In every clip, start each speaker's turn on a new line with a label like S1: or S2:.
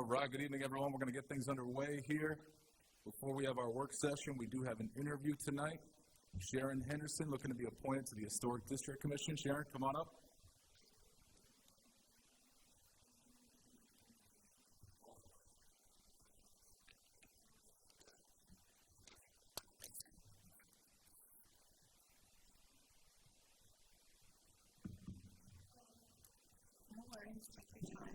S1: right, good evening, everyone. We're going to get things underway here. Before we have our work session, we do have an interview tonight. Sharon Henderson, looking to be appointed to the Historic District Commission. Sharon, come on up.
S2: No worries, take your time.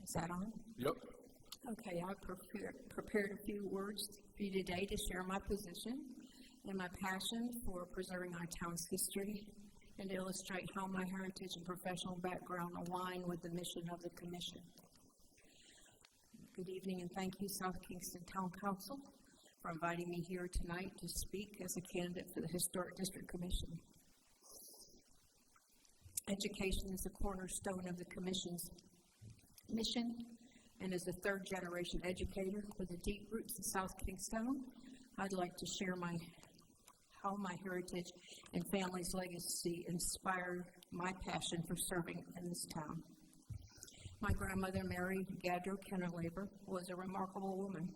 S2: Is that on?
S1: Yep.
S2: Okay, I prepared a few words for you today to share my position and my passion for preserving our town's history and to illustrate how my heritage and professional background align with the mission of the Commission. Good evening and thank you, South Kingston Town Council, for inviting me here tonight to speak as a candidate for the Historic District Commission. Education is the cornerstone of the Commission's mission, and as a third-generation educator with a deep roots in South Kingstown, I'd like to share how my heritage and family's legacy inspired my passion for serving in this town. My grandmother, Mary Gadro Kennerlaber, was a remarkable woman.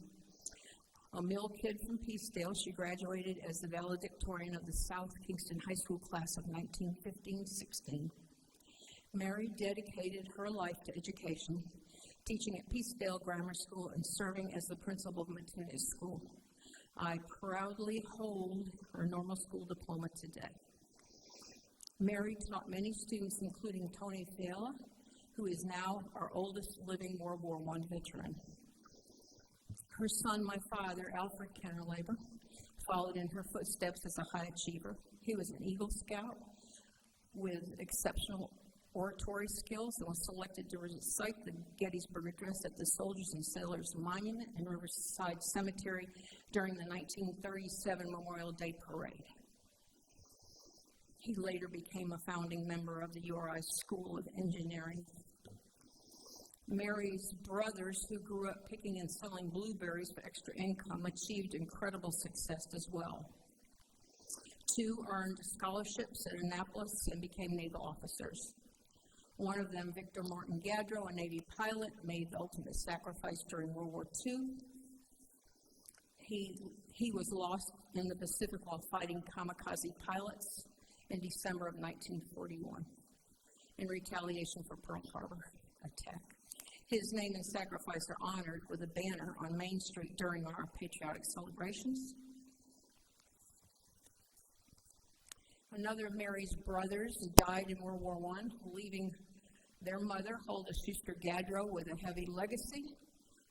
S2: A mill kid from Peacedale, she graduated as the valedictorian of the South Kingston High School class of 1915-16. Mary dedicated her life to education, teaching at Peacedale Grammar School and serving as the principal of Matuna School. I proudly hold her normal school diploma today. Mary taught many students, including Tony Fiala, who is now our oldest living World War I veteran. Her son, my father, Alfred Kennerlaber, followed in her footsteps as a high achiever. He was an Eagle Scout with exceptional oratory skills and was selected to recite the Gettysburg Address at the Soldiers and Sailors Monument in Riverside Cemetery during the 1937 Memorial Day Parade. He later became a founding member of the URI School of Engineering. Mary's brothers, who grew up picking and selling blueberries for extra income, achieved incredible success as well. Two earned scholarships at Annapolis and became naval officers. One of them, Victor Martin Gadro, a Navy pilot, made the ultimate sacrifice during World War II. He was lost in the Pacific while fighting kamikaze pilots in December of 1941 in retaliation for Pearl Harbor attack. His name and sacrifice are honored with a banner on Main Street during our patriotic celebrations. Another of Mary's brothers died in World War I, leaving their mother, Huldah Schuster Gadro, with a heavy legacy.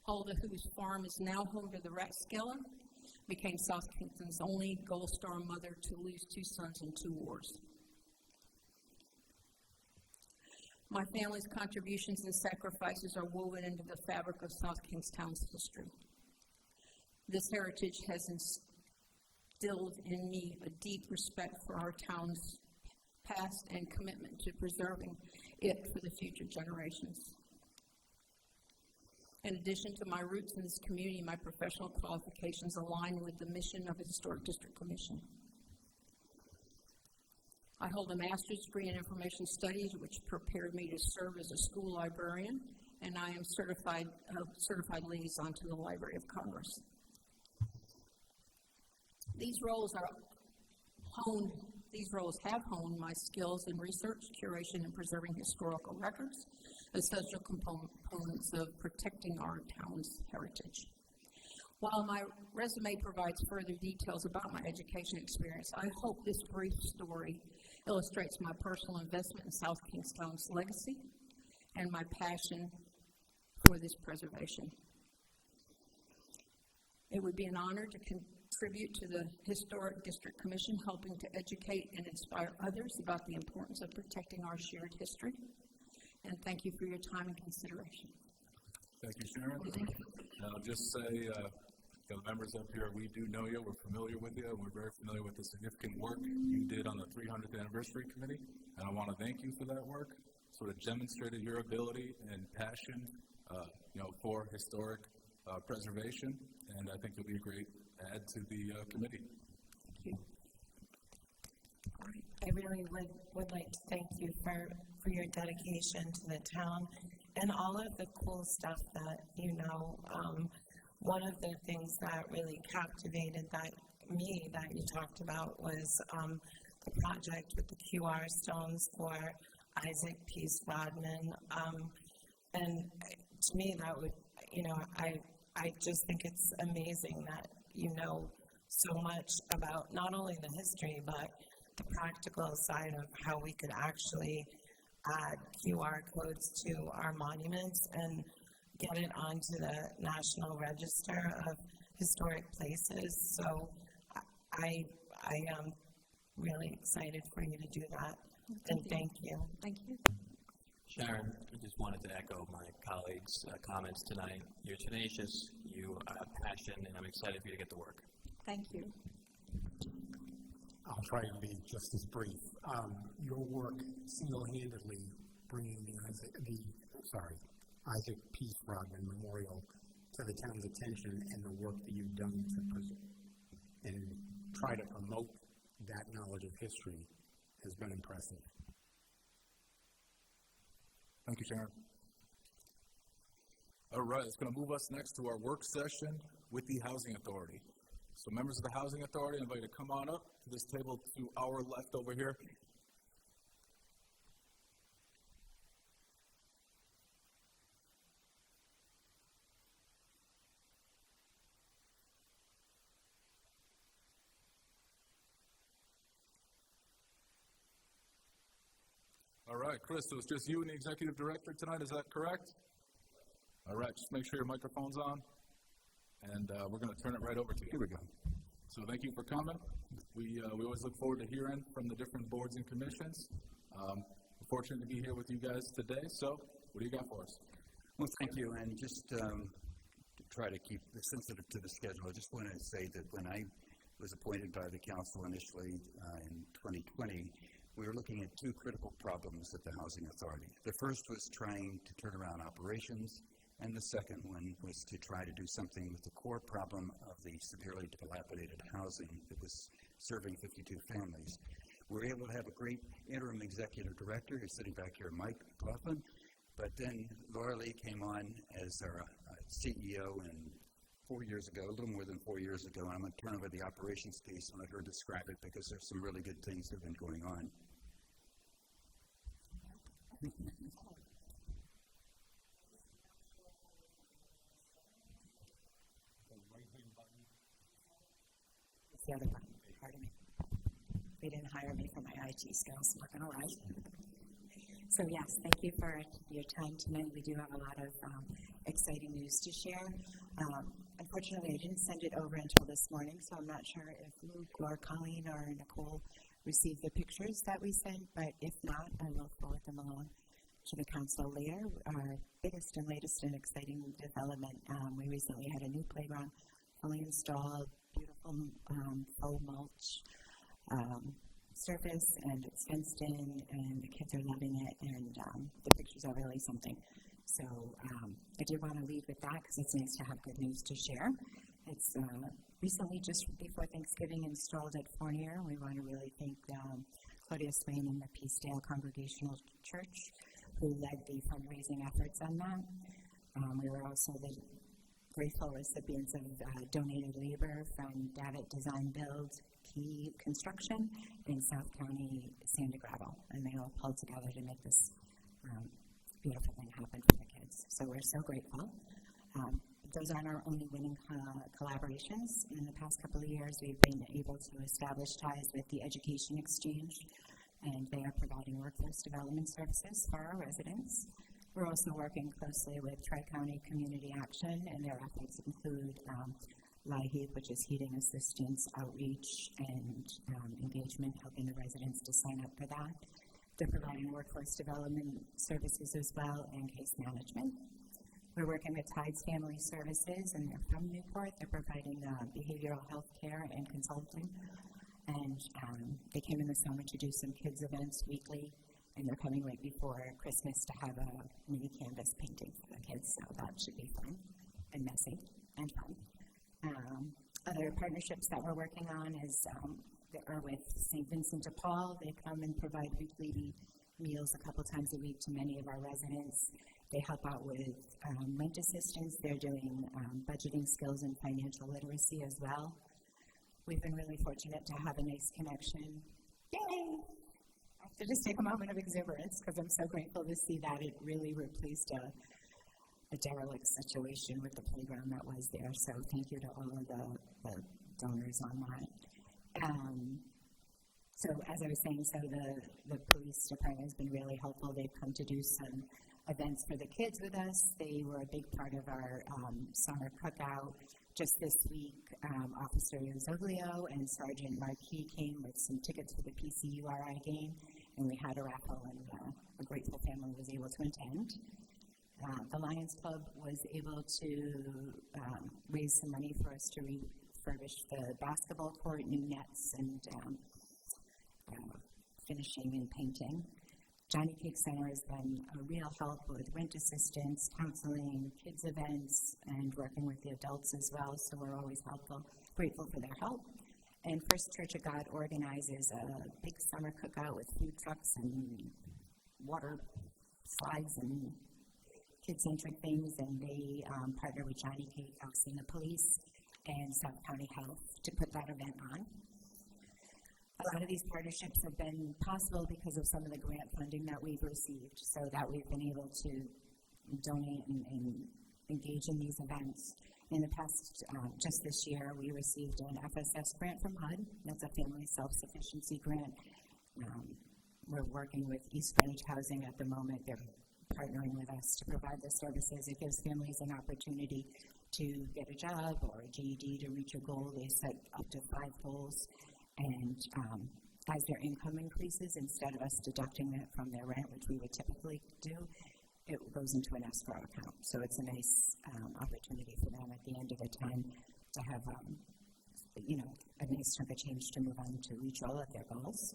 S2: Huldah, whose farm is now home to the Rathskeller, became South Kingston's only Gold Star mother to lose two sons in two wars. My family's contributions and sacrifices are woven into the fabric of South Kingstown's history. This heritage has instilled in me a deep respect for our town's past and commitment to preserving it for the future generations. In addition to my roots in this community, my professional qualifications align with the mission of the Historic District Commission. I hold a master's degree in information studies, which prepared me to serve as a school librarian, and I am certified liaison to the Library of Congress. These roles have honed my skills in research, curation, and preserving historical records, essential components of protecting our town's heritage. While my resume provides further details about my education experience, I hope this brief story illustrates my personal investment in South Kingstown's legacy and my passion for this preservation. It would be an honor to contribute to the Historic District Commission, helping to educate and inspire others about the importance of protecting our shared history. And thank you for your time and consideration.
S1: Thank you, Sharon. And I'll just say, the members up here, we do know you, we're familiar with you, and we're very familiar with the significant work you did on the 300th Anniversary Committee, and I want to thank you for that work. sort of demonstrated your ability and passion, for historic preservation, and I think you'll be a great add to the committee.
S2: Thank you.
S3: I really would like to thank you for your dedication to the town and all of the cool stuff that you know. One of the things that really captivated that you talked about was the project with the QR stones for Isaac Peace Rodman. And to me, that would, I just think it's amazing that you know so much about not only the history, but the practical side of how we could actually add QR codes to our monuments and get it onto the National Register of Historic Places. So I am really excited for you to do that. And thank you.
S2: Thank you.
S4: Sharon, I just wanted to echo my colleagues' comments tonight. You're tenacious, you have passion, and I'm excited for you to get to work.
S2: Thank you.
S5: I'll try and be just as brief. Your work single-handedly bringing Isaac Peace Rodman Memorial to the town's attention, and the work that you've done to preserve and try to promote that knowledge of history has been impressive.
S1: Thank you, Sharon. All right, it's going to move us next to our work session with the Housing Authority. So members of the Housing Authority, I invite you to come on up to this table to our left over here. All right, Chris, so it's just you and the Executive Director tonight, is that correct? All right, just make sure your microphone's on, and we're going to turn it right over to you.
S5: Here we go.
S1: So thank you for coming. We always look forward to hearing from the different boards and commissions. We're fortunate to be here with you guys today, so what do you got for us?
S6: Well, thank you, and just to try to keep sensitive to the schedule, I just want to say that when I was appointed by the council initially in 2020, we were looking at two critical problems at the Housing Authority. The first was trying to turn around operations, and the second one was to try to do something with the core problem of the severely dilapidated housing that was serving 52 families. We were able to have a great interim executive director who's sitting back here, Mike McLaughlin, but then Laura Lee came on as our CEO a little more than 4 years ago, and I'm going to turn over the operations piece and let her describe it because there's some really good things that have been going on.
S3: It's the other button. Pardon me. They didn't hire me for my IT skills, not gonna lie. So yes, thank you for your time tonight. We do have a lot of exciting news to share. Unfortunately, I didn't send it over until this morning, so I'm not sure if Luke or Colleen or Nicole received the pictures that we sent, but if not, I will forward them along to the council later. Our biggest and latest and exciting development, we recently had a new playground fully installed, beautiful faux mulch surface, and it's fenced in, and the kids are loving it, and the pictures are really something. So I did want to lead with that because it's nice to have good news to share. It's recently, just before Thanksgiving, installed at Fournier. We want to really thank Claudia Swain and the Peacedale Congregational Church who led the fundraising efforts on that. We were also the grateful recipients of donated labor from Davitt Design Build, Key Construction, and South County Sand and Gravel, and they all pulled together to make this beautiful thing happen for the kids. So we're so grateful. Those aren't our only winning collaborations. In the past couple of years, we've been able to establish ties with the Education Exchange, and they are providing workforce development services for our residents. We're also working closely with Tri-County Community Action, and their efforts include LIHEAP, which is Heating Assistance, Outreach, and Engagement, helping the residents to sign up for that. They're providing workforce development services as well, and case management. We're working with Tides Family Services, and they're from Newport. They're providing behavioral health care and consulting. And they came in the summer to do some kids events weekly. and they're coming right before Christmas to have a mini canvas painting for the kids, so that should be fun and messy and fun. Other partnerships that we're working on are with St. Vincent de Paul. They come and provide weekly meals a couple times a week to many of our residents. They help out with rent assistance. They're doing budgeting skills and financial literacy as well. We've been really fortunate to have a nice connection. Yay! I have to just take a moment of exuberance because I'm so grateful to see that it really replaced a derelict situation with the playground that was there. So thank you to all of the donors on that. So as I was saying, the police department has been really helpful. They've come to do some events for the kids with us. They were a big part of our summer cookout. Just this week, Officer Zoglio and Sergeant Marquis came with some tickets for the PCURI game, and we had a raffle, and a grateful family was able to attend. The Lions Club was able to raise some money for us to refurbish the basketball court, new nets, and finishing and painting. Johnny Cake Center has been a real help with rent assistance, counseling, kids events, and working with the adults as well, so we're always grateful for their help. And First Church of God organizes a big summer cookout with food trucks and water slides and kid-centric things, and they partner with Johnny Cake, Alcina Police, and South County Health to put that event on. A lot of these partnerships have been possible because of some of the grant funding that we've received, so that we've been able to donate and engage in these events. In the past, just this year, we received an FSS grant from HUD. That's a family self-sufficiency grant. We're working with East Greenwich Housing at the moment. They're partnering with us to provide the services. It gives families an opportunity to get a job or a GED to reach a goal. They set up to 5 goals. And as their income increases, instead of us deducting that from their rent, which we would typically do, it goes into an escrow account. So it's a nice opportunity for them at the end of the time to have, a nice chunk of change to move on to reach all of their goals.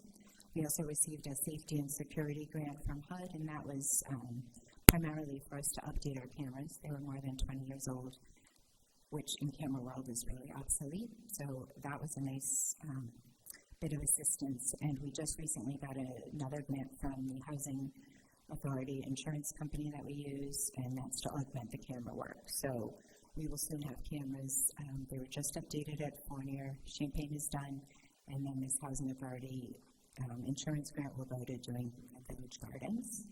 S3: We also received a safety and security grant from HUD, and that was primarily for us to update our cameras. They were more than 20 years old, which in camera world is really obsolete. So that was a nice bit of assistance. And we just recently got another grant from the Housing Authority insurance company that we use, and that's to augment the camera work. So we will soon have cameras. They were just updated at Fournier. Champaign is done, and then this Housing Authority insurance grant will go to doing village gardens.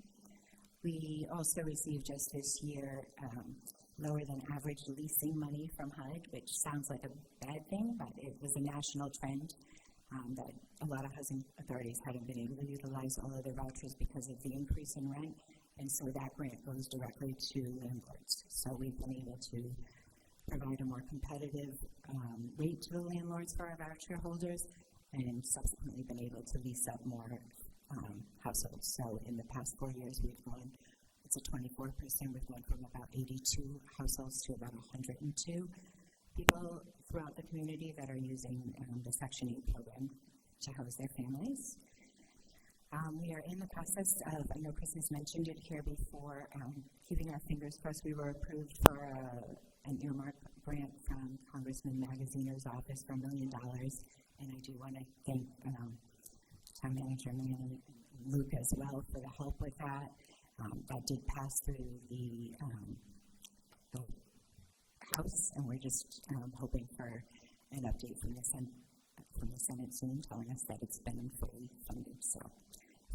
S3: We also received just this year lower than average leasing money from HUD, which sounds like a bad thing, but it was a national trend that a lot of housing authorities hadn't been able to utilize all of their vouchers because of the increase in rent, and so that grant goes directly to landlords. So we've been able to provide a more competitive rate to the landlords for our voucher holders, and subsequently been able to lease up more households. So in the past 4 years, we've gone, it's a 24%, we've gone from about 82 households to about 102 people throughout the community that are using the Section 8 program to house their families. We are in the process of, I know Christmas mentioned it here before, keeping our fingers crossed. We were approved for an earmark grant from Congressman Magaziner's office for $1 million, and I do want to thank Town Manager and Luke as well for the help with that. That did pass through the House, and we're just hoping for an update from the Senate soon, telling us that it's been fully funded. So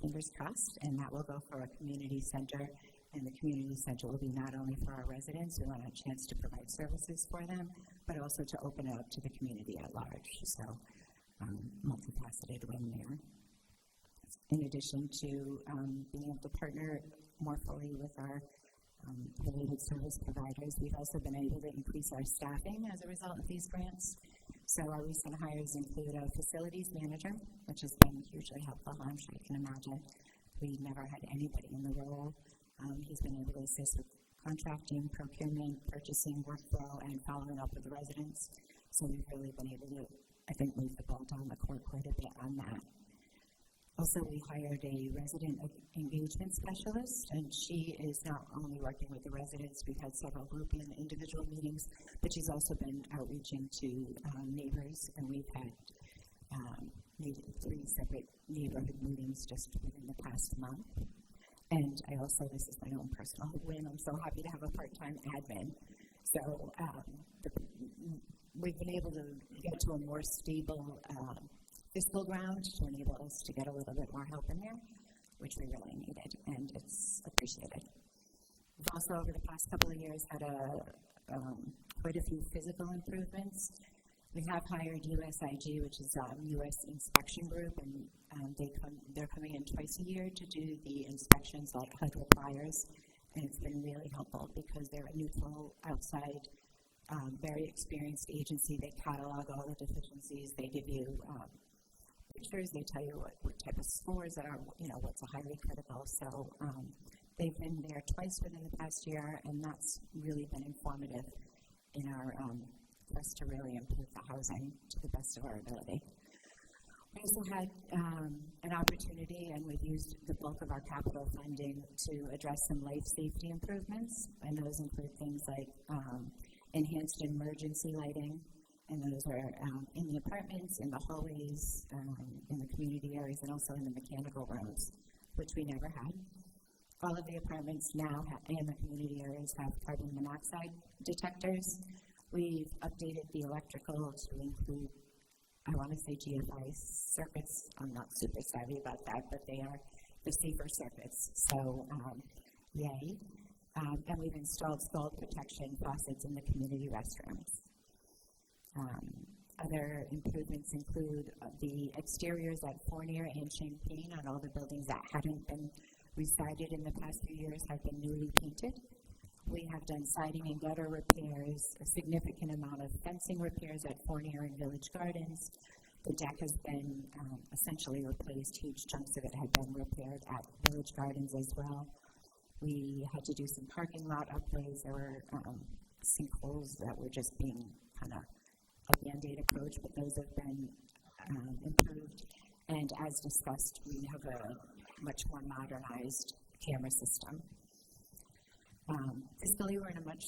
S3: fingers crossed, and that will go for a community center, and the community center will be not only for our residents who want a chance to provide services for them, but also to open it up to the community at large. So multifaceted win there. In addition to being able to partner more fully with our related service providers, we've also been able to increase our staffing as a result of these grants. So our recent hires include a facilities manager, which has been hugely helpful. I'm sure you can imagine. We never had anybody in the role. He's been able to assist with contracting, procurement, purchasing, workflow, and following up with the residents. So we've really been able to, I think, move the ball down the court quite a bit on that. Also, we hired a resident engagement specialist, and she is not only working with the residents, we've had several group and individual meetings, but she's also been outreaching to neighbors, and we've had maybe 3 separate neighborhood meetings just within the past month. And I also, this is my own personal win, I'm so happy to have a part-time admin. So we've been able to get to a more stable fiscal ground to enable us to get a little bit more help in there, which we really needed, and it's appreciated. We've also, over the past couple of years, had quite a few physical improvements. We have hired USIG, which is a U.S. inspection group, and they're coming in twice a year to do the inspections like HUD requires, and it's been really helpful because they're a neutral, outside, very experienced agency. They catalog all the deficiencies. They give you pictures. They tell you what type of scores are, what's a highly critical. So they've been there twice within the past year, and that's really been informative in our quest to really improve the housing to the best of our ability. We also had an opportunity, and we've used the bulk of our capital funding to address some life safety improvements, and those include things like enhanced emergency lighting, and those are in the apartments, in the hallways, in the community areas, and also in the mechanical rooms, which we never had. All of the apartments now in the community areas have carbon monoxide detectors. We've updated the electrical to include, I want to say GFI circuits. I'm not super savvy about that, but they are the safer circuits. So, yay. And we've installed scald protection faucets in the community restrooms. Other improvements include the exteriors at Fournier and Champaign on all the buildings that hadn't been resided in the past few years have been newly painted. We have done siding and gutter repairs, a significant amount of fencing repairs at Fournier and Village Gardens. The deck has been essentially replaced. Huge chunks of it had been repaired at Village Gardens as well. We had to do some parking lot upgrades. There were sinkholes that were just being kind of a Band-Aid approach, but those have been improved. And as discussed, we have a much more modernized camera system. Fiscally, we're in a much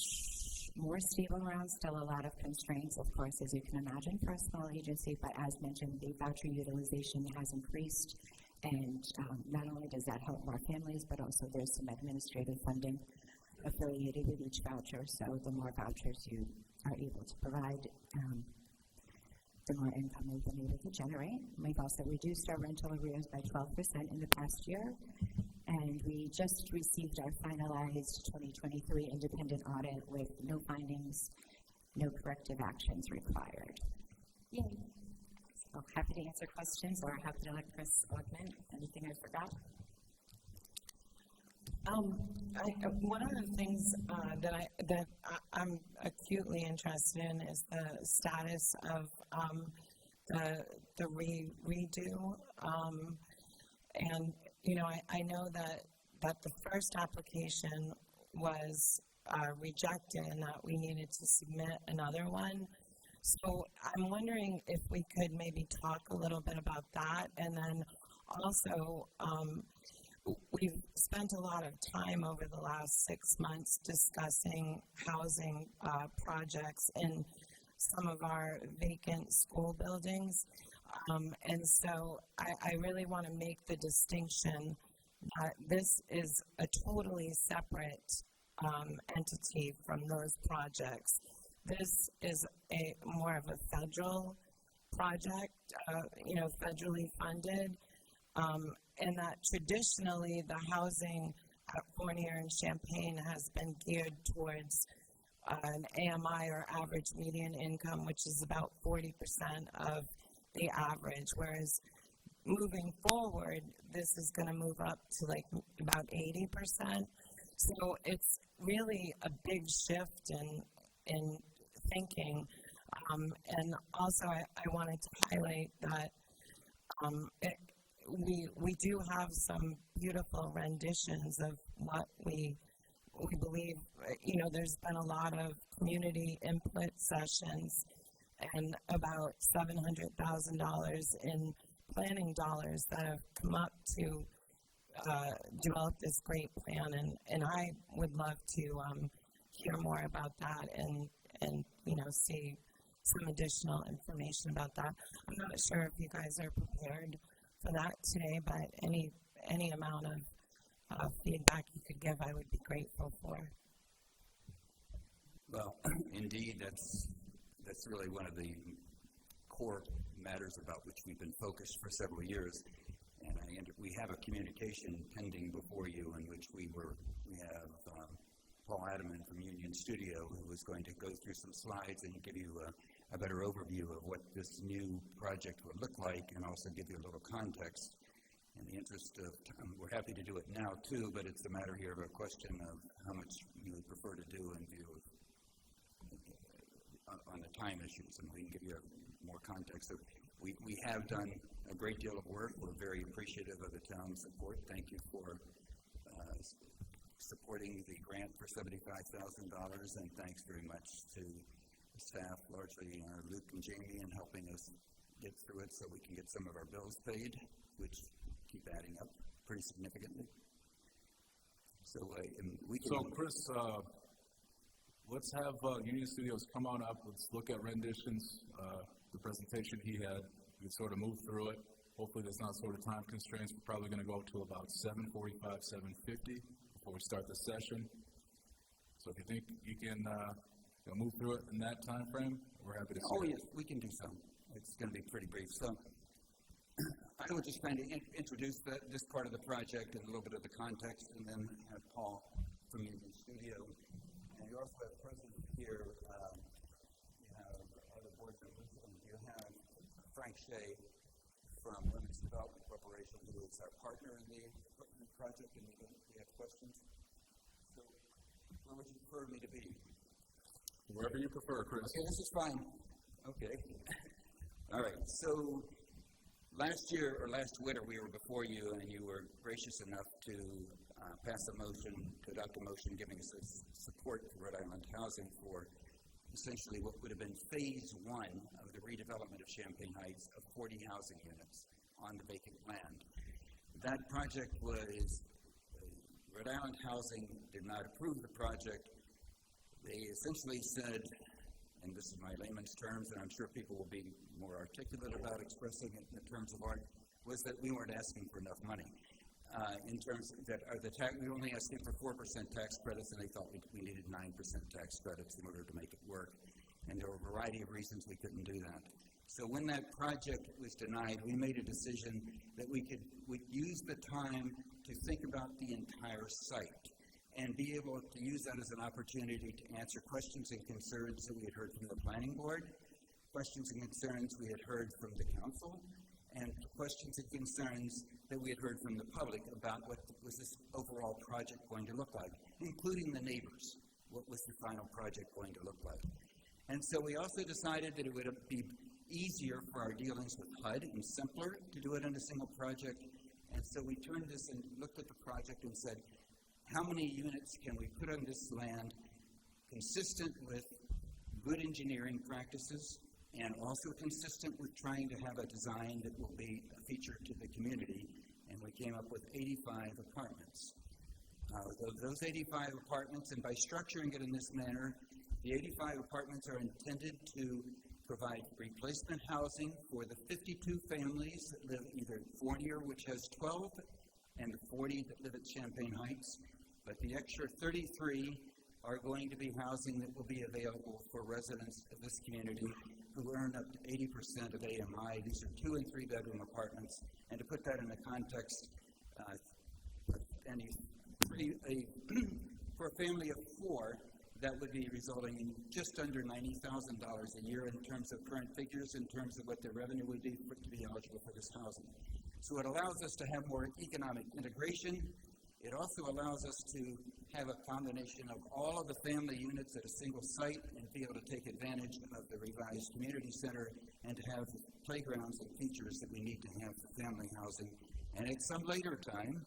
S3: more stable ground, still a lot of constraints, of course, as you can imagine, for a small agency, but as mentioned, the voucher utilization has increased, and not only does that help our families, but also there's some administrative funding affiliated with each voucher, so the more vouchers you are able to provide, the more income we've been able to generate. We've also reduced our rental arrears by 12% in the past year, and we just received our finalized 2023 independent audit with no findings, no corrective actions required. Yay. So happy to answer questions, or happy to let Chris augment anything I forgot.
S7: One of the things that I'm acutely interested in is the status of the redo, and I know that the first application was rejected and that we needed to submit another one. So I'm wondering if we could maybe talk a little bit about that, and then also. We've spent a lot of time over the last 6 months discussing housing projects in some of our vacant school buildings. And so I really want to make the distinction that this is a totally separate entity from those projects. This is more of a federal project, federally funded. And that traditionally the housing at Fournier and Champaign has been geared towards an AMI, or average median income, which is about 40% of the average, whereas moving forward, this is going to move up to like about 80%. So it's really a big shift in thinking. And also I wanted to highlight that we do have some beautiful renditions of what we believe. There's been a lot of community input sessions and about $700,000 in planning dollars that have come up to develop this great plan, and I would love to hear more about that and see some additional information about that. I'm not sure if you guys are prepared for that today, but any amount of feedback you could give, I would be grateful for.
S6: Well, indeed, that's really one of the core matters about which we've been focused for several years. And we have a communication pending before you in which we have Paul Adaman from Union Studio, who is going to go through some slides and give you a better overview of what this new project would look like, and also give you a little context. In the interest of time, we're happy to do it now too, but it's a matter here of a question of how much you would prefer to do in view of on the time issues, and we can give you more context. So we have done a great deal of work. We're very appreciative of the town's support. Thank you for supporting the grant for $75,000, and thanks very much to the staff, largely Luke and Jamie, in helping us get through it so we can get some of our bills paid, which keep adding up pretty significantly. So we can...
S1: So Chris, let's have Union Studios come on up. Let's look at renditions, the presentation he had. We can sort of move through it. Hopefully there's not sort of time constraints. We're probably going to go to about 7:45, 7:50 before we start the session. So if you think you can move through it in that time frame, we're happy to see it.
S6: Oh, yes, we can do so. It's going to be pretty brief. So I would just kind of introduce this part of the project and a little bit of the context, and then have Paul from Union Studio. And you also have present here, you have other board members, and you have Frank Shea from Women's Development Corporation, who is our partner in the project, and we have questions. So where would you prefer me to be?
S1: Wherever you prefer, Chris.
S6: Okay, this is fine. Okay. All right. So last winter, we were before you, and you were gracious enough to adopt a motion giving us support for Rhode Island Housing for essentially what would have been phase one of the redevelopment of Champaign Heights of 40 housing units on the vacant land. That project was, Rhode Island Housing did not approve the project. They essentially said, and this is my layman's terms, and I'm sure people will be more articulate about expressing it in terms of art, was that we weren't asking for enough money. In terms that we were only asking for 4% tax credits, and they thought we needed 9% tax credits in order to make it work. And there were a variety of reasons we couldn't do that. So when that project was denied, we made a decision that we'd use the time to think about the entire site and be able to use that as an opportunity to answer questions and concerns that we had heard from the planning board, questions and concerns we had heard from the council, and questions and concerns that we had heard from the public about what was this overall project going to look like, including the neighbors. What was the final project going to look like? And so we also decided that it would be easier for our dealings with HUD and simpler to do it in a single project. And so we turned this and looked at the project and said, how many units can we put on this land consistent with good engineering practices and also consistent with trying to have a design that will be a feature to the community? And we came up with 85 apartments. Those 85 apartments, and by structuring it in this manner, the 85 apartments are intended to provide replacement housing for the 52 families that live either at Fournier, which has 12, and the 40 that live at Champaign Heights. But the extra 33 are going to be housing that will be available for residents of this community who earn up to 80% of AMI. These are 2- and 3-bedroom apartments. And to put that in the context, for a family of 4, that would be resulting in just under $90,000 a year in terms of current figures, in terms of what their revenue would be to be eligible for this housing. So it allows us to have more economic integration. It also allows us to have a combination of all of the family units at a single site and be able to take advantage of the revised community center and to have playgrounds and features that we need to have for family housing. And at some later time,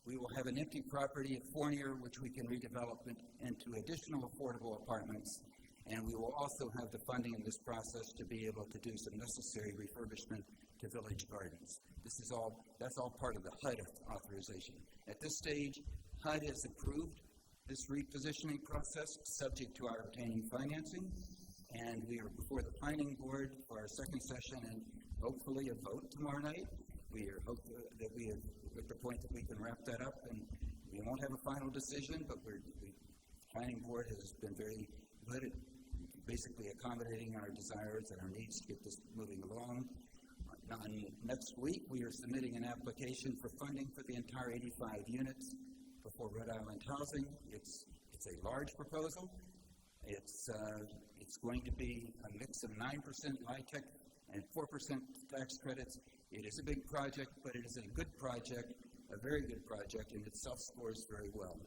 S6: we will have an empty property at Fournier, which we can redevelop into additional affordable apartments. And we will also have the funding in this process to be able to do some necessary refurbishment to Village Gardens. That's all part of the HUD authorization. At this stage, HUD has approved this repositioning process, subject to our obtaining financing, and we are before the planning board for our second session and hopefully a vote tomorrow night. We are hopeful that we are at the point that we can wrap that up, and we won't have a final decision, but the planning board has been very good at basically accommodating our desires and our needs to get this moving along. Next week, we are submitting an application for funding for the entire 85 units before Rhode Island Housing. It's a large proposal. It's going to be a mix of 9% LIHTC and 4% tax credits. It is a big project, but it is a good project, a very good project, and it self-scores very well.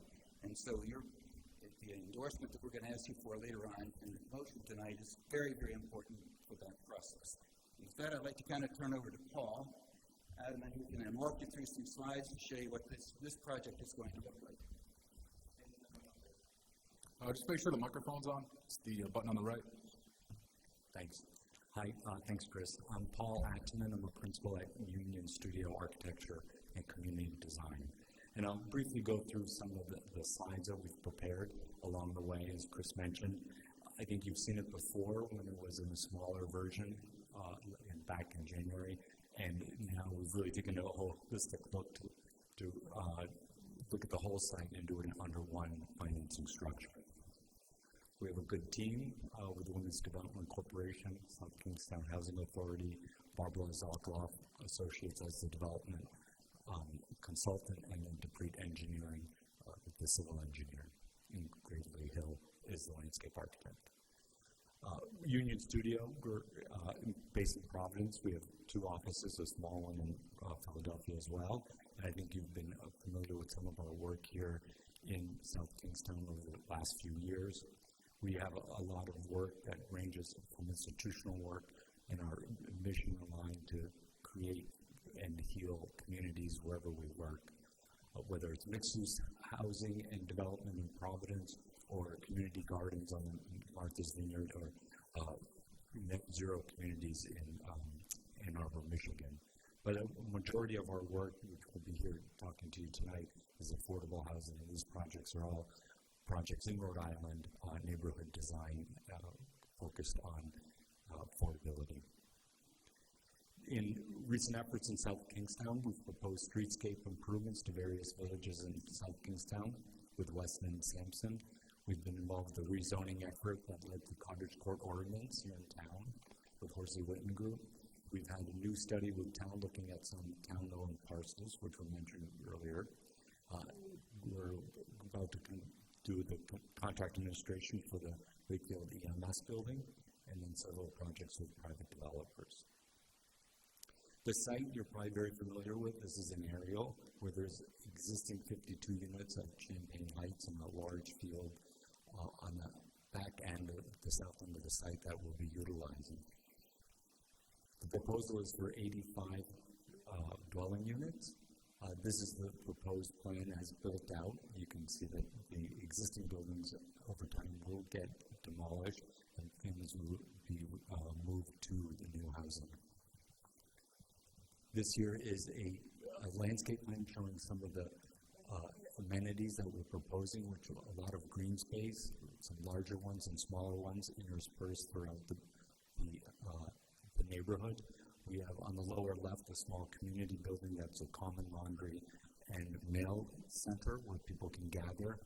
S6: And so the endorsement that we're going to ask you for later on in the motion tonight is very, very important for that process. With that, I'd like to kind of turn over to Paul. Adam, and he can then walk you through some slides to show you what this project is going to look like.
S1: Just make sure the microphone's on. It's the button on the right.
S8: Thanks. Hi, thanks, Chris. I'm Paul Actonen. I'm a principal at Union Studio Architecture and Community Design. And I'll briefly go through some of the slides that we've prepared along the way, as Chris mentioned. I think you've seen it before when it was in a smaller version back in January, and now we've really taken a holistic look to look at the whole site and do it under one financing structure. We have a good team with Women's Development Corporation, South Kingstown Housing Authority, Barbara Zolkloff Associates as the development consultant, and then DePreet Engineering, the civil engineer, and Gravely Hill is the landscape architect. Union Studio, we're based in Providence. We have 2 offices, a small one in Philadelphia as well. And I think you've been familiar with some of our work here in South Kingstown over the last few years. We have a lot of work that ranges from institutional work and our mission aligned to create and heal communities wherever we work, whether it's mixed-use housing and development in Providence, or community gardens on Martha's Vineyard, or net zero communities in Ann Arbor, Michigan. But a majority of our work, which we'll be here talking to you tonight, is affordable housing, and these projects are all projects in Rhode Island, neighborhood design focused on affordability. In recent efforts in South Kingstown, we've proposed streetscape improvements to various villages in South Kingstown with Weston and Sampson. We've been involved with the rezoning effort that led to Cottage Court Ordinance here in town with Horsey Witten Group. We've had a new study with town looking at some town-owned parcels, which were mentioned earlier. We're about to do the contract administration for the Wakefield EMS building, and then several projects with private developers. The site you're probably very familiar with. This is an aerial where there's existing 52 units at Champaign Heights in a large field on the back end, the south end of the site that we'll be utilizing. The proposal is for 85 dwelling units. This is the proposed plan as built out. You can see that the existing buildings over time will get demolished and families will be moved to the new housing. This here is a landscape plan showing some of the amenities that we're proposing, which are a lot of green space, some larger ones and smaller ones interspersed throughout the neighborhood. We have on the lower left a small community building that's a common laundry and mail center where people can gather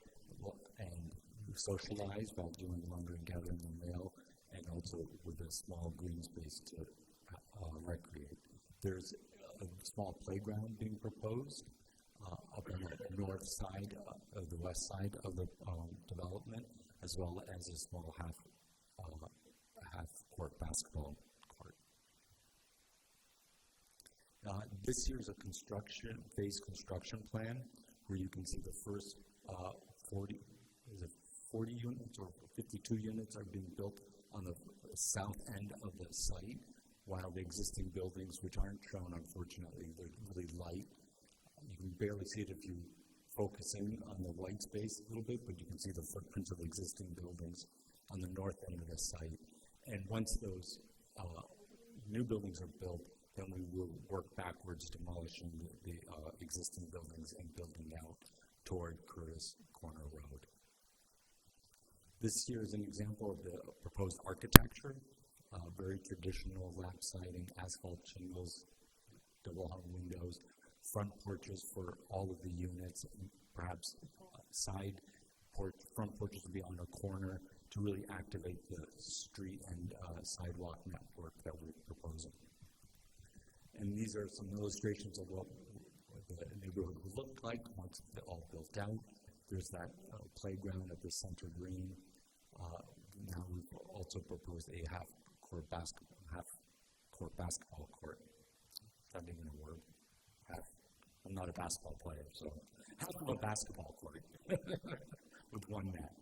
S8: and socialize while doing laundry and gathering the mail, and also with a small green space to recreate. There's a small playground being proposed up on the north side, the west side of the development, as well as a small half-court basketball court. This here is a phase construction plan where you can see the first 40 units or 52 units are being built on the south end of the site, while the existing buildings, which aren't shown, unfortunately, they're really light. You can barely see it if you focus in on the white space a little bit, but you can see the footprints of existing buildings on the north end of the site. And once those new buildings are built, then we will work backwards, demolishing the existing buildings and building out toward Curtis Corner Road. This here is an example of the proposed architecture, very traditional lap siding, asphalt shingles, double hung windows, front porches for all of the units, perhaps front porches will be on a corner to really activate the street and sidewalk network that we're proposing. And these are some illustrations of what the neighborhood would look like once they're all built out. There's that playground at the center green. Now we've also proposed a half-court basketball court. Is that even a word? I'm not a basketball player, so half of a basketball court with one net.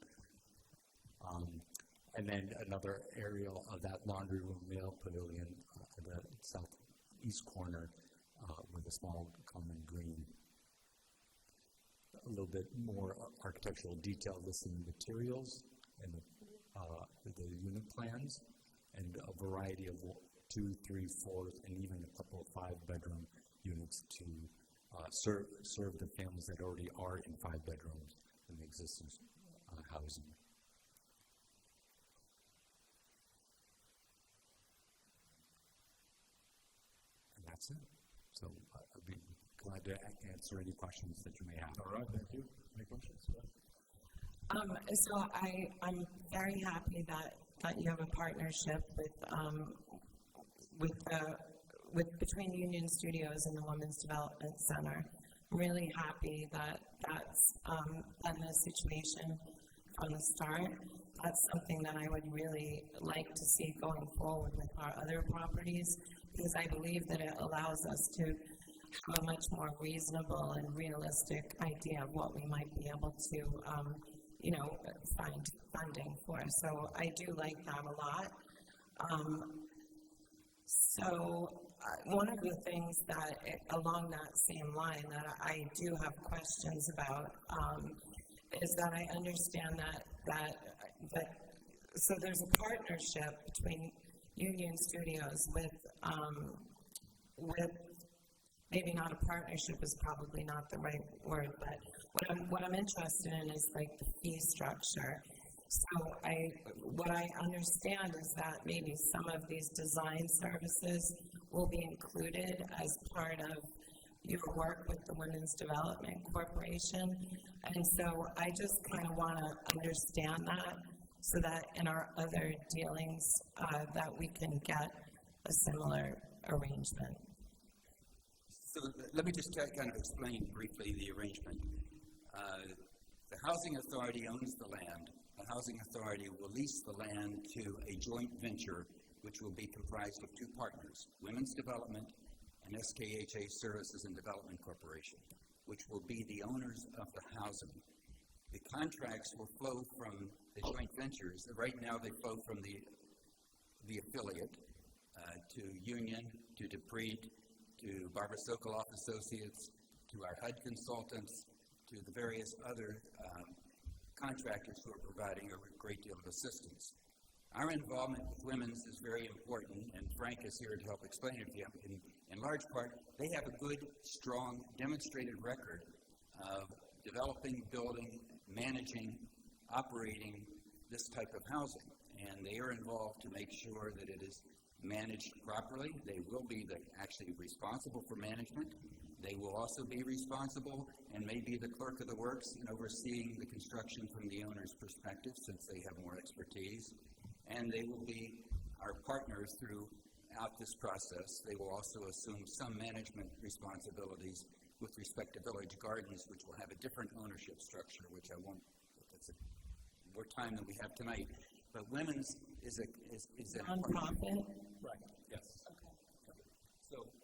S8: And then another area of that laundry room male pavilion at the southeast corner with a small common green. A little bit more architectural detail listing materials and the unit plans, and a variety of 2, 3, 4, and even a couple of 5-bedroom units to serve the families that already are in 5 bedrooms in the existing housing. And that's it. So I'd be glad to answer any questions that you may have.
S1: All right, thank you. Any questions?
S7: So I'm very happy that you have a partnership with between Union Studios and the Women's Development Center. I'm really happy that that's been the situation from the start. That's something that I would really like to see going forward with our other properties, because I believe that it allows us to have a much more reasonable and realistic idea of what we might be able to find funding for. So I do like that a lot. One of the things that, along that same line, that I do have questions about is that I understand that so there's a partnership between Union Studios with maybe not a partnership is probably not the right word, but what I'm interested in is like the fee structure. So what I understand is that maybe some of these design services will be included as part of your work with the Women's Development Corporation. And so I just kind of want to understand that so that in our other dealings that we can get a similar arrangement.
S6: So let me just kind of explain briefly the arrangement. The Housing Authority owns the land. The Housing Authority will lease the land to a joint venture which will be comprised of 2 partners, Women's Development and SKHA Services and Development Corporation, which will be the owners of the housing. The contracts will flow from the joint ventures. Right now they flow from the affiliate to Union, to Dupree, to Barbara Sokoloff Associates, to our HUD consultants, to the various other contractors who are providing a great deal of assistance. Our involvement with Women's is very important, and Frank is here to help explain it to you. In large part, they have a good, strong, demonstrated record of developing, building, managing, operating this type of housing, and they are involved to make sure that it is managed properly. They will be actually responsible for management. They will also be responsible and may be the clerk of the works in overseeing the construction from the owner's perspective, since they have more expertise. And they will be our partners throughout this process. They will also assume some management responsibilities with respect to Village Gardens, which will have a different ownership structure, which I won't, that's more time than we have tonight. But Women's is a
S7: Nonprofit?
S1: Right, yes.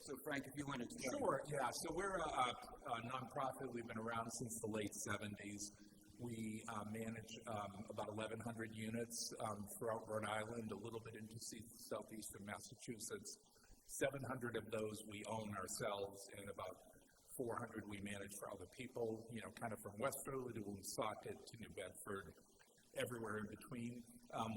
S6: So Frank, if you wanted to...
S1: Sure, yeah. So we're a nonprofit. We've been around since the late 70s. We manage about 1,100 units throughout Rhode Island, a little bit into southeastern Massachusetts. 700 of those we own ourselves, and about 400 we manage for other people, kind of from Westerly to Woonsocket to New Bedford, everywhere in between.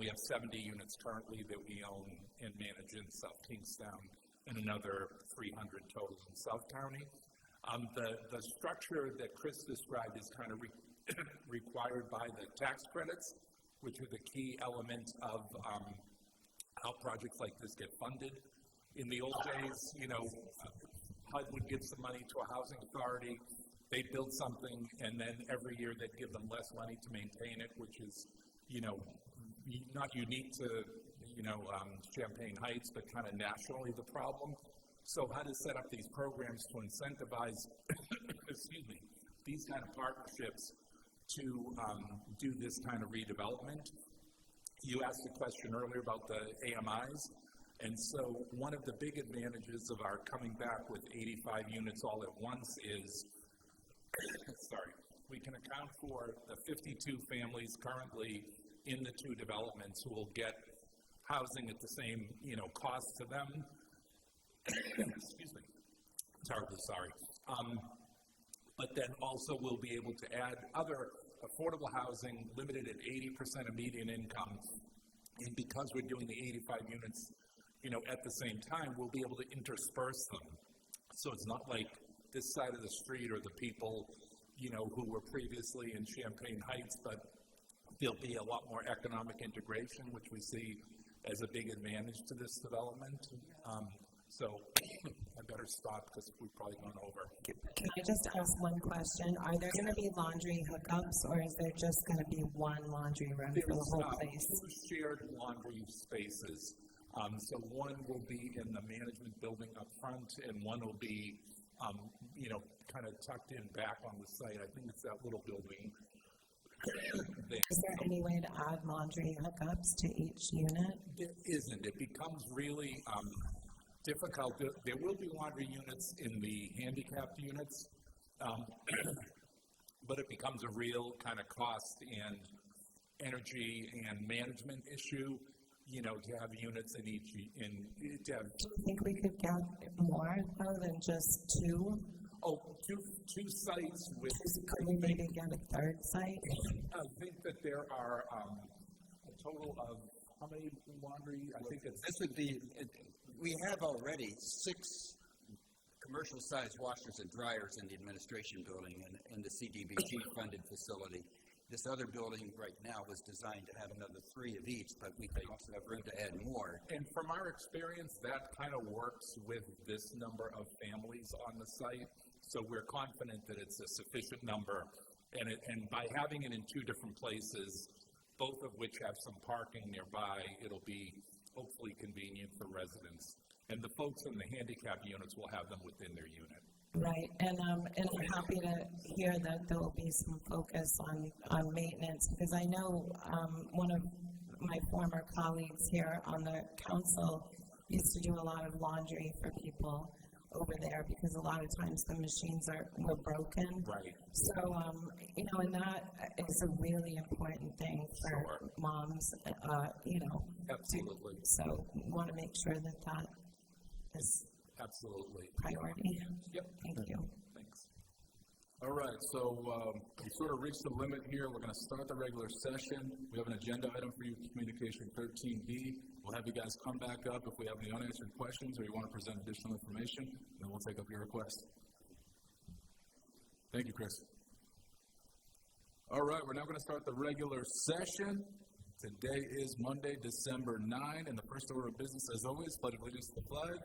S1: We have 70 units currently that we own and manage in South Kingstown.
S9: and another 300 total in South County. The structure that Chris described is kind of required by the tax credits, which are the key element of how projects like this get funded. In the old days, HUD would give some money to a housing authority, they'd build something, and then every year they'd give them less money to maintain it, which is, not unique to, Champaign Heights, but kind of nationally the problem. So HUD has set up these programs to incentivize, these kind of partnerships to do this kind of redevelopment. You asked a question earlier about the AMIs, and so one of the big advantages of our coming back with 85 units all at once is, we can account for the 52 families currently in the two developments who will get housing at the same, cost to them. Terribly sorry. But then also we'll be able to add other affordable housing limited at 80% of median income. And because we're doing the 85 units, at the same time, we'll be able to intersperse them. So it's not like this side of the street or the people, who were previously in Champaign Heights, but there'll be a lot more economic integration, which we see as a big advantage to this development. So I better stop because we've probably gone over.
S7: Can I just ask one question? Are there going to be laundry hookups, or is there just going to be one laundry room for the whole place?
S9: Two shared laundry spaces. So one will be in the management building up front, and one will be, kind of tucked in back on the site. I think it's that little building there.
S7: Is there any way to add laundry hookups to each unit?
S9: There isn't. It becomes really difficult. There will be laundry units in the handicapped units, but it becomes a real kind of cost and energy and management issue, to have units in each,
S7: Do you think we could get more, though, than just two?
S9: Oh, two sites with...
S7: Could we maybe get a third site?
S9: I think that there are a total of, how many laundry? I think it's...
S6: This would be, we have already 6 commercial-sized washers and dryers in the administration building and in the CDBG-funded facility. This other building right now was designed to have another 3 of each, but we could also have room to add more.
S9: And from our experience, that kind of works with this number of families on the site. So we're confident that it's a sufficient number. And by having it in 2 different places, both of which have some parking nearby, it'll be hopefully convenient for residents. And the folks in the handicap units will have them within their unit.
S7: Right, and I'm happy to hear that there will be some focus on maintenance, because I know one of my former colleagues here on the council used to do a lot of laundry for people over there, because a lot of times the machines were broken.
S9: Right.
S7: So, and that is a really important thing for moms,
S9: Absolutely.
S7: So want to make sure that is
S9: Absolutely.
S7: priority.
S9: Yep.
S7: Thank you.
S9: Thanks.
S1: All right, so we sort of reached the limit here. We're going to start the regular session. We have an agenda item for you, Communication 13B. We'll have you guys come back up if we have any unanswered questions or you want to present additional information, then we'll take up your request. Thank you, Chris. All right, we're now going to start the regular session. Today is Monday, December 9, and the first order of business, as always, pledge allegiance to the flag.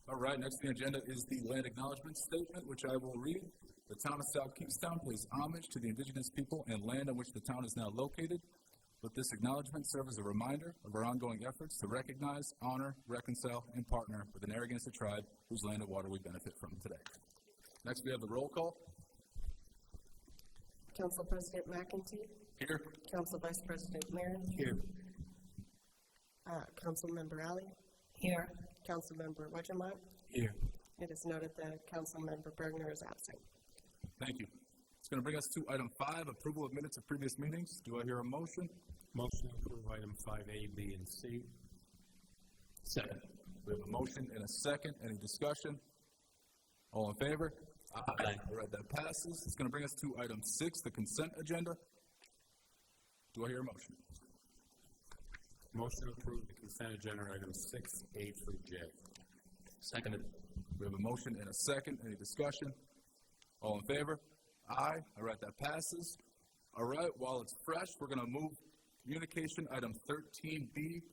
S1: All right, next on the agenda is the land acknowledgement statement, which I will read. The town of South Kingstown pays homage to the indigenous people and land on which the town is now located. Let this acknowledgement serve as a reminder of our ongoing efforts to recognize, honor, reconcile, and partner with the Narragansett tribe whose land and water we benefit from today. Next, we have the roll call.
S10: Council President McEntee.
S1: Here.
S10: Council Vice President Marin.
S1: Here.
S10: Council Member Alley.
S7: Here.
S10: Council Member Wedgermont.
S1: Here.
S10: It is noted that Council Member Bergner is absent.
S1: Thank you. It's going to bring us to item 5, approval of minutes of previous meetings. Do I hear a motion?
S5: Motion to approve item 5A, B, and C.
S4: Second.
S1: We have a motion and a second. Any discussion? All in favor?
S4: Aye.
S1: All right, that passes. It's going to bring us to item 6, the consent agenda. Do I hear a motion?
S5: Motion to approve the consent agenda items 6A through J.
S4: Seconded.
S1: We have a motion and a second. Any discussion? All in favor? Aye. All right, that passes. All right, while it's fresh, we're going to move communication item 13B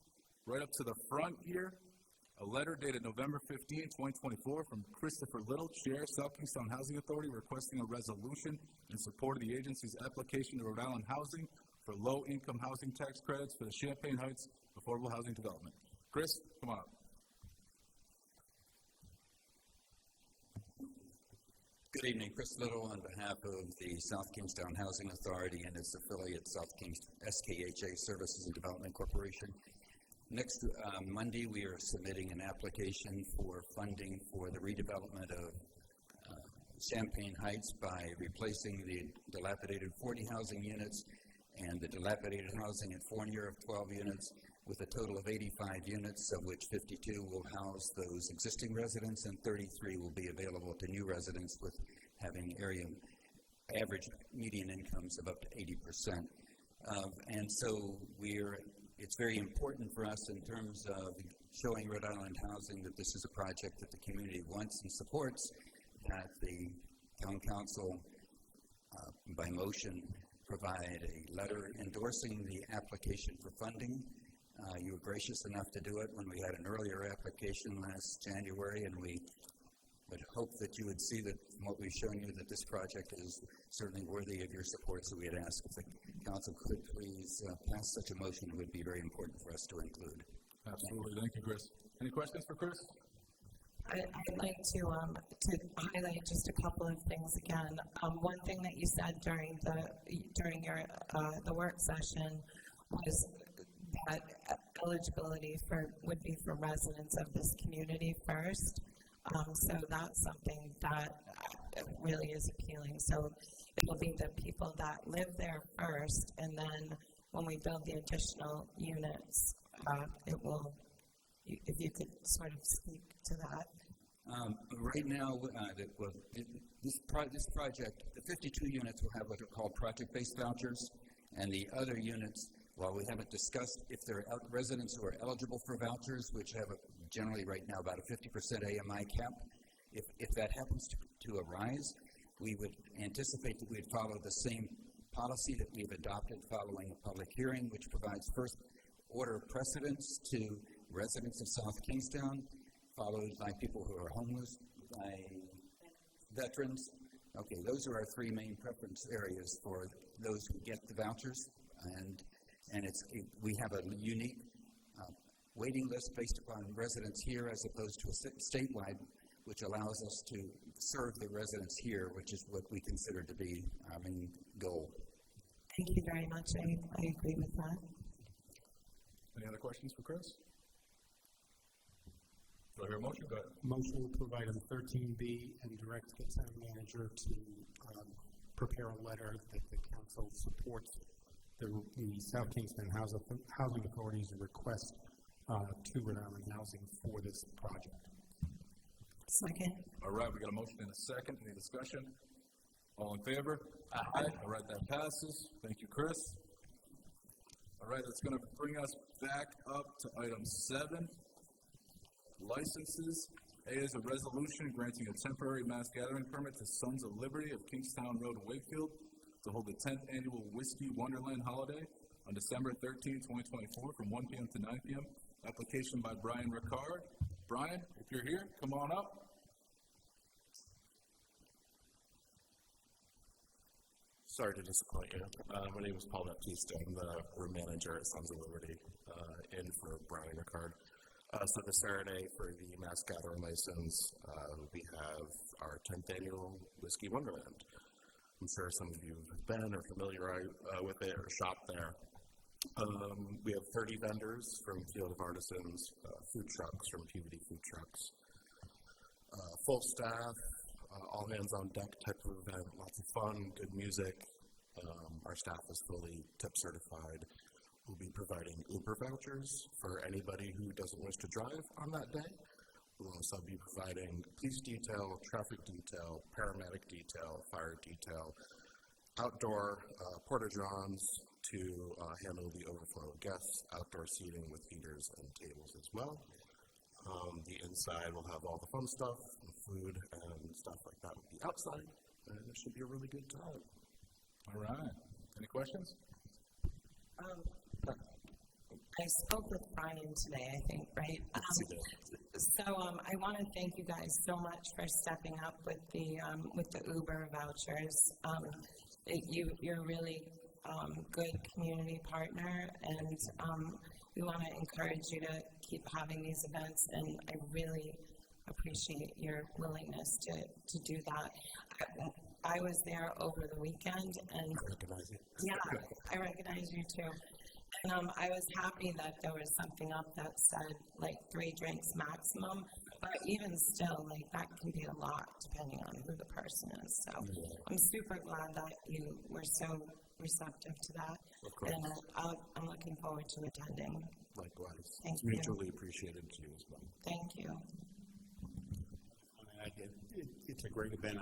S1: right up to the front here. A letter dated November 15, 2024 from Christopher Little, Chair, South Kingstown Housing Authority, requesting a resolution in support of the agency's application to Rhode Island Housing for low-income housing tax credits for the Champaign Heights Affordable Housing Development. Chris, come on up.
S6: Good evening, Chris Little on behalf of the South Kingstown Housing Authority and its affiliate South Kingstown SKHA Services and Development Corporation. Next Monday, we are submitting an application for funding for the redevelopment of Champaign Heights by replacing the dilapidated 40 housing units and the dilapidated housing at Fournier of 12 units with a total of 85 units, of which 52 will house those existing residents and 33 will be available to new residents with having area average median incomes of up to 80%. And so it's very important for us in terms of showing Rhode Island Housing that this is a project that the community wants and supports, that the town council, by motion, provide a letter endorsing the application for funding. You were gracious enough to do it when we had an earlier application last January, and we would hope that you would see that from what we've shown you that this project is certainly worthy of your support. So we had asked if the council could please pass such a motion. It would be very important for us to include.
S1: Absolutely. Thank you, Chris. Any questions for Chris?
S7: I'd like to highlight just a couple of things again. One thing that you said during your the work session was that eligibility would be for residents of this community first. So that's something that really is appealing. So it'll be the people that live there first, and then when we build the additional units, it will. If you could sort of speak to that.
S6: Right now, this project, the 52 units will have what are called project-based vouchers, and the other units, while we haven't discussed if there are residents who are eligible for vouchers, which have generally right now about a 50% AMI cap, if that happens to arise, we would anticipate that we'd follow the same policy that we've adopted following a public hearing, which provides first order of precedence to residents of South Kingstown, followed by people who are homeless, by veterans. Okay, those are our three main preference areas for those who get the vouchers, and we have a unique waiting list based upon residents here as opposed to a statewide, which allows us to serve the residents here, which is what we consider to be our main goal.
S7: Thank you very much. I agree with that.
S1: Any other questions for Chris? Do I hear a motion? Go ahead.
S5: Motion to approve item 13B and direct the town manager to prepare a letter that the council supports the South Kingstown Housing Authority's request to Rhode Island Housing for this project.
S7: Second.
S1: All right, we got a motion and a second. Any discussion? All in favor? Aye. All right, that passes. Thank you, Chris. All right, that's going to bring us back up to item 7. Licenses. A is a resolution granting a temporary mass gathering permit to Sons of Liberty of Kingstown Road, Wakefield, to hold the 10th annual Whiskey Wonderland holiday on December 13, 2024, from 1 p.m. to 9 p.m. Application by Brian Ricard. Brian, if you're here, come on up.
S11: Sorry to disappoint you. My name is Paul Baptiste. I'm the room manager at Sons of Liberty, in for Brian Ricard. So this Saturday for the mass gathering license, we have our 10th annual Whiskey Wonderland. I'm sure some of you have been or familiar with it or shopped there. We have 30 vendors from Field of Artisans, food trucks from PVD Food Trucks, full staff, all hands on deck type of event, lots of fun, good music. Our staff is fully tip certified. We'll be providing Uber vouchers for anybody who doesn't wish to drive on that day. We'll also be providing police detail, traffic detail, paramedic detail, fire detail, outdoor porta-johns to handle the overflow of guests, outdoor seating with heaters and tables as well. The inside will have all the fun stuff, and food and stuff like that will be outside, and it should be a really good time.
S1: All right. Any questions?
S7: I spoke with Brian today, I think, right? So I want to thank you guys so much for stepping up with the Uber vouchers. You're a really good community partner, and we want to encourage you to keep having these events, and I really appreciate your willingness to do that. I was there over the weekend, and
S11: I recognize you.
S7: yeah, I recognize you too. And I was happy that there was something up that said like 3 drinks maximum, but even still, like that can be a lot depending on who the person is. So I'm super glad that you were so receptive to that.
S11: Of course.
S7: And I'm looking forward to attending.
S11: Likewise.
S7: Thank
S11: It's
S7: you.
S11: mutually appreciated to you as well.
S7: Thank you.
S5: It's a great event.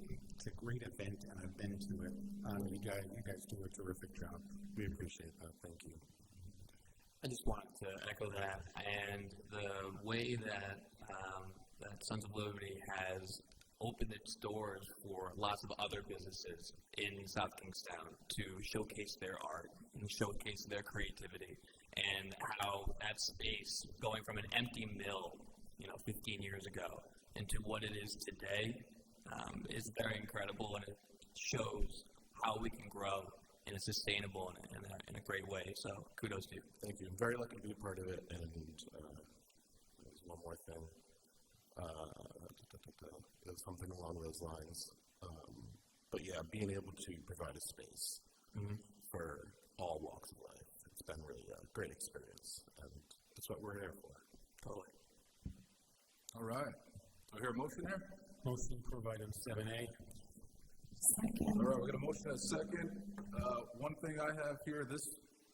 S5: It's a great event, and I've been to it. You guys do a terrific job.
S11: We appreciate that. Thank you.
S4: I just wanted to echo that, and the way that that Sons of Liberty has opened its doors for lots of other businesses in South Kingstown to showcase their art and showcase their creativity, and how that space, going from an empty mill, 15 years ago, into what it is today, is very incredible, and it shows how we can grow in a sustainable and in a great way. So kudos to you.
S11: Thank you. I'm very lucky to be a part of it. And there's one more thing. There's something along those lines. But yeah, being able to provide a space for all walks of life, it's been really a great experience. And that's what we're here for.
S4: Totally.
S1: All right. Do I hear a motion here?
S5: Motion to approve item 7A.
S7: Second.
S1: All right, we got a motion and a second. One thing I have here, this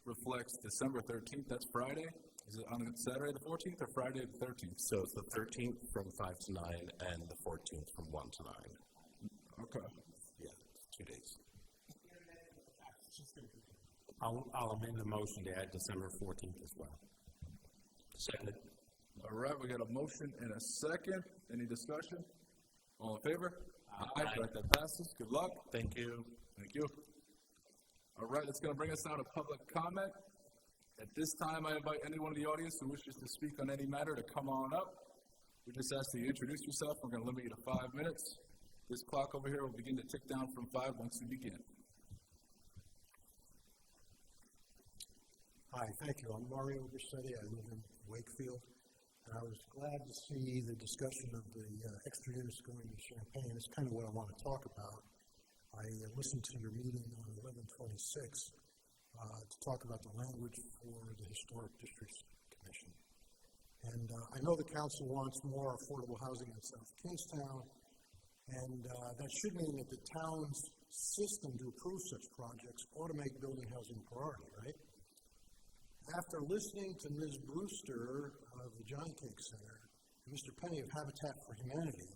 S1: reflects December 13th. That's Friday. Is it on Saturday the 14th or Friday the 13th?
S11: So it's the 13th from 5 to 9 and the 14th from 1 to 9.
S1: Okay.
S11: Yeah, 2 days.
S5: I'll amend the motion to add December 14th as well.
S4: Seconded.
S1: All right, we got a motion and a second. Any discussion? All in favor? Aye. Right, that passes. Good luck.
S11: Thank you.
S1: Thank you. All right, that's going to bring us now to public comment. At this time, I invite anyone in the audience who wishes to speak on any matter to come on up. We just ask that you introduce yourself. We're going to limit you to 5 minutes. This clock over here will begin to tick down from 5 once we begin.
S12: Hi, thank you. I'm Mario Bersetti. I live in Wakefield. And I was glad to see the discussion of the extra units going to Champaign. It's kind of what I want to talk about. I listened to your meeting on 11/26 to talk about the language for the Historic Districts Commission. And I know the council wants more affordable housing in South Kingstown, and that should mean that the town's system to approve such projects ought to make building housing a priority, right? After listening to Ms. Brewster of the Johnny Cake Center and Mr. Penny of Habitat for Humanity,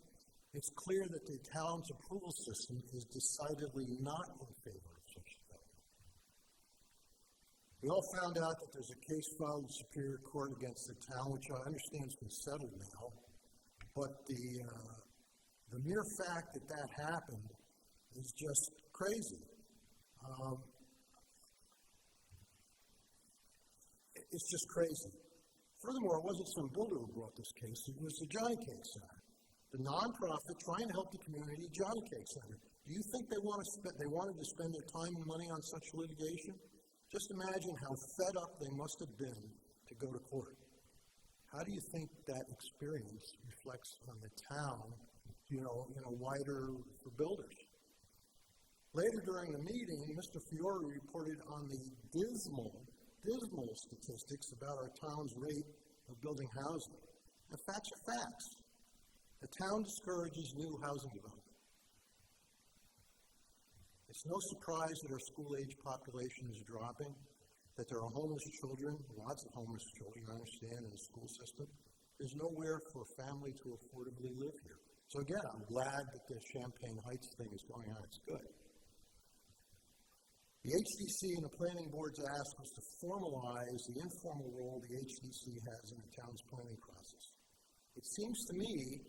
S12: it's clear that the town's approval system is decidedly not in favor of such development. We all found out that there's a case filed in Superior Court against the town, which I understand has been settled now, but the mere fact that that happened is just crazy. It's just crazy. Furthermore, it wasn't some builder who brought this case. It was the Johnny Cake Center, the nonprofit trying to help the community, Johnny Cake Center. Do you think they wanted to spend their time and money on such litigation? Just imagine how fed up they must have been to go to court. How do you think that experience reflects on the town, wider for builders? Later during the meeting, Mr. Fiore reported on the dismal statistics about our town's rate of building housing. The facts are facts. The town discourages new housing development. It's no surprise that our school-age population is dropping, that there are homeless children, lots of homeless children, I understand, in the school system. There's nowhere for a family to affordably live here. So again, I'm glad that the Champaign Heights thing is going on. It's good. The HDC and the planning board's ask was to formalize the informal role the HDC has in the town's planning process. It seems to me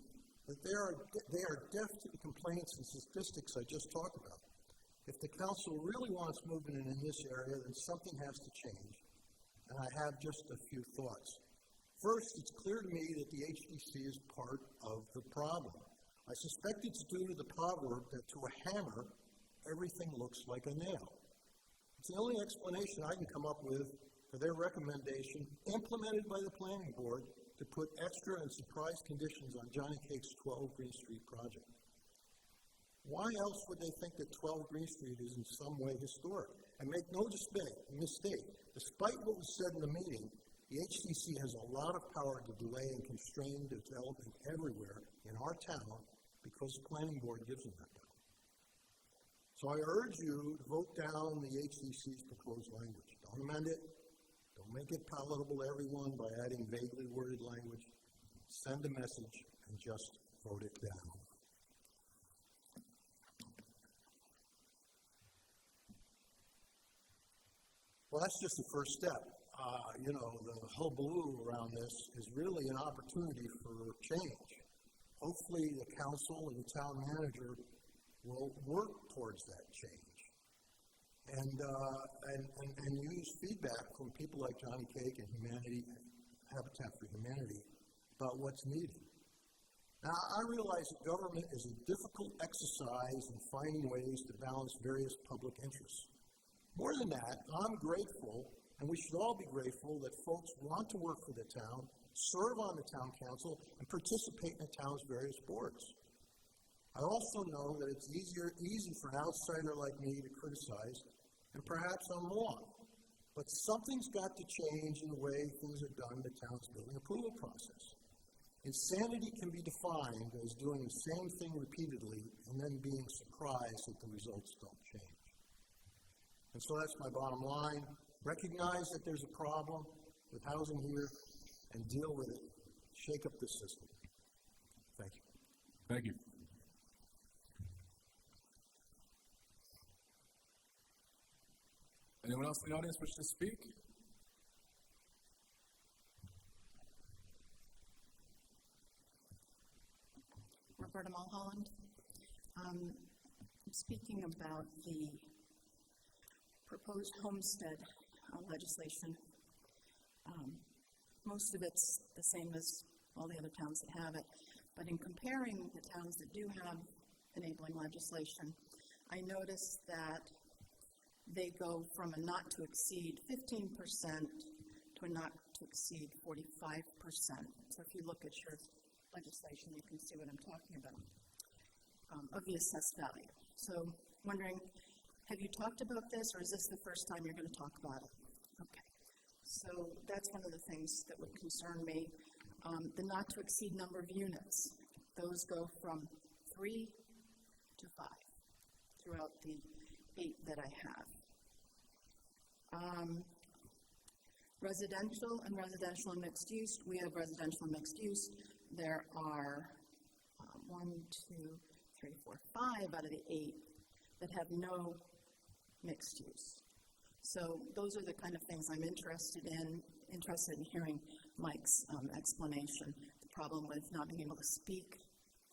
S12: that they are deaf to the complaints and statistics I just talked about. If the council really wants movement in this area, then something has to change, and I have just a few thoughts. First, it's clear to me that the HDC is part of the problem. I suspect it's due to the proverb that to a hammer, everything looks like a nail. It's the only explanation I can come up with for their recommendation, implemented by the planning board, to put extra and surprise conditions on Johnny Cake's 12 Green Street project. Why else would they think that 12 Green Street is in some way historic? And make no mistake, despite what was said in the meeting, the HDC has a lot of power to delay and constrain development everywhere in our town because the planning board gives them that power. So I urge you to vote down the HDC's proposed language. Don't amend it. Don't make it palatable to everyone by adding vaguely worded language. Send a message and just vote it down. Well, that's just the first step. The hullabaloo around this is really an opportunity for change. Hopefully the council and the town manager will work towards that change and use feedback from people like Johnny Cake and Habitat for Humanity about what's needed. Now, I realize that government is a difficult exercise in finding ways to balance various public interests. More than that, I'm grateful, and we should all be grateful, that folks want to work for the town, serve on the town council, and participate in the town's various boards. I also know that it's easy for an outsider like me to criticize, and perhaps I'm wrong. But something's got to change in the way things are done in the town's building approval process. Insanity can be defined as doing the same thing repeatedly and then being surprised that the results don't change. And so that's my bottom line. Recognize that there's a problem with housing here and deal with it. Shake up the system. Thank you.
S1: Thank you. Anyone else in the audience wish to speak?
S13: Roberta Mulholland. Speaking about the proposed Homestead legislation, most of it's the same as all the other towns that have it, but in comparing the towns that do have enabling legislation, I noticed that they go from a not to exceed 15% to a not to exceed 45%. So if you look at your legislation, you can see what I'm talking about, of the assessed value. So wondering, have you talked about this, or is this the first time you're going to talk about it? Okay. So that's one of the things that would concern me. The not to exceed number of units, those go from 3 to 5 throughout the 8 that I have. Residential and mixed use. We have residential and mixed use. There are 1, 2, 3, 4, 5 out of the 8 that have no mixed use. So those are the kind of things I'm interested in hearing Mike's explanation. The problem with not being able to speak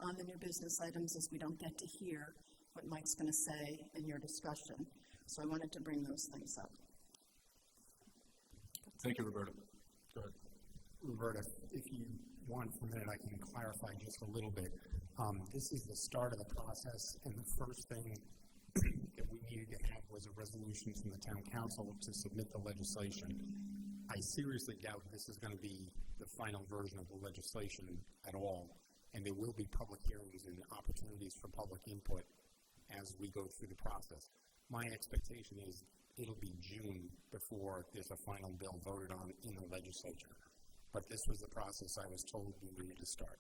S13: on the new business items is we don't get to hear what Mike's going to say in your discussion. So I wanted to bring those things up.
S1: Thank you, Roberta. Go ahead.
S5: Roberta, if you want for a minute, I can clarify just a little bit. This is the start of the process, and the first thing that we needed to have was a resolution from the town council to submit the legislation. I seriously doubt this is going to be the final version of the legislation at all, and there will be public hearings and opportunities for public input as we go through the process. My expectation is it'll be June before there's a final bill voted on in the legislature. But this was the process I was told we needed to start.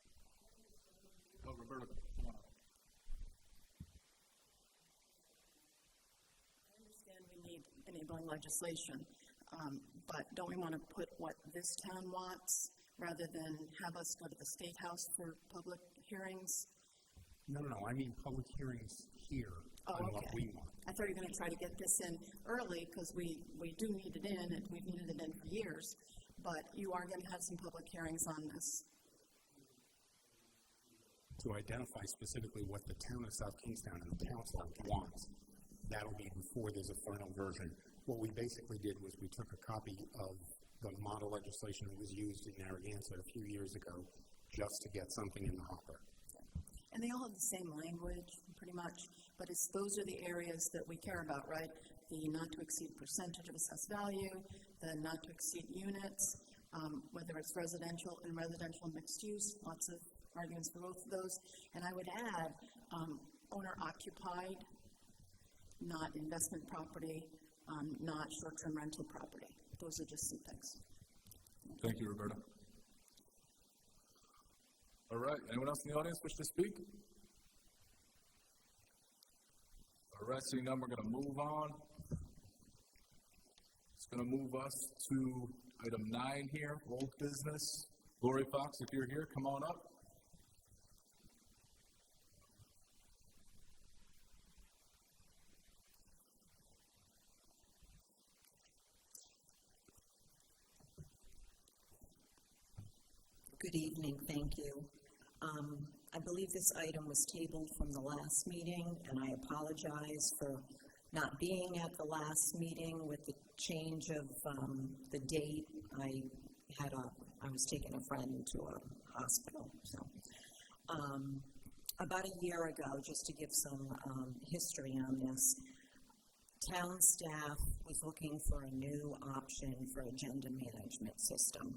S1: Oh, Roberta, come on up.
S13: enabling legislation. But don't we want to put what this town wants rather than have us go to the State House for public hearings?
S5: No, I mean public hearings here on what we want.
S13: I thought you were going to try to get this in early because we do need it in, and we've needed it in for years. But you are going to have some public hearings on this.
S5: To identify specifically what the town of South Kingstown and the council wants. That'll be before there's a final version. What we basically did was we took a copy of the model legislation that was used in Narragansett a few years ago just to get something in the hopper.
S13: And they all have the same language, pretty much, but those are the areas that we care about, right? The not-to-exceed percentage of assessed value, the not-to-exceed units, whether it's residential and mixed use, lots of arguments for both of those. And I would add owner-occupied, not investment property, not short-term rental property. Those are just some things.
S1: Thank you, Roberta. All right, anyone else in the audience wish to speak? All right, seeing none, we're going to move on. It's going to move us to item 9 here, old business. Lori Fox, if you're here, come on up.
S14: Good evening, thank you. I believe this item was tabled from the last meeting, and I apologize for not being at the last meeting with the change of the date. I was taking a friend to a hospital. So, about a year ago, just to give some history on this, town staff was looking for a new option for agenda management system.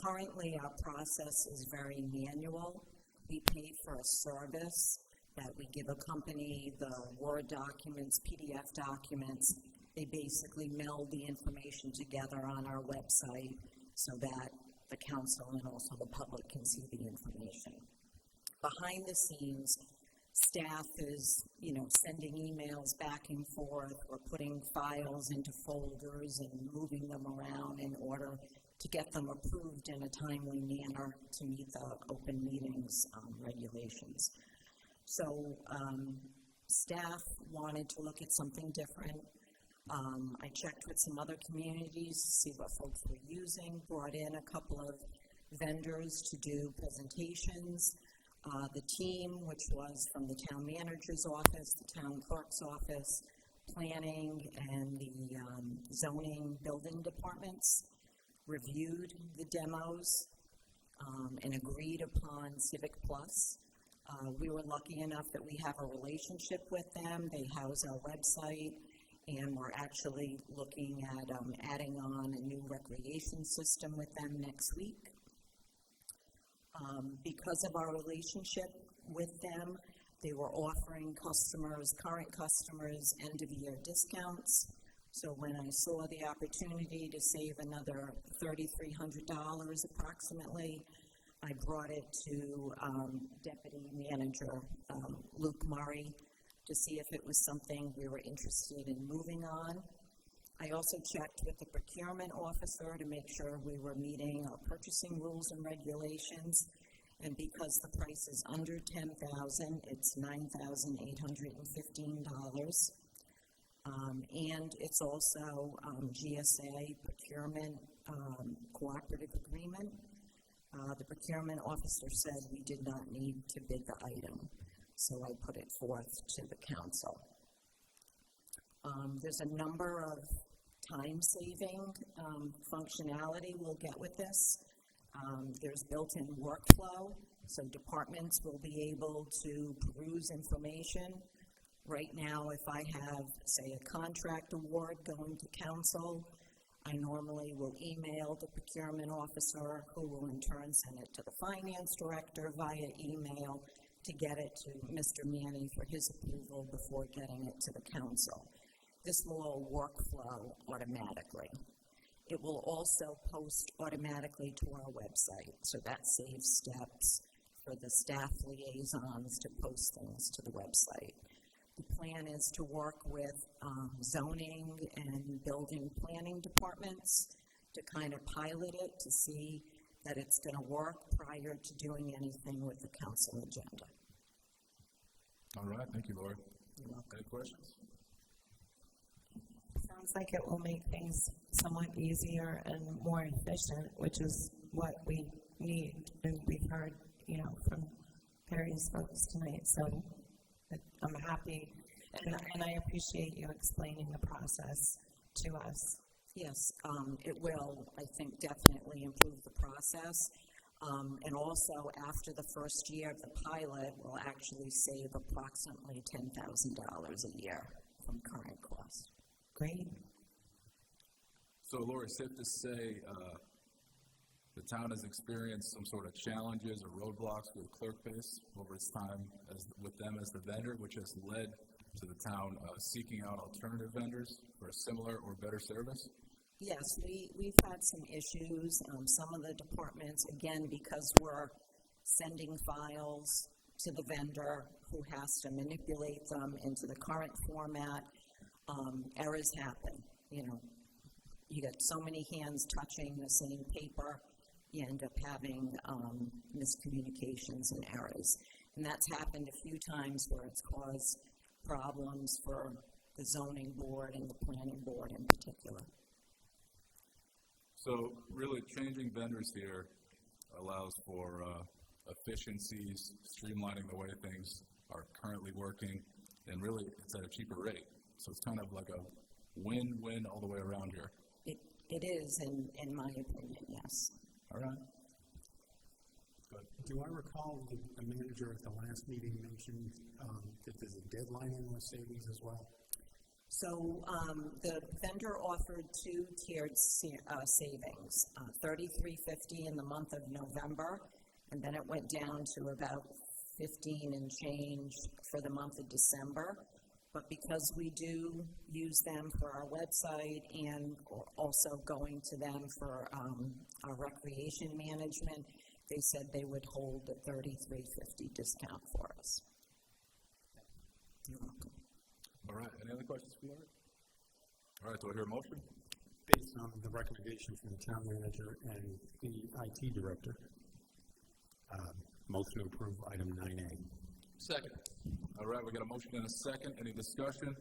S14: Currently, our process is very manual. We pay for a service that we give a company the Word documents, PDF documents. They basically meld the information together on our website so that the council and also the public can see the information. Behind the scenes, staff is, sending emails back and forth or putting files into folders and moving them around in order to get them approved in a timely manner to meet the open meetings regulations. So staff wanted to look at something different. I checked with some other communities to see what folks were using, brought in a couple of vendors to do presentations. The team, which was from the town manager's office, the town clerk's office, planning, and the zoning building departments, reviewed the demos and agreed upon Civic Plus. We were lucky enough that we have a relationship with them. They house our website, and we're actually looking at adding on a new recreation system with them next week. Because of our relationship with them, they were offering current customers, end-of-year discounts. So when I saw the opportunity to save another $3,300 approximately, I brought it to Deputy Manager Luke Murray to see if it was something we were interested in moving on. I also checked with the procurement officer to make sure we were meeting our purchasing rules and regulations. And because the price is under $10,000, it's $9,815. And it's also GSA procurement cooperative agreement. The procurement officer said we did not need to bid the item, so I put it forth to the council. There's a number of time-saving functionality we'll get with this. There's built-in workflow, so departments will be able to peruse information. Right now, if I have, say, a contract award going to council, I normally will email the procurement officer, who will in turn send it to the finance director via email to get it to Mr. Manny for his approval before getting it to the council. This will all workflow automatically. It will also post automatically to our website, so that saves steps for the staff liaisons to post things to the website. The plan is to work with zoning and building planning departments to kind of pilot it to see that it's going to work prior to doing anything with the council agenda.
S1: All right, thank you, Lori.
S14: You're welcome.
S1: Any questions?
S7: Sounds like it will make things somewhat easier and more efficient, which is what we need, and we've heard, from various folks tonight. So I'm happy, and I appreciate you explaining the process to us.
S14: Yes, it will, I think, definitely improve the process. And also, after the first year of the pilot, we'll actually save approximately $10,000 a year from current cost.
S7: Great.
S1: So, Lori, safe to say the town has experienced some sort of challenges or roadblocks with clerk base over its time with them as the vendor, which has led to the town seeking out alternative vendors for a similar or better service?
S14: Yes, we've had some issues. Some of the departments, again, because we're sending files to the vendor who has to manipulate them into the current format, errors happen. You get so many hands touching the same paper, you end up having miscommunications and errors. And that's happened a few times where it's caused problems for the zoning board and the planning board in particular.
S1: So really changing vendors here allows for efficiencies, streamlining the way things are currently working, and really it's at a cheaper rate. So it's kind of like a win-win all the way around here.
S14: It is, in my opinion, yes.
S1: All right.
S5: Do I recall the manager at the last meeting mentioned that there's a deadline in those savings as well?
S14: So the vendor offered two tiered savings, $33.50 in the month of November, and then it went down to about $15 and change for the month of December. But because we do use them for our website and also going to them for our recreation management, they said they would hold the $33.50 discount for us. You're welcome.
S1: All right. Any other questions for Lori? All right. Do I hear a motion?
S5: Based on the recommendation from the town manager and the IT director, motion to approve item 9A.
S4: Second.
S1: All right. We got a motion and a second. Any discussion?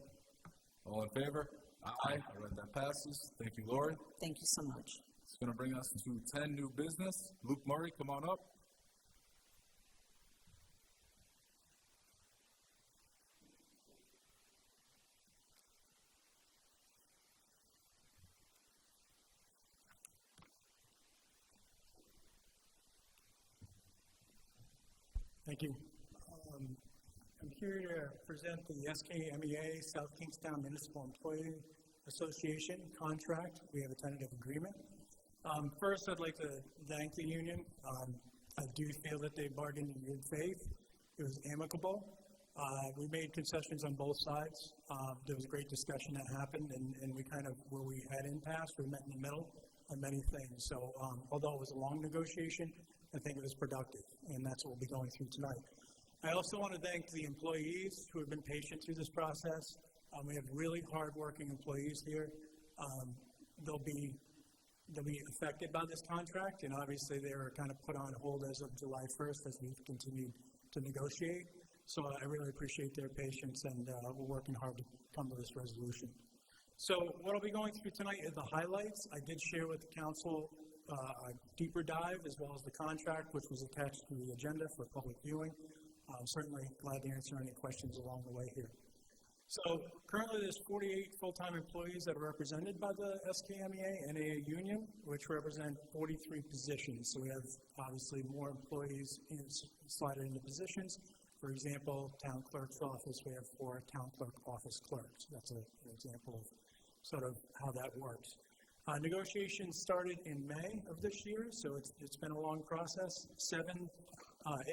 S1: All in favor? Aye. All right. That passes. Thank you, Lori.
S14: Thank you so much.
S1: It's going to bring us to 10 new business. Luke Murray, come on up.
S15: Thank you. I'm here to present the SKMEA South Kingstown Municipal Employee Association contract. We have a tentative agreement. First, I'd like to thank the union. I do feel that they bargained in good faith. It was amicable. We made concessions on both sides. There was a great discussion that happened, and we kind of, where we had impasse, we met in the middle on many things. So although it was a long negotiation, I think it was productive, and that's what we'll be going through tonight. I also want to thank the employees who have been patient through this process. We have really hard-working employees here. They'll be affected by this contract, and obviously they were kind of put on hold as of July 1st as we've continued to negotiate. So I really appreciate their patience, and we're working hard to come to this resolution. So what I'll be going through tonight is the highlights. I did share with the council a deeper dive as well as the contract, which was attached to the agenda for public viewing. I'm certainly glad to answer any questions along the way here. So currently there's 48 full-time employees that are represented by the SKMEA NAA union, which represent 43 positions. So we have obviously more employees slotted into positions. For example, town clerk's office, we have 4 town clerk office clerks. That's an example of sort of how that works. Negotiations started in May of this year, so it's been a long process. 7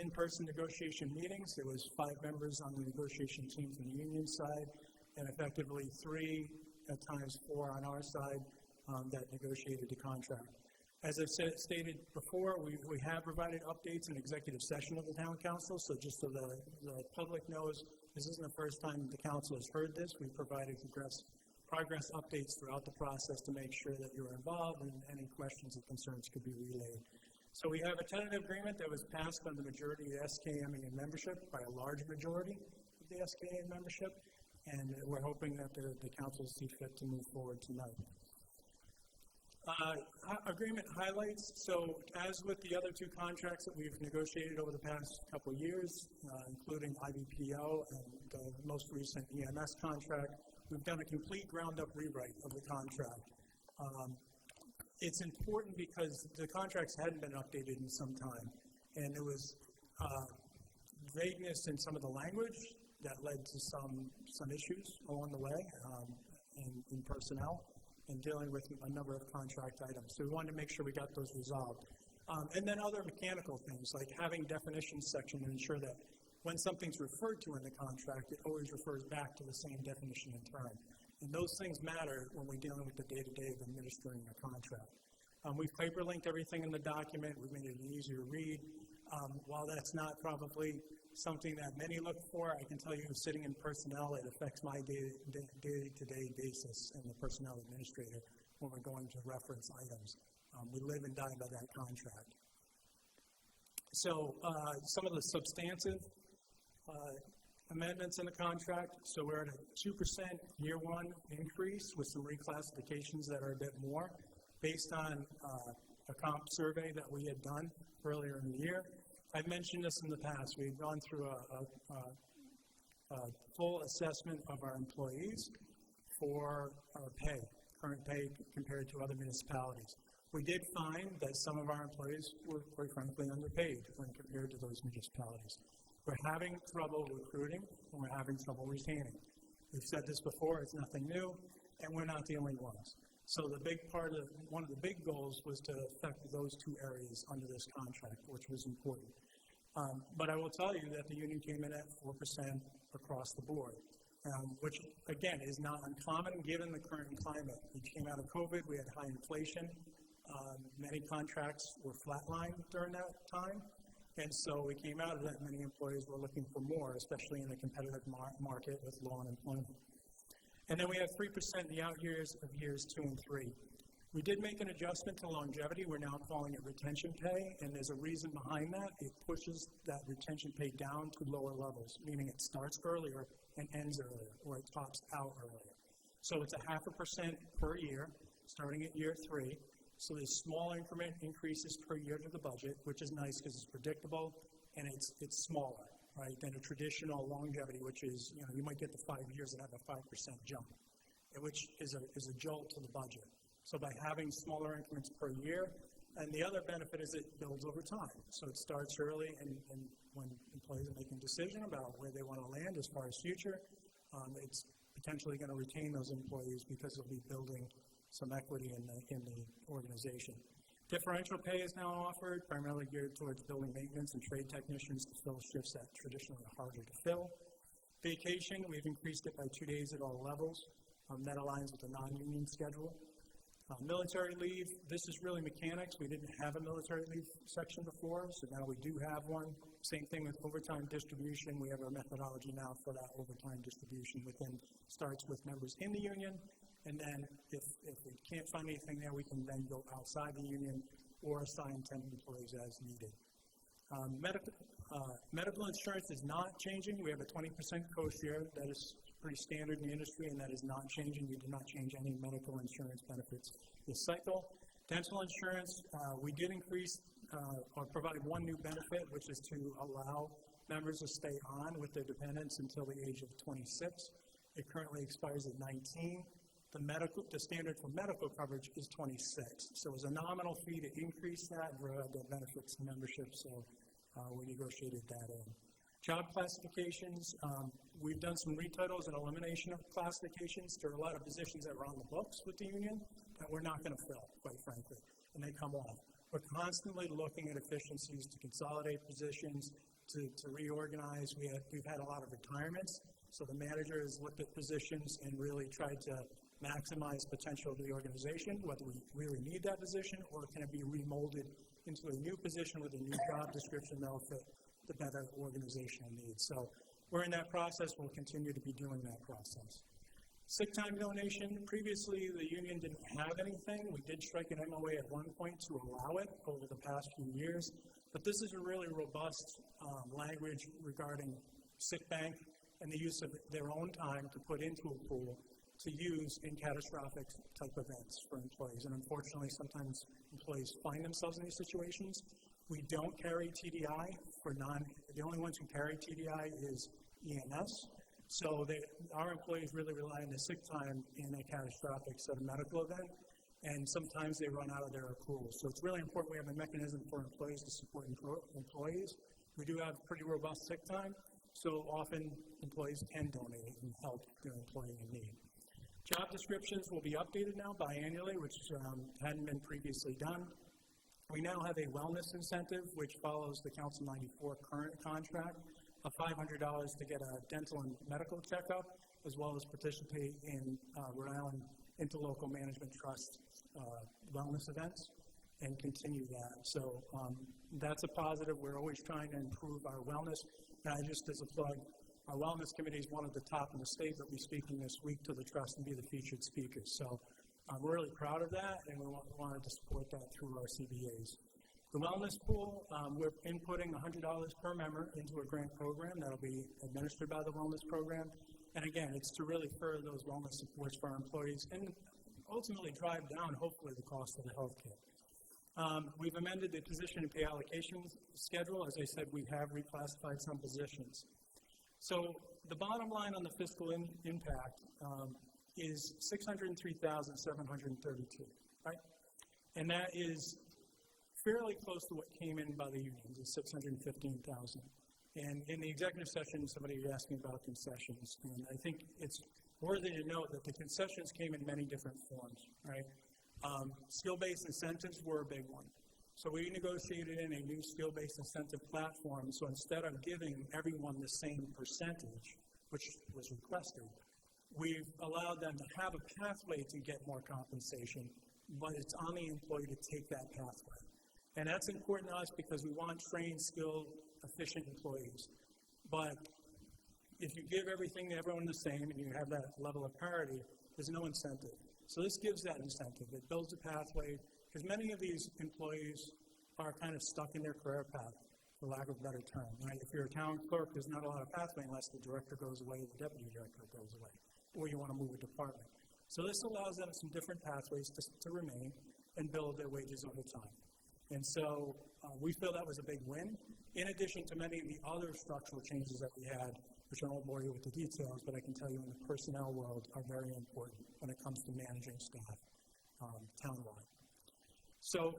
S15: in-person negotiation meetings. There was 5 members on the negotiation team from the union side, and effectively 3, at times 4 on our side that negotiated the contract. As I've stated before, we have provided updates in executive session of the town council, so just so the public knows, this isn't the first time the council has heard this. We've provided progress updates throughout the process to make sure that you're involved and any questions or concerns could be relayed. So we have a tentative agreement that was passed by the majority of the SKMEA membership, by a large majority of the SKMEA membership, and we're hoping that the council see fit to move forward tonight. Agreement highlights, so as with the other two contracts that we've negotiated over the past couple of years, including IBPO and the most recent EMS contract, we've done a complete ground-up rewrite of the contract. It's important because the contracts hadn't been updated in some time, and there was vagueness in some of the language that led to some issues along the way in personnel and dealing with a number of contract items. So we wanted to make sure we got those resolved. And then other mechanical things, like having definitions section to ensure that when something's referred to in the contract, it always refers back to the same definition and term. And those things matter when we're dealing with the day-to-day of administering a contract. We've paper-linked everything in the document. We've made it easier to read. While that's not probably something that many look for, I can tell you, sitting in personnel, it affects my day-to-day basis and the personnel administrator when we're going to reference items. We live and die by that contract. So some of the substantive amendments in the contract. So we're at a 2% year one increase with some reclassifications that are a bit more based on a comp survey that we had done earlier in the year. I've mentioned this in the past. We've gone through a full assessment of our employees for our pay, current pay compared to other municipalities. We did find that some of our employees were, quite frankly, underpaid when compared to those municipalities. We're having trouble recruiting, and we're having trouble retaining. We've said this before, it's nothing new, and we're not the only ones. So the big part of, one of the big goals was to affect those two areas under this contract, which was important. But I will tell you that the union came in at 4% across the board, which, again, is not uncommon given the current climate. We came out of COVID, we had high inflation. Many contracts were flatlined during that time. And so we came out of that, many employees were looking for more, especially in the competitive market with low unemployment. And then we have 3% in the out years of years 2 and 3. We did make an adjustment to longevity. We're now calling it retention pay, and there's a reason behind that. It pushes that retention pay down to lower levels, meaning it starts earlier and ends earlier, or it tops out earlier. So it's a 0.5% per year, starting at year 3. So there's small increment increases per year to the budget, which is nice because it's predictable and it's smaller, right, than a traditional longevity, which is, you might get to 5 years and have a 5% jump, which is a jolt to the budget. So by having smaller increments per year, and the other benefit is it builds over time. So it starts early, and when employees are making a decision about where they want to land as far as future, it's potentially going to retain those employees because they'll be building some equity in the organization. Differential pay is now offered, primarily geared towards building maintenance and trade technicians to fill shifts that traditionally are harder to fill. Vacation, we've increased it by 2 days at all levels. That aligns with the non-union schedule. Military leave, this is really mechanics. We didn't have a military leave section before, so now we do have one. Same thing with overtime distribution. We have a methodology now for that overtime distribution starts with members in the union. And then if we can't find anything there, we can then go outside the union or assign 10 employees as needed. Medical insurance is not changing. We have a 20% co-share. That is pretty standard in the industry, and that is not changing. We did not change any medical insurance benefits this cycle. Dental insurance, we did increase or provide one new benefit, which is to allow members to stay on with their dependents until the age of 26. It currently expires at 19. The standard for medical coverage is 26. So it was a nominal fee to increase that and provide the benefits to membership, so we negotiated that in. Job classifications, we've done some retitles and elimination of classifications. There are a lot of positions that were on the books with the union that we're not going to fill, quite frankly, and they come off. We're constantly looking at efficiencies to consolidate positions, to reorganize. We've had a lot of retirements, so the manager has looked at positions and really tried to maximize potential of the organization, whether we really need that position, or can it be remolded into a new position with a new job description that will fit the better organizational needs. So we're in that process. We'll continue to be doing that process. Sick time donation, previously the union didn't have anything. We did strike an MOA at one point to allow it over the past few years, but this is a really robust language regarding sick bank and the use of their own time to put into a pool to use in catastrophic type events for employees. And unfortunately, sometimes employees find themselves in these situations. We don't carry TDI the only ones who carry TDI is EMS. So our employees really rely on the sick time in a catastrophic sort of medical event, and sometimes they run out of their accruals. So it's really important we have a mechanism for employees to support employees. We do have pretty robust sick time, so often employees can donate and help their employee in need. Job descriptions will be updated now biannually, which hadn't been previously done. We now have a wellness incentive, which follows the Council 94 current contract, of $500 to get a dental and medical checkup, as well as participate in Rhode Island Interlocal Management Trust wellness events, and continue that. So that's a positive. We're always trying to improve our wellness. And just as a plug, our wellness committee is one of the top in the state. We'll be speaking this week to the trust and be the featured speakers. So we're really proud of that, and we wanted to support that through our CBAs. The wellness pool, we're inputting $100 per member into a grant program that will be administered by the wellness program. And again, it's to really further those wellness supports for our employees and ultimately drive down, hopefully, the cost of the health care. We've amended the position and pay allocations schedule. As I said, we have reclassified some positions. So the bottom line on the fiscal impact is $603,732, right? And that is fairly close to what came in by the unions, is $615,000. And in the executive session, somebody asked me about concessions, and I think it's worthy to note that the concessions came in many different forms, right? Skill-based incentives were a big one. So we negotiated in a new skill-based incentive platform, so instead of giving everyone the same percentage, which was requested, we've allowed them to have a pathway to get more compensation, but it's on the employee to take that pathway. And that's important to us because we want trained, skilled, efficient employees. But if you give everything to everyone the same and you have that level of parity, there's no incentive. So this gives that incentive. It builds a pathway, because many of these employees are kind of stuck in their career path, for lack of a better term. Right? If you're a town clerk, there's not a lot of pathway unless the director goes away, the deputy director goes away, or you want to move a department. So this allows them some different pathways to remain and build their wages over time. And so we feel that was a big win, in addition to many of the other structural changes that we had, which I won't bore you with the details, but I can tell you in the personnel world are very important when it comes to managing staff townwide. So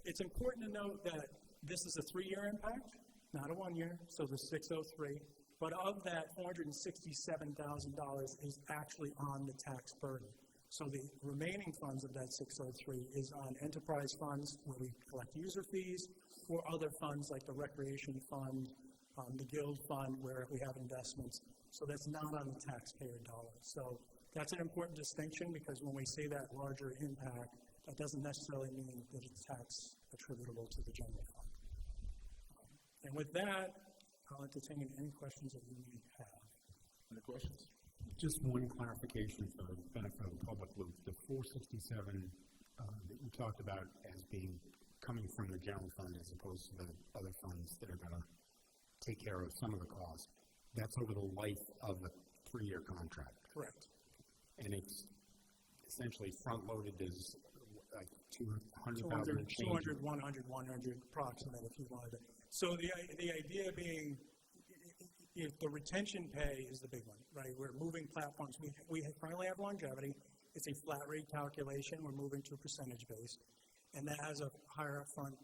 S15: it's important to note that this is a 3-year impact, not a 1-year, so the 603, but of that, $467,000 is actually on the tax burden. So the remaining funds of that 603 is on enterprise funds where we collect user fees, or other funds like the recreation fund, the guild fund where we have investments. So that's not on the taxpayer dollars. So that's an important distinction, because when we say that larger impact, that doesn't necessarily mean that it's tax attributable to the general fund. And with that, I'll entertain any questions that you may have.
S1: Any questions?
S5: Just one clarification for the benefit of the public, Luke. The 467 that you talked about as being coming from the general fund as opposed to the other funds that are going to take care of some of the costs, that's over the life of the 3-year contract.
S15: Correct.
S5: And it's essentially front-loaded as like 200,000
S15: 200, 100, 100 approximate if you wanted it. So the idea being, if the retention pay is the big one, right? We're moving platforms. We currently have longevity. It's a flat rate calculation. We're moving to a percentage base, and that has a higher upfront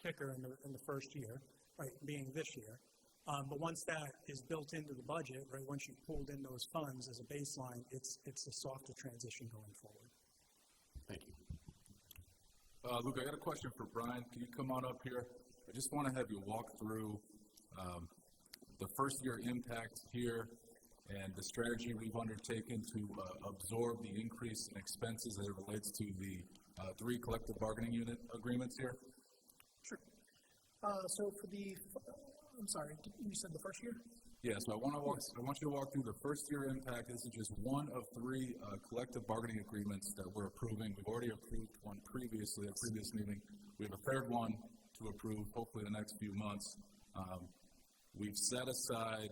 S15: kicker in the first year, right? Being this year. But once that is built into the budget, right? Once you've pulled in those funds as a baseline, it's a softer transition going forward.
S5: Thank you.
S1: Luke, I got a question for Brian. Can you come on up here? I just want to have you walk through the first year impact here And the strategy we've undertaken to absorb the increase in expenses as it relates to the 3 collective bargaining unit agreements here.
S15: Sure. So for the, I'm sorry, you said the first year?
S1: Yeah, so I want you to walk through the first year impact. This is just one of 3 collective bargaining agreements that we're approving. We've already approved one previously, a previous meeting. We have a third one to approve, hopefully in the next few months. We've set aside,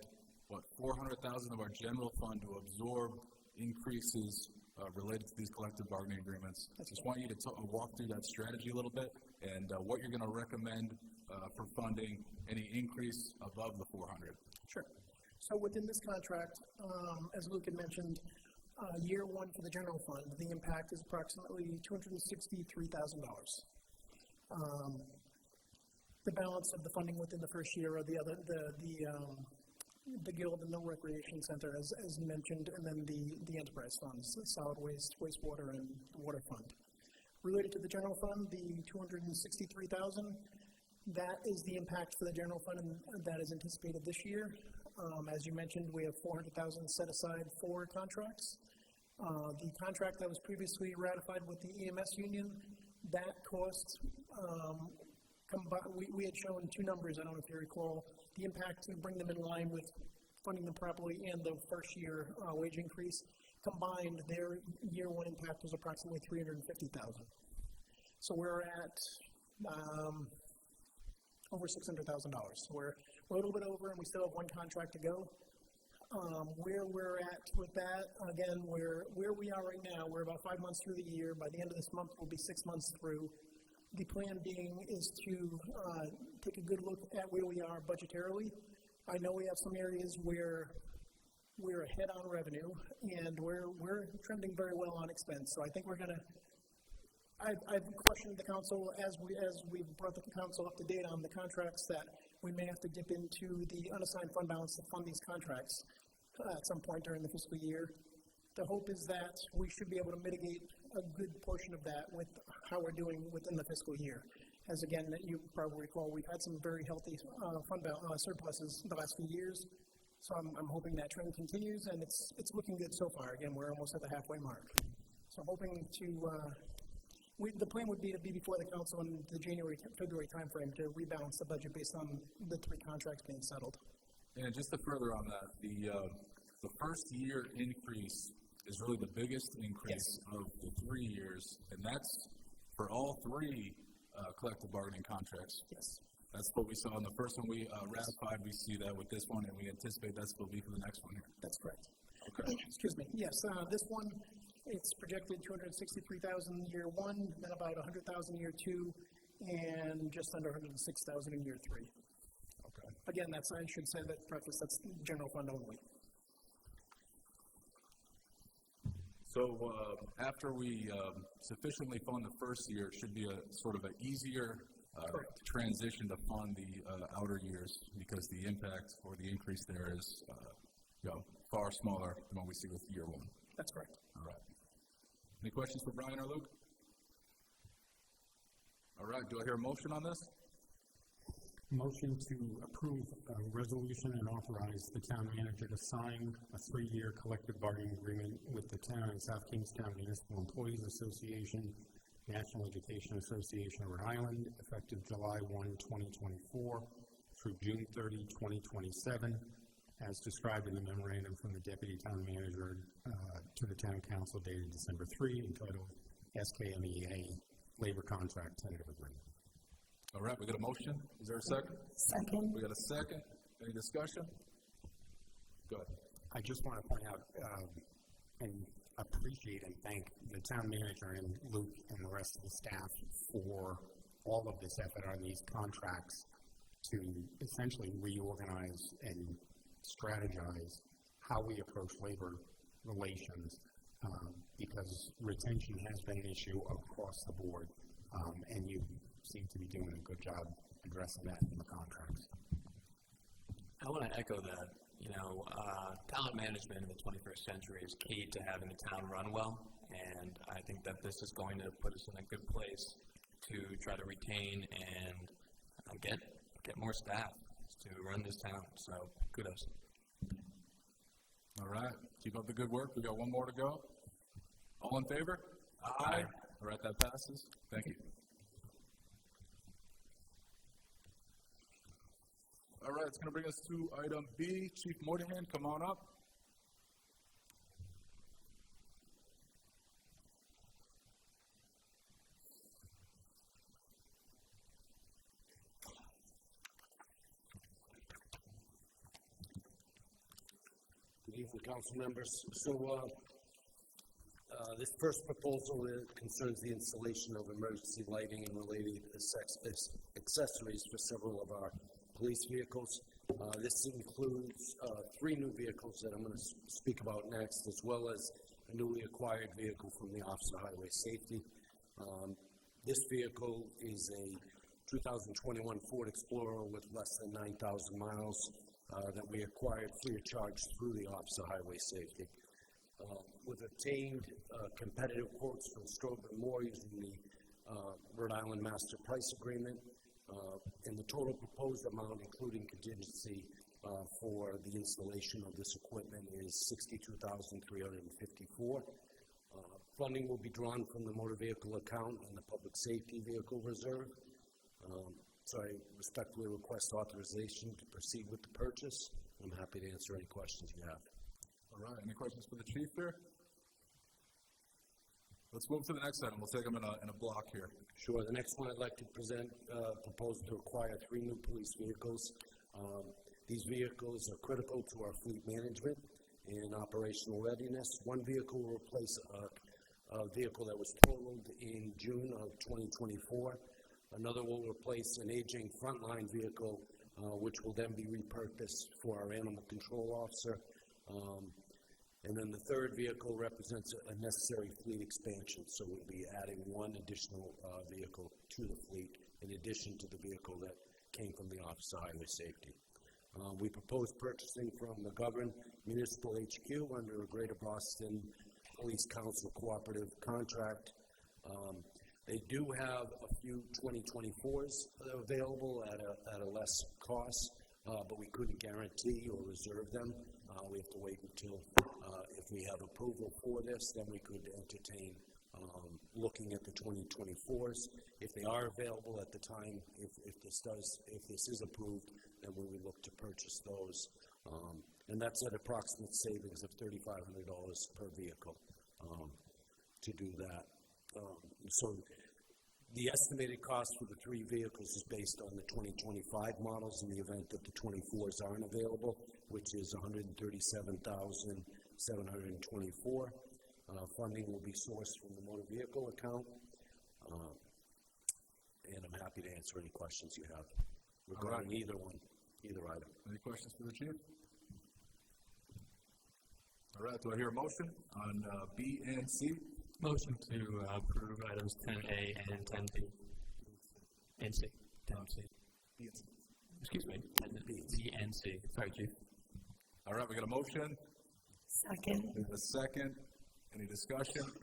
S1: $400,000 of our general fund to absorb increases related to these collective bargaining agreements. I just want you to walk through that strategy a little bit and what you're going to recommend for funding any increase above the 400.
S15: Sure. So within this contract, as Luke had mentioned, year 1 for the general fund, the impact is approximately $263,000. The balance of the funding within the first year are the Guild and the Recreation Center, as mentioned, and then the enterprise funds, the solid waste, wastewater, and the water fund. Related to the general fund, the $263,000, that is the impact for the general fund, and that is anticipated this year. As you mentioned, we have $400,000 set aside for contracts. The contract that was previously ratified with the EMS union, that cost, we had shown 2 numbers, I don't know if you recall, the impact to bring them in line with funding them properly and the first year wage increase. Combined, their year 1 impact was approximately $350,000. So we're at over $600,000. We're a little bit over, and we still have 1 contract to go. Where we're at with that, again, where we are right now, we're about 5 months through the year. By the end of this month, we'll be 6 months through. The plan being is to take a good look at where we are budgetarily. I know we have some areas where we're ahead on revenue, and we're trending very well on expense. So I think we're going to. I've questioned the council as we've brought the council up to date on the contracts that we may have to dip into the unassigned fund balance to fund these contracts at some point during the fiscal year. The hope is that we should be able to mitigate a good portion of that with how we're doing within the fiscal year. As again, you probably recall, we've had some very healthy fund surpluses the last few years. So I'm hoping that trend continues, and it's looking good so far. Again, we're almost at the halfway mark. So I'm hoping to. The plan would be to be before the council in the February timeframe to rebalance the budget based on the 3 contracts being settled.
S1: And just to further on that, the first year increase is really the biggest increase of the 3 years, and that's for all 3 collective bargaining contracts.
S15: Yes.
S1: That's what we saw in the first one we ratified. We see that with this one, and we anticipate that's what will be for the next one here.
S15: That's correct.
S1: Okay.
S15: Excuse me. Yes, this one, it's projected $263,000 year 1, then about $100,000 year 2, and just under $106,000 in year 3.
S1: Okay.
S15: Again, I should say that preface, that's general fund only.
S1: So after we sufficiently fund the first year, it should be a sort of an easier transition to fund the outer years because the impact or the increase there is far smaller than what we see with year 1.
S15: That's correct.
S1: All right. Any questions for Brian or Luke? All right. Do I hear a motion on this?
S5: Motion to approve a resolution and authorize the town manager to sign a 3-year collective bargaining agreement with the town and South Kingstown Municipal Employees Association, National Education Association of Rhode Island, effective July 1, 2024 through June 30, 2027, as described in the memorandum from the Deputy Town Manager to the Town Council dated December 3, entitled SKMEA Labor Contract Tentative Agreement.
S1: All right, we got a motion. Is there a second?
S7: Second.
S1: We got a second. Any discussion? Go ahead.
S5: I just want to point out and appreciate and thank the town manager and Luke and the rest of the staff for all of this effort on these contracts to essentially reorganize and strategize how we approach labor relations because retention has been an issue across the board, and you seem to be doing a good job addressing that in the contracts.
S4: I want to echo that. Talent management in the 21st century is key to having the town run well, and I think that this is going to put us in a good place to try to retain and get more staff to run this town. So kudos.
S1: All All right, keep up the good work. We got one more to go. All in favor? Aye. All right, that passes. Thank you. All right, it's going to bring us to item B. Chief Moynihan, come on up.
S16: Good evening, council members. So, this first proposal concerns the installation of emergency lighting and related accessories for several of our police vehicles. This includes 3 new vehicles that I'm going to speak about next, as well as a newly acquired vehicle from the Office of Highway Safety. This vehicle is a 2021 Ford Explorer with less than 9,000 miles that we acquired free of charge through the Office of Highway Safety. We've obtained competitive quotes from Strober & Moore using the Rhode Island Master Price Agreement, and the total proposed amount, including contingency for the installation of this equipment, is $62,354. Funding will be drawn from the motor vehicle account and the public safety vehicle reserve. So I respectfully request authorization to proceed with the purchase. I'm happy to answer any questions you have.
S1: All right, any questions for the chief here? Let's move to the next item. We'll take them in a block here.
S16: Sure. The next one I'd like to present, proposal to acquire 3 new police vehicles. These vehicles are critical to our fleet management and operational readiness. One vehicle will replace a vehicle that was totaled in June of 2024. Another will replace an aging frontline vehicle, which will then be repurposed for our animal control officer. And then the third vehicle represents a necessary fleet expansion, so we'll be adding 1 additional vehicle to the fleet in addition to the vehicle that came from the Office of Highway Safety. We propose purchasing from the McGovern Municipal HQ under a Greater Boston Police Council cooperative contract. They do have a few 2024s available at a less cost, but we couldn't guarantee or reserve them. We have to wait until, if we have approval for this, then we could entertain looking at the 2024s. If they are available at the time, if this is approved, then we would look to purchase those. And that's at approximate savings of $3,500 per vehicle to do that. So the estimated cost for the 3 vehicles is based on the 2025 models in the event that the 24s aren't available, which is $137,724. Funding will be sourced from the motor vehicle account. And I'm happy to answer any questions you have regarding either item.
S1: Any questions for the chief? All right, do I hear a motion on B and C?
S4: Motion to approve items 10A and 10B. And C. 10C. Excuse me, 10B and C. Sorry, Chief.
S1: All right, we got a motion.
S7: Second.
S1: We have a second. Any discussion?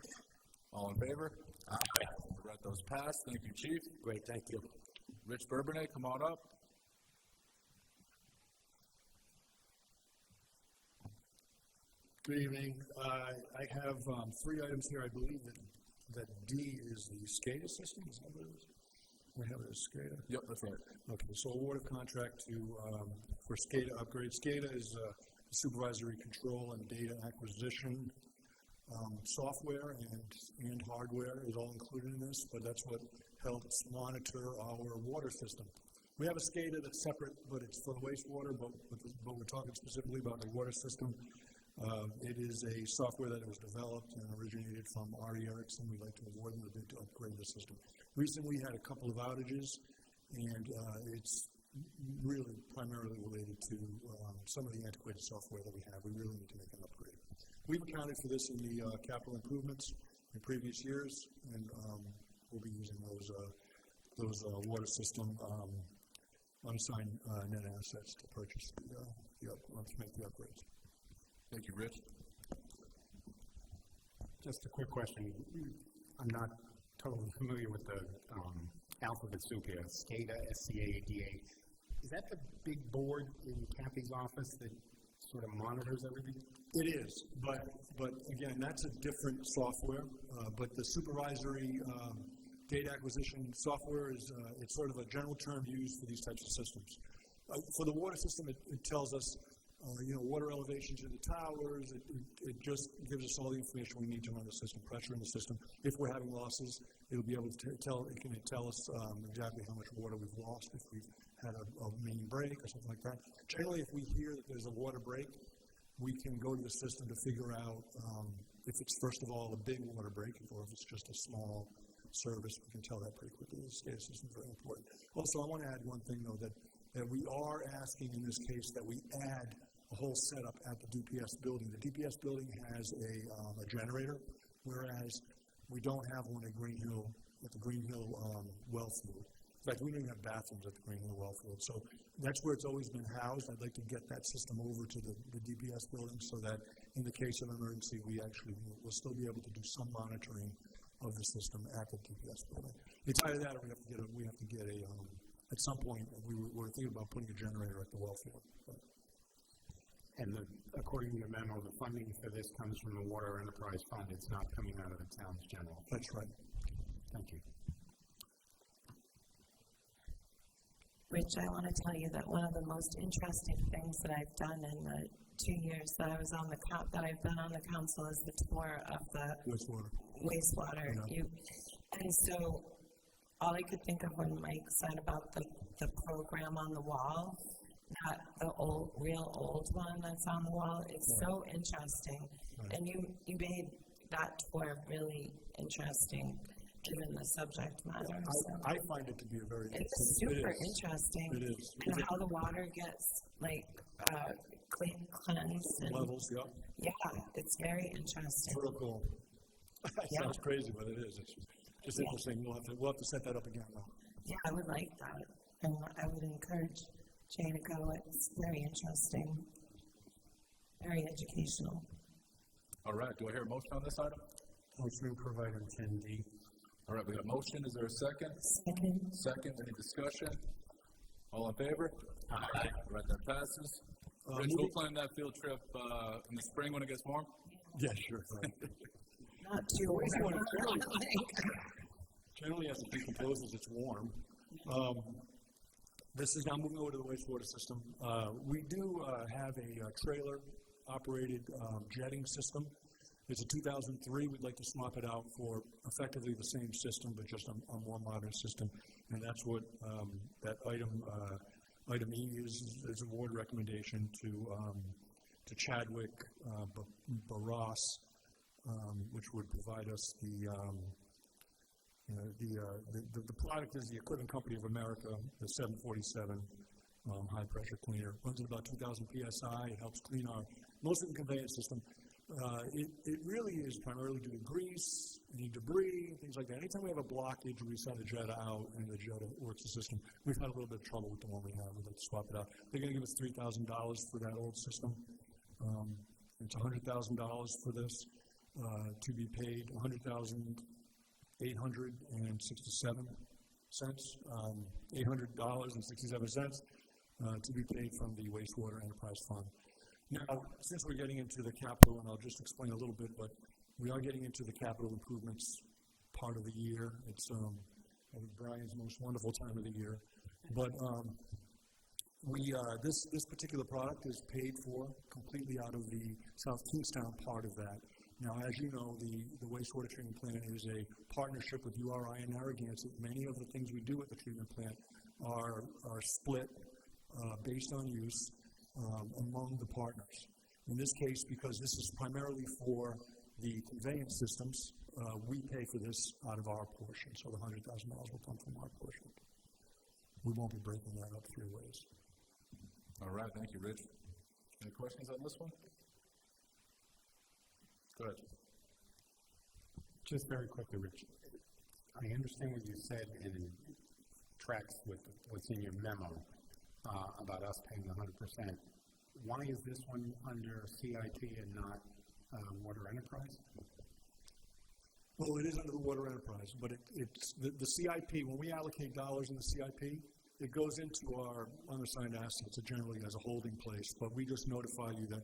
S1: All in favor? Aye. All right, those passed. Thank you, Chief.
S16: Great, thank you.
S1: Rich Bourbonnais, come on up.
S12: Good evening. I have 3 items here. I believe that D is the SCADA system. Is that what it is? We have it as SCADA?
S1: Yep, that's right.
S12: Okay, so award of contract for SCADA upgrade. SCADA is supervisory control and data acquisition software and hardware is all included in this, but that's what helps monitor our water system. We have a SCADA that's separate, but it's for the wastewater, but we're talking specifically about the water system. It is a software that was developed and originated from R.E. Erickson. We'd like to award them the bid to upgrade the system. Recently, we had a couple of outages, and it's really primarily related to some of the antiquated software that we have. We really need to make an upgrade. We've accounted for this in the capital improvements in previous years, and we'll be using those water system unassigned net assets to purchase to make the upgrades.
S1: Thank you, Rich.
S5: Just a quick question. I'm not totally familiar with the alphabet soup here. SCADA, SCADA. Is that the big board in Kathy's office that sort of monitors everything?
S12: It is, but again, that's a different software, but the supervisory data acquisition software is, it's sort of a general term used for these types of systems. For the water system, it tells us, water elevations in the towers. It just gives us all the information we need to run the system, pressure in the system. If we're having losses, it'll be able to tell us exactly how much water we've lost if we've had a main break or something like that. Generally, if we hear that there's a water break, we can go to the system to figure out if it's, first of all, a big water break, or if it's just a small service. We can tell that pretty quickly. The SCADA system is very important. Also, I want to add one thing, though, that we are asking in this case that we add a whole setup at the DPS building. The DPS building has a generator, whereas we don't have one at Green Hill, at the Green Hill well field. In fact, we don't even have bathrooms at the Green Hill well field. So that's where it's always been housed. I'd like to get that system over to the DPS building so that in the case of emergency, we actually will still be able to do some monitoring of the system at the DPS building. It's either that or we have to get a at some point, we were thinking about putting a generator at the well field.
S5: And according to the memo, the funding for this comes from the Water Enterprise Fund. It's not coming out of the town's general.
S12: That's right.
S5: Thank you.
S7: Rich, I want to tell you that one of the most interesting things that I've done in the 2 years that I was on the that I've been on the council is the tour of the wastewater. And so all I could think of when Mike said about the program on the wall, not the real old one that's on the wall, it's so interesting. And you made that tour really interesting, given the subject matter.
S12: I find it to be a very
S7: it's super interesting.
S12: It is.
S7: And how the water gets cleansed and
S12: levels,
S7: yeah, it's very interesting.
S12: Vertical. That sounds crazy, but it is. It's just interesting. We'll have to set that up again now.
S7: Yeah, I would like that, and I would encourage Jay to go. It's very interesting, very educational.
S1: All right, do I hear a motion on this item?
S5: Motion to provide item 10D.
S1: All right, we got a motion. Is there a second?
S7: Second.
S1: Second. Any discussion? All in favor? Aye. All right, that passes. Rich, we'll plan that field trip in the spring when it gets warm?
S12: Yeah, sure.
S7: Not too warm.
S12: Generally, as it decomposes, it's warm. This is now moving over to the wastewater system. We do have a trailer-operated jetting system. It's a 2003. We'd like to swap it out for effectively the same system, but just a more modern system. And that's what that item E is a board recommendation to Chadwick, Barras, which would provide us the product is the Equipment Company of America, the 747 high pressure cleaner. Runs at about 2,000 psi. It helps clean most of the conveyance system. It really is primarily due to grease, any debris, things like that. Anytime we have a blockage, we send the Jetta out and the Jetta works the system. We've had a little bit of trouble with the one we have. We'd like to swap it out. They're going to give us $3,000 for that old system. It's $100,000 for this to be paid, $100,867, $800.67 to be paid from the Wastewater Enterprise Fund. Now, since we're getting into the capital, and I'll just explain a little bit, but we are getting into the capital improvements part of the year. It's I think Brian's most wonderful time of the year. But this particular product is paid for completely out of the South Kingstown part of that. Now, as you know, the wastewater treatment plant is a partnership with URI and Narragansett. Many of the things we do at the treatment plant are split based on use among the partners. In this case, because this is primarily for the conveyance systems, we pay for this out of our portion, so the $100,000 will come from our portion. We won't be breaking that up 3 ways.
S1: All right, thank you, Rich. Any questions on this one? Go ahead.
S5: Just very quickly, Rich. I understand what you said, and it tracks with what's in your memo about us paying 100%. Why is this one under CIP and not Water Enterprise?
S12: Well, it is under the Water Enterprise, but it's the CIP. When we allocate dollars in the CIP, it goes into our unassigned assets generally as a holding place, but we just notify you that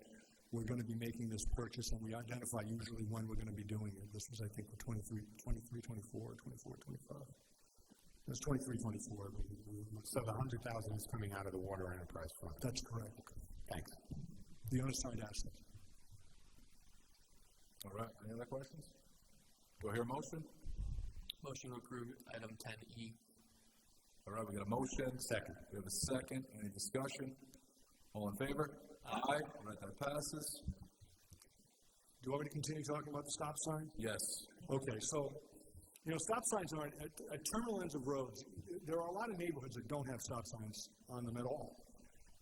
S12: we're going to be making this purchase, and we identify usually when we're going to be doing it. This was, I think, for 23, 24, 25. It was 23, 24.
S5: So the 100,000 is coming out of the water enterprise fund?
S12: That's correct.
S5: Thanks.
S12: The unassigned assets.
S1: All right, any other questions? Do I hear a motion?
S4: Motion to approve item 10E.
S1: All right, we got a motion.
S5: Second.
S1: We have a second. Any discussion? All in favor? Aye. All right, that passes.
S12: Do you want me to continue talking about the stop sign?
S1: Yes.
S12: Okay, so, stop signs aren't, at terminal ends of roads, there are a lot of neighborhoods that don't have stop signs on them at all.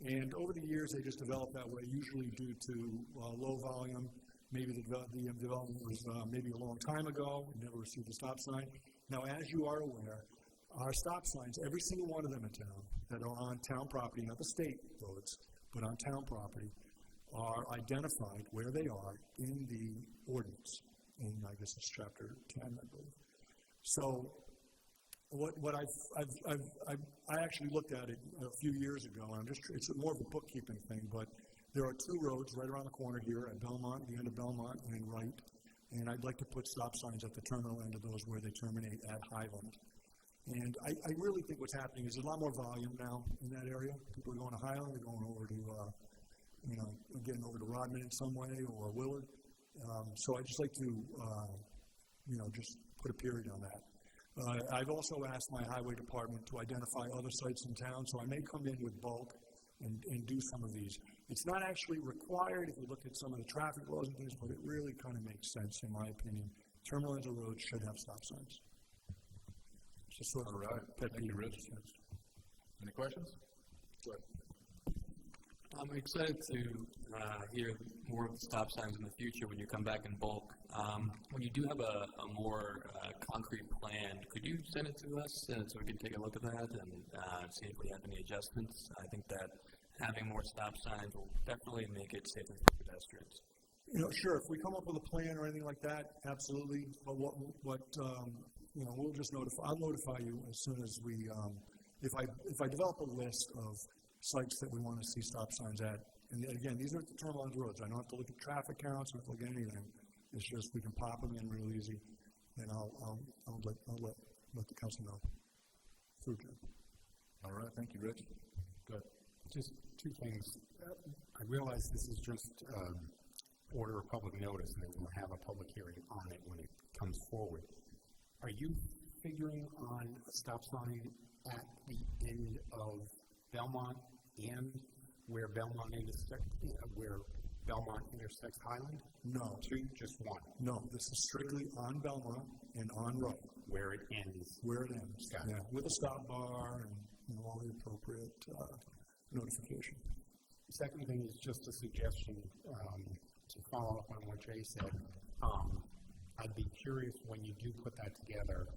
S12: And over the years, they just developed that way, usually due to low volume. Maybe the development was maybe a long time ago, we never received a stop sign. Now, as you are aware, our stop signs, every single one of them in town that are on town property, not the state roads, but on town property, are identified where they are in the ordinance. In, I guess it's chapter 10, I believe. So, what I actually looked at it a few years ago, and it's more of a bookkeeping thing, but there are two roads right around the corner here at Belmont, the end of Belmont and Wright, and I'd like to put stop signs at the terminal end of those where they terminate at Highland. And I really think what's happening is there's a lot more volume now in that area. People are going to Highland, they're going over to, getting over to Rodman in some way or Willard. So I'd just like to, just put a period on that. I've also asked my highway department to identify other sites in town, so I may come in with bulk and do some of these. It's not actually required if you look at some of the traffic laws and things, but it really kind of makes sense, in my opinion. Terminal ends of roads should have stop signs. It's just sort of
S1: Thank you, Rich. Any questions? Go ahead.
S4: I'm excited to hear more of the stop signs in the future when you come back in bulk. When you do have a more concrete plan, could you send it to us so we can take a look at that and see if we have any adjustments? I think that having more stop signs will definitely make it safer for pedestrians.
S12: Sure. If we come up with a plan or anything like that, absolutely. But we'll just notify. I'll notify you as soon as we. If I develop a list of sites that we want to see stop signs at, and again, these are the terminal ends roads. I don't have to look at traffic counts. I don't have to look at anything. It's just we can pop them in real easy, and I'll let the council know. Through Jim.
S1: All right. Thank you, Rich. Good.
S5: Just two things. I realize this is just order of public notice, and then we'll have a public hearing on it when it comes forward. Are you figuring on a stop sign at the end of Belmont and where Belmont intersects Highland?
S12: No.
S5: Two, just one?
S12: No, this is strictly on Belmont and on Wright.
S5: Where it ends?
S12: Where it ends, yeah. With a stop bar and all the appropriate notification.
S5: The second thing is just a suggestion to follow up on what Jay said. I'd be curious when you do put that together,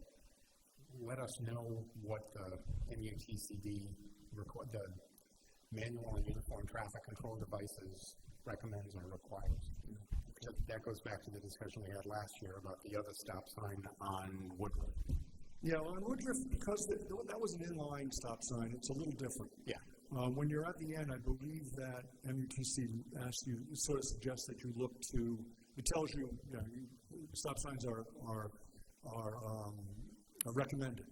S5: let us know what the MUTCD, the Manual and Uniform Traffic Control Devices recommends or requires. That goes back to the discussion we had last year about the other stop sign on Woodruff.
S12: Yeah, on Woodruff, because that was an inline stop sign, it's a little different.
S5: Yeah.
S12: When you're at the end, I believe that MUTC asks you, sort of suggests that you look to, it tells you, stop signs are recommended.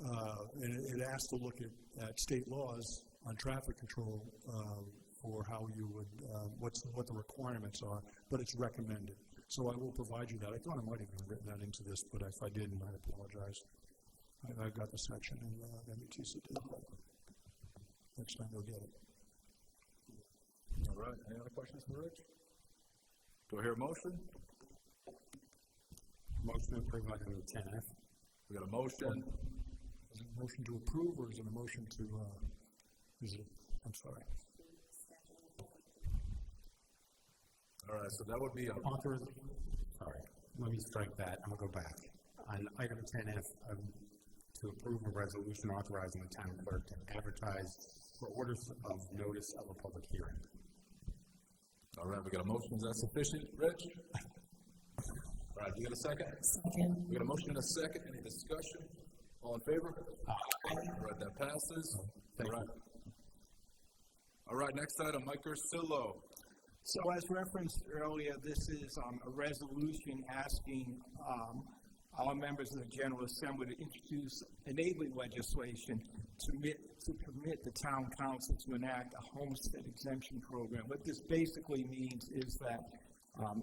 S12: And it asks to look at state laws on traffic control for how you would, what the requirements are, but it's recommended. So I will provide you that. I thought I might have even written that into this, but if I didn't, I apologize. I've got the section in MUTC. Next time you'll get it.
S1: All right. Any other questions for Rich? Do I hear a motion?
S5: Motion to approve item 10F.
S1: We got a motion.
S12: Is it a motion to approve or is it a motion to, I'm sorry.
S1: All right, so that would be
S5: Sorry, let me strike that. I'm going to go back. On item 10F, to approve a resolution authorizing the town clerk to advertise for orders of notice of a public hearing.
S1: All right, we got a motion. Is that sufficient, Rich? All right, you got a second?
S7: Second.
S1: We got a motion and a second. Any discussion? All in favor? All right, that passes. All right, next item, Mike Ursillo.
S15: So as referenced earlier, this is a resolution asking our members of the General Assembly to introduce enabling legislation to permit the town council to enact a homestead exemption program. What this basically means is that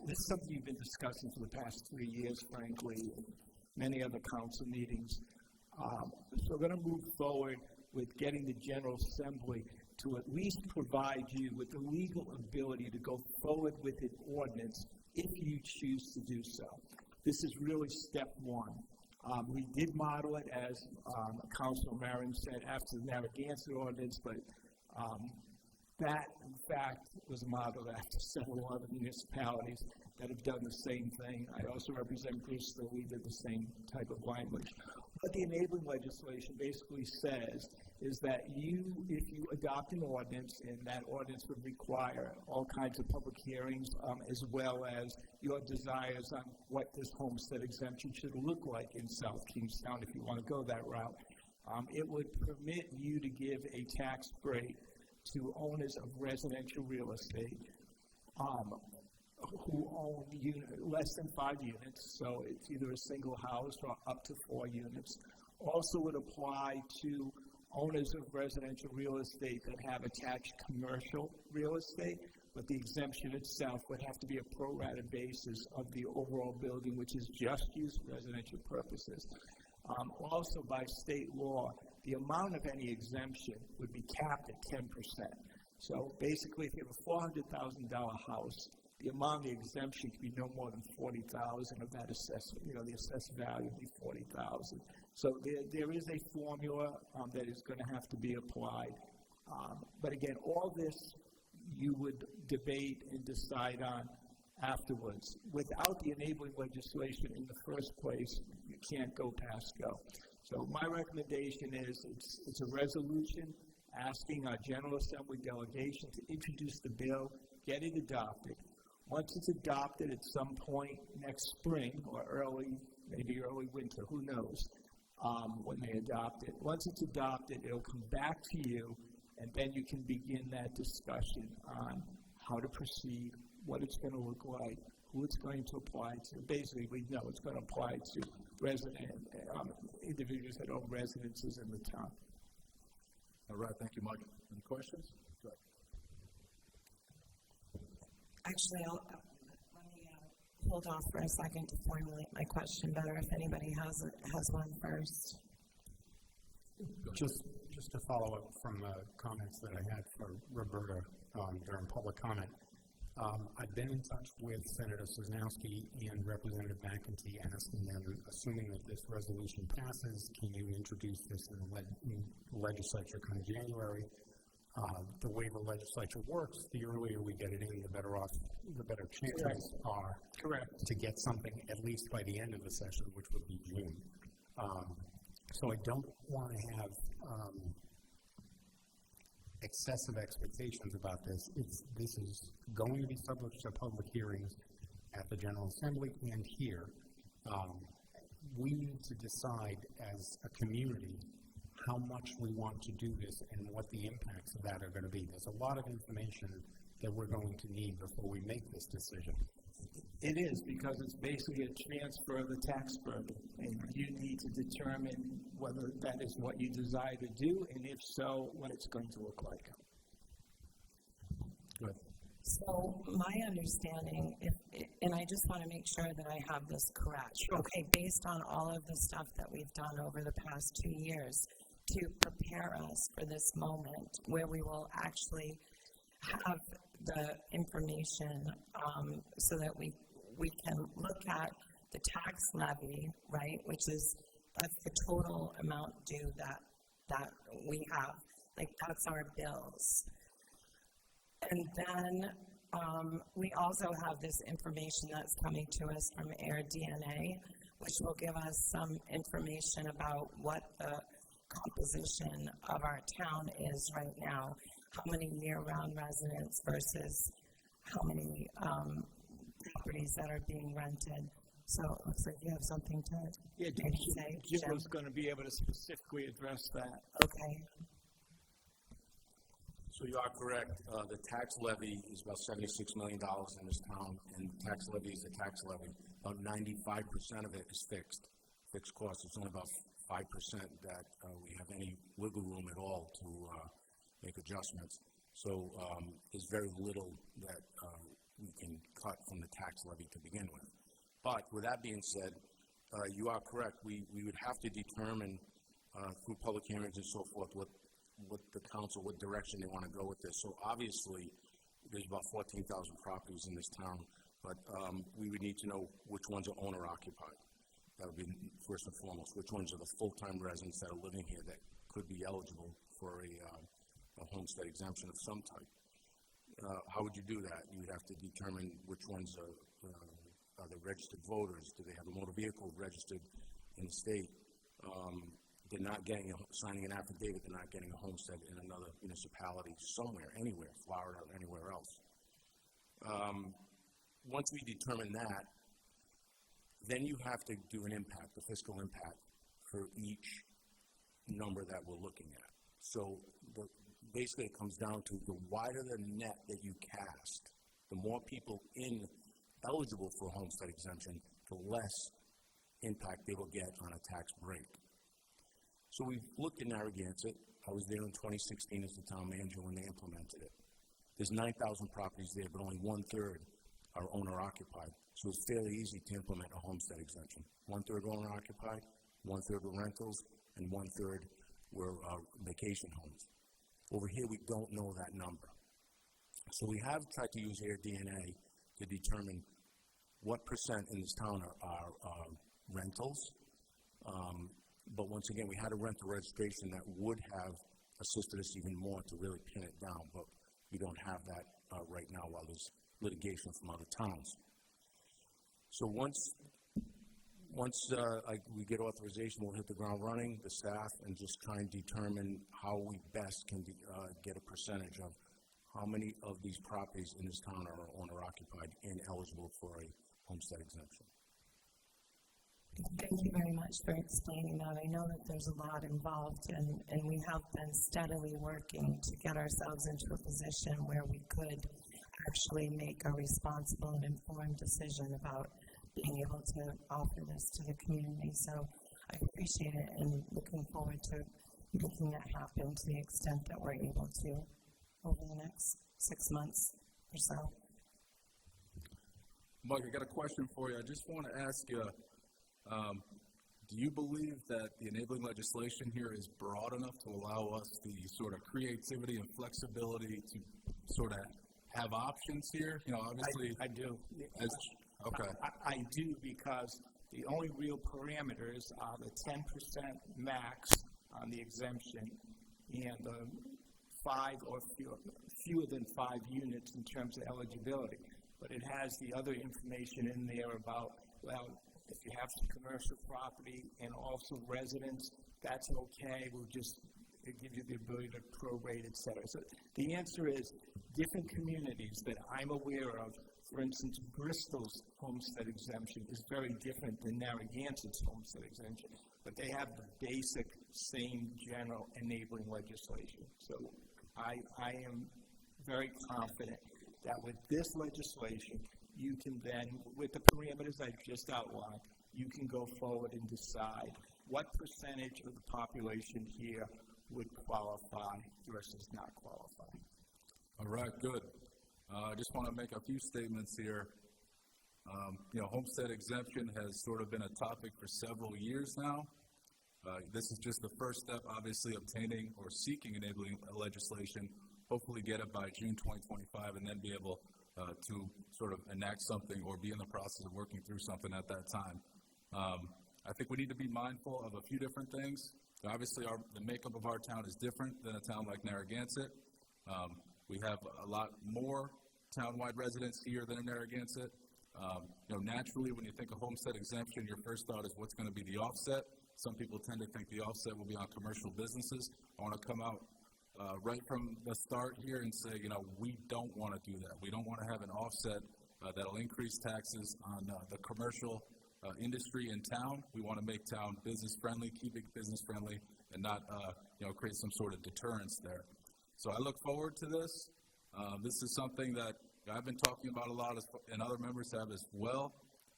S15: this is something you've been discussing for the past 3 years, frankly, in many other council meetings. So we're going to move forward with getting the General Assembly to at least provide you with the legal ability to go forward with an ordinance if you choose to do so. This is really step one. We did model it, as Councilor Marin said, after the Narragansett ordinance, but that, in fact, was modeled after several other municipalities that have done the same thing. I also represent Bristol. We did the same type of language. What the enabling legislation basically says is that if you adopt an ordinance, and that ordinance would require all kinds of public hearings, as well as your desires on what this homestead exemption should look like in South Kingstown, if you want to go that route, it would permit you to give a tax break to owners of residential real estate who own less than 5 units, so it's either a single house or up to 4 units. Also would apply to owners of residential real estate that have attached commercial real estate, but the exemption itself would have to be a pro rata basis of the overall building, which is just used for residential purposes. Also, by state law, the amount of any exemption would be capped at 10%. So basically, if you have a $400,000 house, the amount of the exemption could be no more than $40,000 of that assessed, the assessed value would be $40,000. So there is a formula that is going to have to be applied. But again, all this you would debate and decide on afterwards. Without the enabling legislation in the first place, you can't go past go. So my recommendation is it's a resolution asking our General Assembly delegation to introduce the bill, get it adopted. Once it's adopted at some point next spring or maybe early winter, who knows, when they adopt it. Once it's adopted, it'll come back to you, and then you can begin that discussion on how to proceed, what it's going to look like, who it's going to apply to. Basically, we know it's going to apply to individuals that own residences in the town.
S1: All right, thank you, Mike. Any questions? Go ahead.
S7: Actually, let me hold off for a second to formulate my question better if anybody has one first.
S5: Just to follow up from the comments that I had for Roberta during public comment, I've been in touch with Senator Sosnowski and Representative McEntee asking them, assuming that this resolution passes, can you introduce this in the legislature come January? The way the legislature works, the earlier we get it in, the better chances are to get something at least by the end of the session, which would be June. So I don't want to have excessive expectations about this. This is going to be subject to public hearings at the General Assembly and here. We need to decide as a community how much we want to do this and what the impacts of that are going to be. There's a lot of information that we're going to need before we make this decision.
S15: It is, because it's basically a transfer of the tax burden, and you need to determine whether that is what you desire to do, and if so, what it's going to look like. Good.
S7: So my understanding, and I just want to make sure that I have this correct. Sure. Okay, based on all of the stuff that we've done over the past 2 years to prepare us for this moment where we will actually have the information so that we can look at the tax levy, right, that's the total amount due that we have. Like, that's our bills. And then we also have this information that's coming to us from AirDNA, which will give us some information about what the composition of our town is right now, how many year-round residents versus how many properties that are being rented. So it looks like you have something to
S15: Yeah,
S7: maybe say,
S15: Jim
S7: Jim.
S15: was going to be able to specifically address that.
S7: Okay.
S11: So you are correct. The tax levy is about $76 million in this town, and tax levy is a tax levy. About 95% of it is fixed costs. It's only about 5% that we have any wiggle room at all to make adjustments. So there's very little that we can cut from the tax levy to begin with. But with that being said, you are correct. We would have to determine through public hearings and so forth what the council, what direction they want to go with this. So obviously, there's about 14,000 properties in this town, but we would need to know which ones are owner occupied. That would be first and foremost. Which ones are the full-time residents that are living here that could be eligible for a homestead exemption of some type? How would you do that? You would have to determine which ones are the registered voters. Do they have a motor vehicle registered in the state? They're not getting signing an affidavit. They're not getting a homestead in another municipality somewhere, anywhere, Florida or anywhere else. Once we determine that, then you have to do an impact, the fiscal impact for each number that we're looking at. So basically it comes down to the wider the net that you cast, the more people eligible for a homestead exemption, the less impact they will get on a tax break. So we've looked at Narragansett. I was there in 2016 as the town manager when they implemented it. There's 9,000 properties there, but only 1/3 are owner-occupied. So it's fairly easy to implement a homestead exemption. 1/3 owner-occupied, 1/3 were rentals, and 1/3 were vacation homes. Over here, we don't know that number. So we have tried to use AirDNA to determine what percent in this town are rentals. But once again, we had a rental registration that would have assisted us even more to really pin it down, but we don't have that right now while there's litigation from other towns. So once we get authorization, we'll hit the ground running, the staff, and just try and determine how we best can get a percentage of how many of these properties in this town are owner-occupied and eligible for a homestead exemption.
S7: Thank you very much for explaining that. I know that there's a lot involved, and we have been steadily working to get ourselves into a position where we could actually make a responsible and informed decision about being able to offer this to the community. So I appreciate it and looking forward to making that happen to the extent that we're able to over the next 6 months or so.
S1: Mike, I got a question for you. I just want to ask you, do you believe that the enabling legislation here is broad enough to allow us the sort of creativity and flexibility to sort of have options here? You know, obviously.
S15: I do.
S1: Okay.
S15: I do, because the only real parameters are the 10% max on the exemption and the 5 or fewer than 5 units in terms of eligibility. But it has the other information in there about, well, if you have some commercial property and also residents, that's okay. It gives you the ability to prorate, et cetera. So the answer is different communities that I'm aware of. For instance, Bristol's homestead exemption is very different than Narragansett's homestead exemption, but they have the basic same general enabling legislation. So I am very confident that with this legislation, you can then, with the parameters I just outlined, you can go forward and decide what percentage of the population here would qualify versus not qualify.
S1: All right, good. I just want to make a few statements here. Homestead exemption has sort of been a topic for several years now. This is just the first step, obviously, obtaining or seeking enabling legislation, hopefully get it by June 2025, and then be able to sort of enact something or be in the process of working through something at that time. I think we need to be mindful of a few different things. Obviously, the makeup of our town is different than a town like Narragansett. We have a lot more townwide residents here than in Narragansett. Naturally, when you think of homestead exemption, your first thought is what's going to be the offset. Some people tend to think the offset will be on commercial businesses. I want to come out right from the start here and say, we don't want to do that. We don't want to have an offset that'll increase taxes on the commercial industry in town. We want to make town business friendly, keep it business friendly, and not, create some sort of deterrence there. So I look forward to this. This is something that I've been talking about a lot, and other members have as well.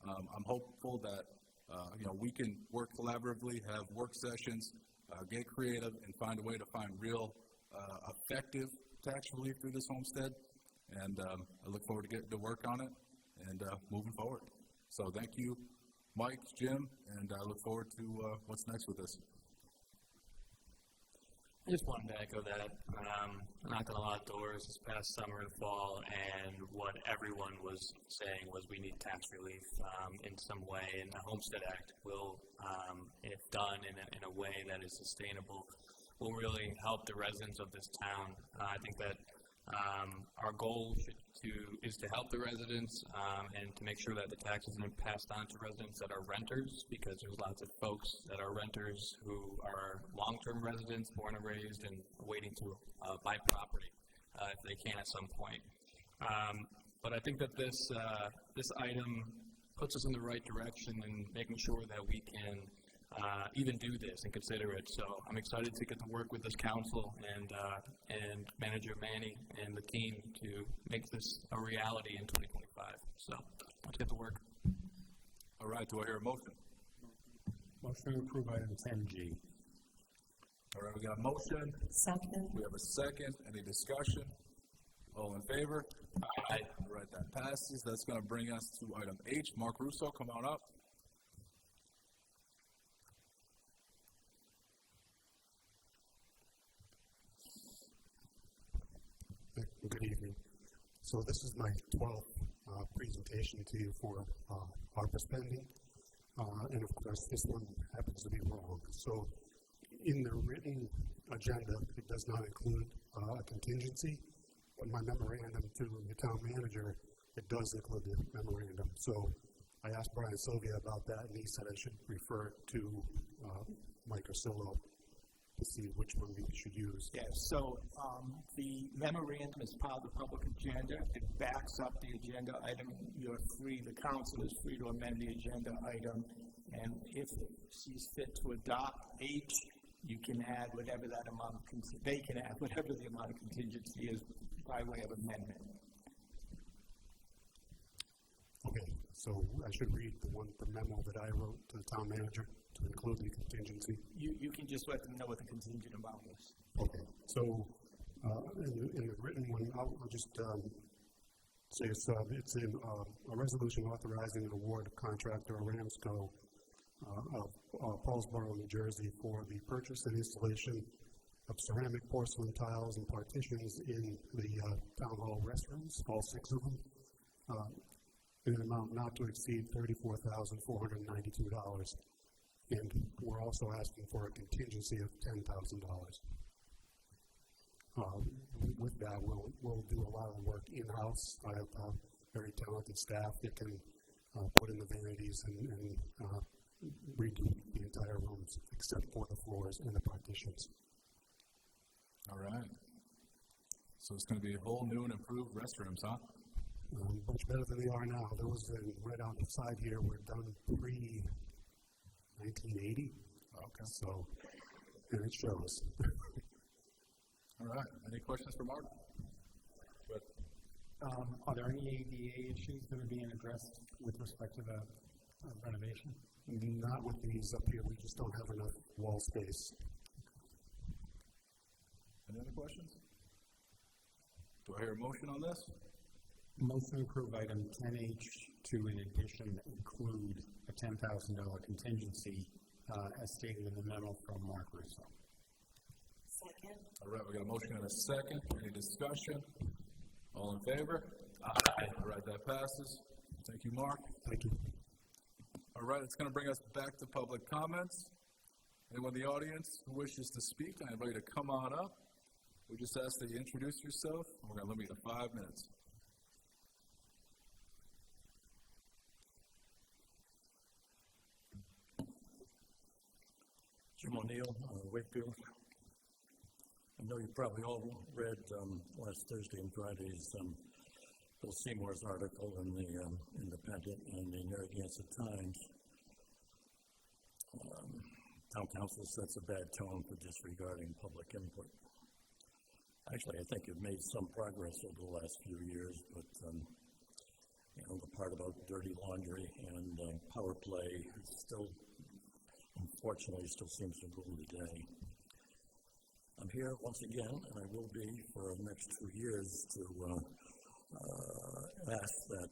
S1: I'm hopeful that, we can work collaboratively, have work sessions, get creative, and find a way to find real effective tax relief through this homestead. And I look forward to getting to work on it and moving forward. So thank you, Mike, Jim, and I look forward to what's next with this.
S4: I just wanted to echo that. I knocked on a lot of doors this past summer and fall, and what everyone was saying was we need tax relief in some way, and the Homestead Act will, if done in a way that is sustainable, will really help the residents of this town. I think that our goal is to help the residents and to make sure that the taxes aren't passed on to residents that are renters, because there's lots of folks that are renters who are long-term residents, born and raised, and waiting to buy property if they can at some point. But I think that this item puts us in the right direction in making sure that we can even do this and consider it. So I'm excited to get to work with this council and Manager Manny and the team to make this a reality in 2025. So let's get to work.
S1: All right, do I hear a motion?
S5: Motion to approve item 10G.
S1: All right, we got a motion.
S14: Second.
S1: We have a second. Any discussion? All in favor? Aye. All right, that passes. That's going to bring us to item H. Mark Russo, come on up.
S12: Good evening. So this is my 12th presentation to you for ARPA spending, and of course this one happens to be wrong. So in the written agenda, it does not include a contingency, but my memorandum to the town manager, it does include the memorandum. So I asked Brian Sylvia about that, and he said I should refer to Mike Ursillo to see which one we should use.
S17: Yes, so the memorandum is part of the public agenda. It backs up the agenda item. You're free, the council is free to amend the agenda item, and if it sees fit to adopt H, you can add whatever that amount of they can add whatever the amount of contingency is by way of amendment.
S12: Okay, so I should read the memo that I wrote to the town manager to include the contingency.
S17: You can just let them know what the contingent amount is.
S12: Okay, so in the written one, I'll just say it's in a resolution authorizing an award of contract to Ramsco of Paulsboro, New Jersey, for the purchase and installation of ceramic porcelain tiles and partitions in the town hall restrooms, all 6 of them, in an amount not to exceed $34,492. And we're also asking for a contingency of $10,000. With that, we'll do a lot of work in-house. I have very talented staff that can put in the vanities and redo the entire rooms except for the floors and the partitions.
S1: All right. So it's going to be a whole new and improved restrooms, huh?
S12: Much better than they are now. There was right on the side here, we're done pre-1980. Okay. So, and it shows.
S1: All right. Any questions for Mark?
S5: Good. Are there any ADA issues that are being addressed with respect to the renovation?
S12: Not with these up here. We just don't have enough wall space.
S1: Any other questions? Do I hear a motion on this?
S5: Motion to approve item 10H to, in addition, include a $10,000 contingency as stated in the memo from Mark Russo.
S14: Second.
S1: All right, we got a motion and a second. Any discussion? All in favor? Aye. All right, that passes. Thank you, Mark.
S12: Thank you.
S1: All right, it's going to bring us back to public comments. Anyone in the audience who wishes to speak, I invite you to come on up. We just ask that you introduce yourself. We're going to limit you to 5 minutes.
S18: Jim O'Neill, Wakefield. I know you probably all read last Thursday and Friday's Bill Seymour's article in the Independent and the Narragansett Times Town council sets a bad tone for disregarding public input. Actually, I think you've made some progress over the last few years, but the part about dirty laundry and power play still, unfortunately, still seems to rule the day. I'm here once again, and I will be for the next 2 years to ask that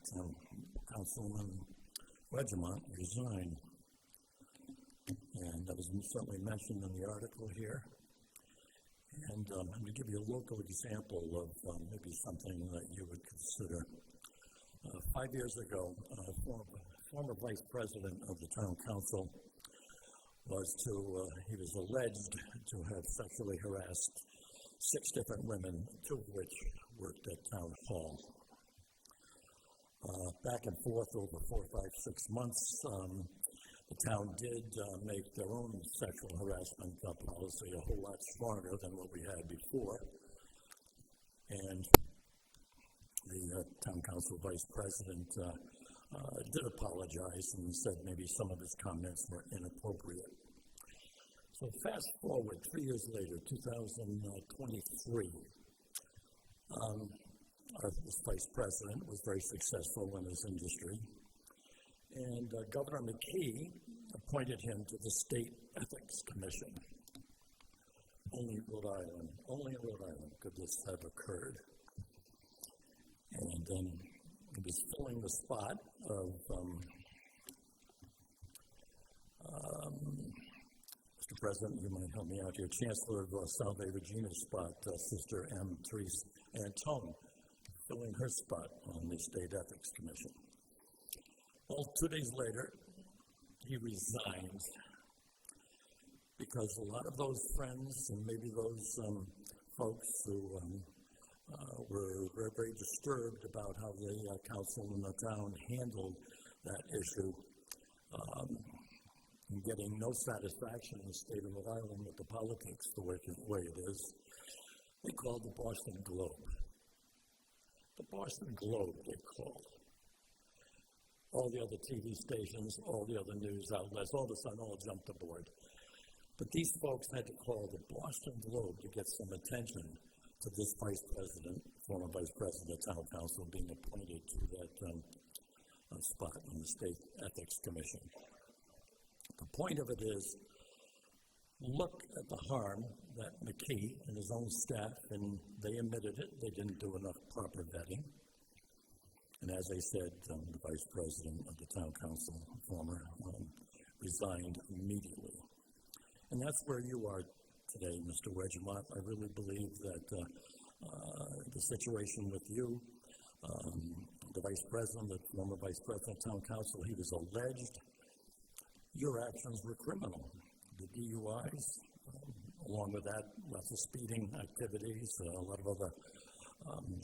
S18: Councilman Regiment resign. And that was certainly mentioned in the article here. And I'm going to give you a local example of maybe something that you would consider. 5 years ago, former vice president of the town council he was alleged to have sexually harassed 6 different women, 2 of which worked at town hall. Back and forth over 4, 5, 6 months, the town did make their own sexual harassment policy a whole lot stronger than what we had before. And the town council vice president did apologize and said maybe some of his comments were inappropriate. So fast forward 3 years later, 2023, this vice president was very successful in his industry. And Governor McKee appointed him to the State Ethics Commission. Only in Rhode Island could this have occurred. And he was filling the spot of Mr. President, you might help me out here, Chancellor of Salve Regina's spot, Sister M. Therese Antone, filling her spot on the State Ethics Commission. Well, 2 days later, he resigned because a lot of those friends and maybe those folks who were very, very disturbed about how the council and the town handled that issue, and getting no satisfaction in the state of Rhode Island with the politics the way it is, they called the Boston Globe. The Boston Globe, they called. All the other TV stations, all the other news outlets, all of a sudden all jumped aboard. But these folks had to call the Boston Globe to get some attention to this vice president, former vice president of the town council, being appointed to that spot on the State Ethics Commission. The point of it is, look at the harm that McKee and his own staff, and they admitted it, they didn't do enough proper vetting. And as I said, the vice president of the town council, former, resigned immediately. And that's where you are today, Mr. Regiment. I really believe that the situation with you, the vice president, the former vice president of town council, he was alleged. Your actions were criminal. The DUIs, along with that, lots of speeding activities, a lot of other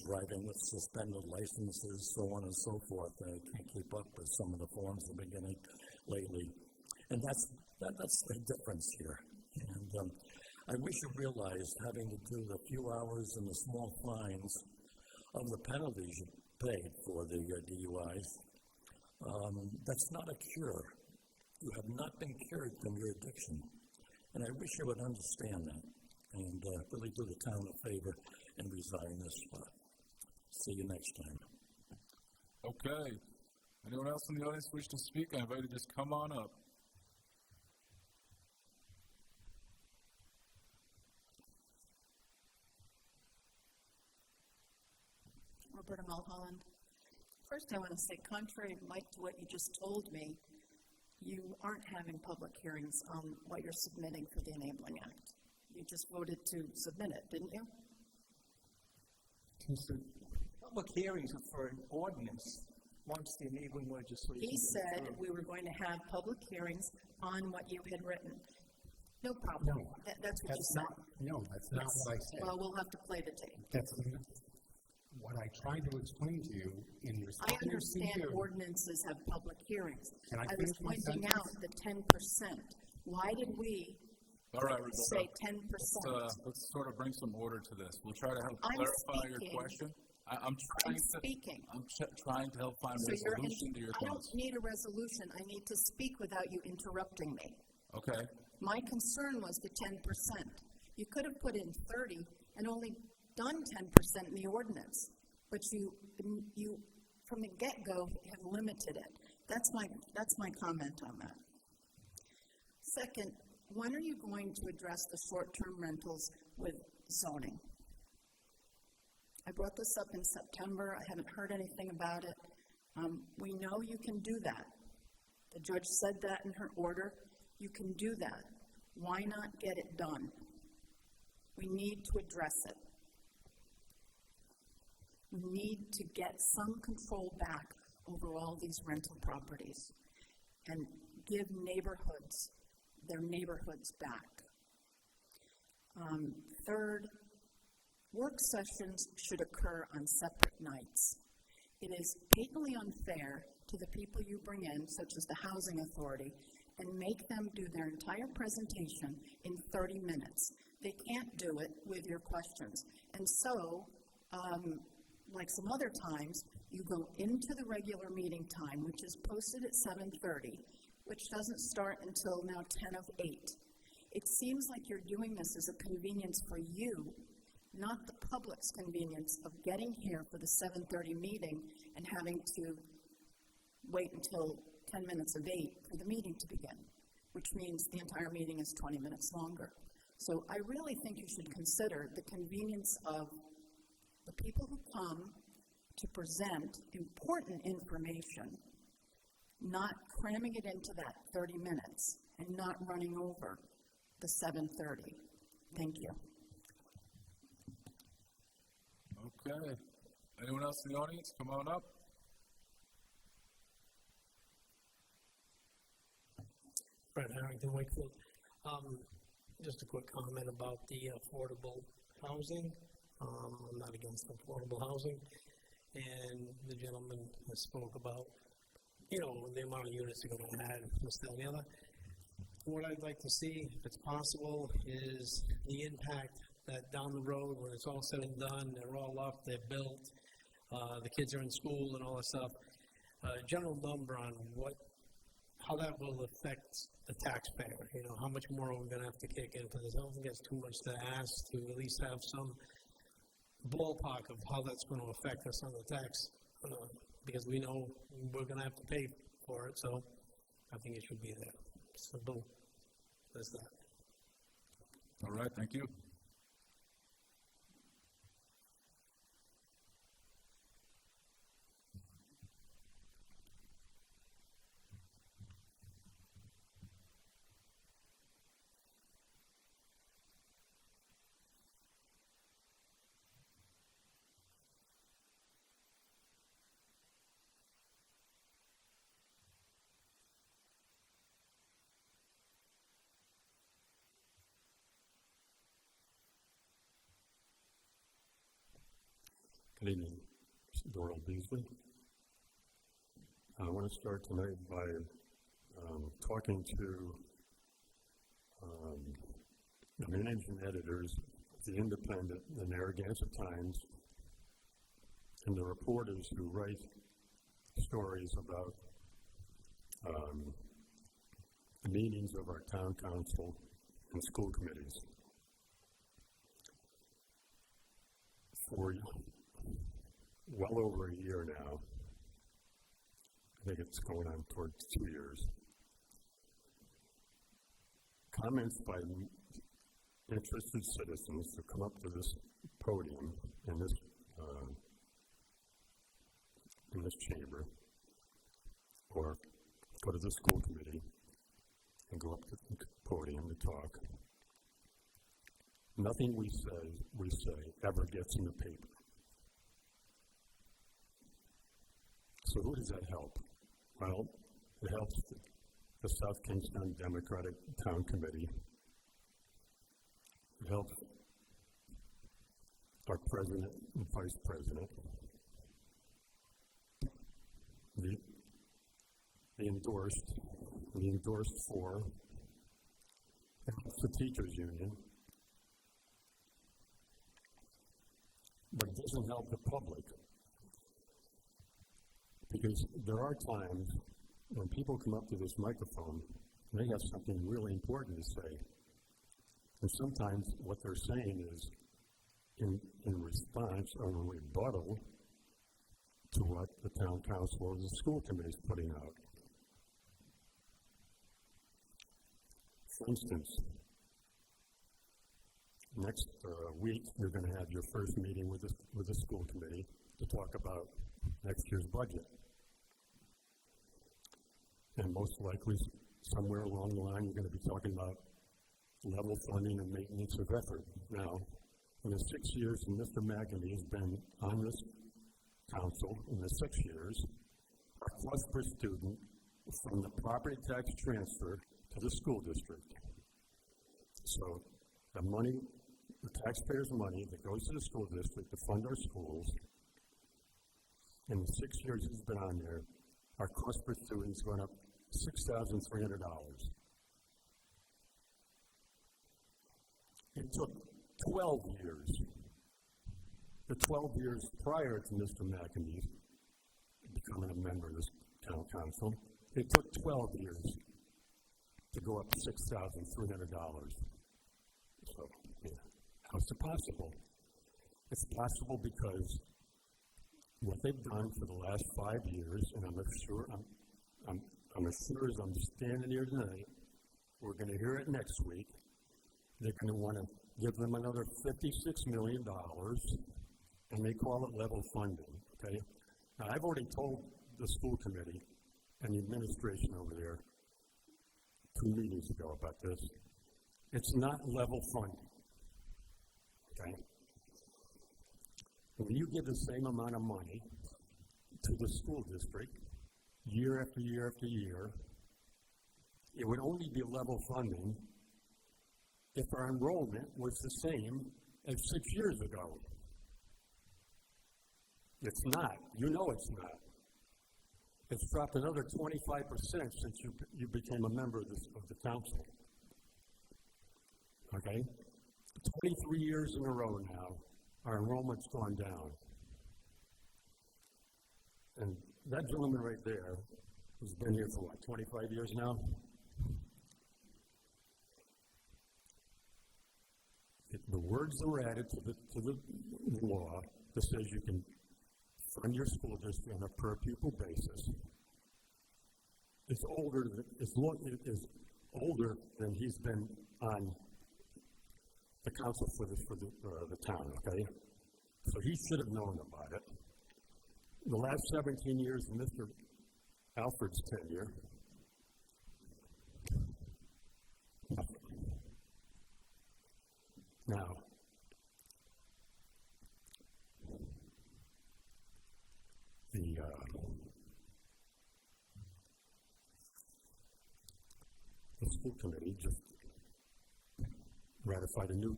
S18: driving with suspended licenses, so on and so forth. I can't keep up with some of the forms I've been getting lately. And that's the difference here. And I wish you realized, having to do the few hours and the small fines of the penalties you paid for the DUIs, that's not a cure. You have not been cured from your addiction. And I wish you would understand that and really do the town a favor and resign this spot. See you next time.
S1: Okay. Anyone else in the audience wish to speak? I invite you to just come on up.
S13: Roberta Mulholland. First, I want to say, contrary, Mike, to what you just told me, you aren't having public hearings on what you're submitting for the Enabling Act. You just voted to submit it, didn't you?
S17: Public hearings are for an ordinance once the enabling legislation.
S13: He said we were going to have public hearings on what you had written. No problem.
S5: No,
S13: that's what you said.
S5: That's not what I said.
S13: Well, we'll have to play the tape.
S5: That's what I tried to explain to you in response.
S13: I understand ordinances have public hearings.
S5: Can I
S13: was
S5: finish my
S13: pointing
S5: sentence?
S13: out the 10%. Why did we
S1: All right, Rebecca.
S13: say 10%?
S1: Let's sort of bring some order to this. We'll try to help
S13: I'm
S1: clarify your
S13: speaking.
S1: question. I'm trying to help find a resolution to your
S13: I
S1: thoughts.
S13: don't need a resolution. I need to speak without you interrupting me.
S1: Okay.
S13: My concern was the 10%. You could have put in 30 and only done 10% in the ordinance, but you from the get-go have limited it. That's my comment on that. Second, when are you going to address the short-term rentals with zoning? I brought this up in September. I haven't heard anything about it. We know you can do that. The judge said that in her order. You can do that. Why not get it done? We need to address it. We need to get some control back over all these rental properties and give neighborhoods their neighborhoods back. Third, work sessions should occur on separate nights. It is patently unfair to the people you bring in, such as the Housing Authority, and make them do their entire presentation in 30 minutes. They can't do it with your questions. And so, like some other times, you go into the regular meeting time, which is posted at 7:30, which doesn't start until now 10 of 8. It seems like you're doing this as a convenience for you, not the public's convenience of getting here for the 7:30 meeting and having to wait until 10 minutes of 8 for the meeting to begin, which means the entire meeting is 20 minutes longer. So I really think you should consider the convenience of the people who come to present important information, not cramming it into that 30 minutes and not running over the 7:30. Thank you.
S1: Okay. Anyone else in the audience? Come on up.
S19: Fred Harrington, Wakefield. Just a quick comment about the affordable housing. I'm not against affordable housing. And the gentleman spoke about, the amount of units they're going to add, this, that, and the other. What I'd like to see, if it's possible, is the impact that down the road, when it's all said and done, they're all up, they're built, the kids are in school and all that stuff, general number on how that will affect the taxpayer. How much more are we going to have to kick into this? I don't think that's too much to ask to at least have some ballpark of how that's going to affect us on the tax, because we know we're going to have to pay for it, so I think it should be there. Simple as that.
S1: All right, thank you.
S20: Good evening, Doral Beasley. I want to start tonight by talking to the managing editors, the Independent, the Narragansett Times, and the reporters who write stories about the meetings of our town council and school committees. For well over a year now, I think it's going on towards 2 years, comments by interested citizens who come up to this podium in this chamber, or go to the school committee and go up to the podium to talk. Nothing we say ever gets in the paper. So who does that help? Well, it helps the South Kingstown Democratic Town Committee. It helps our president and vice president. The endorsed for, it helps the teachers union. But it doesn't help the public. Because there are times when people come up to this microphone They have something really important to say. And sometimes what they're saying is in response or in rebuttal to what the town council or the school committee is putting out. For instance, next week you're going to have your first meeting with the school committee to talk about next year's budget. And most likely, somewhere along the line, you're going to be talking about level funding and maintenance of effort. Now, in the 6 years that Mr. McAmey has been on this council, in the 6 years, our cost per student from the property tax transfer to the school district. So the money, the taxpayers' money that goes to the school district to fund our schools, in the 6 years he's been on there, our cost per student is going up $6,300. It took 12 years. The 12 years prior to Mr. McAmey becoming a member of this town council, it took 12 years to go up $6,300. So, yeah. How is it possible? It's possible because what they've done for the last 5 years, and I'm as sure as I'm standing here tonight, we're going to hear it next week. They're going to want to give them another $56 million, and they call it level funding. Okay. Now I've already told the school committee and the administration over there 2 meetings ago about this. It's not level funding. Okay. When you give the same amount of money to the school district year after year after year, it would only be level funding if our enrollment was the same as 6 years ago. It's not. You know it's not. It's dropped another 25% since you became a member of the council. Okay? 23 years in a row now, our enrollment's gone down. And that gentleman right there, who's been here for what, 25 years now? The words that were added to the law that says you can fund your school district on a per pupil basis is older than he's been on the council for the town. Okay, so he should have known about it. The last 17 years of Mr. Alfred's tenure, nothing. Now, the school committee just ratified a new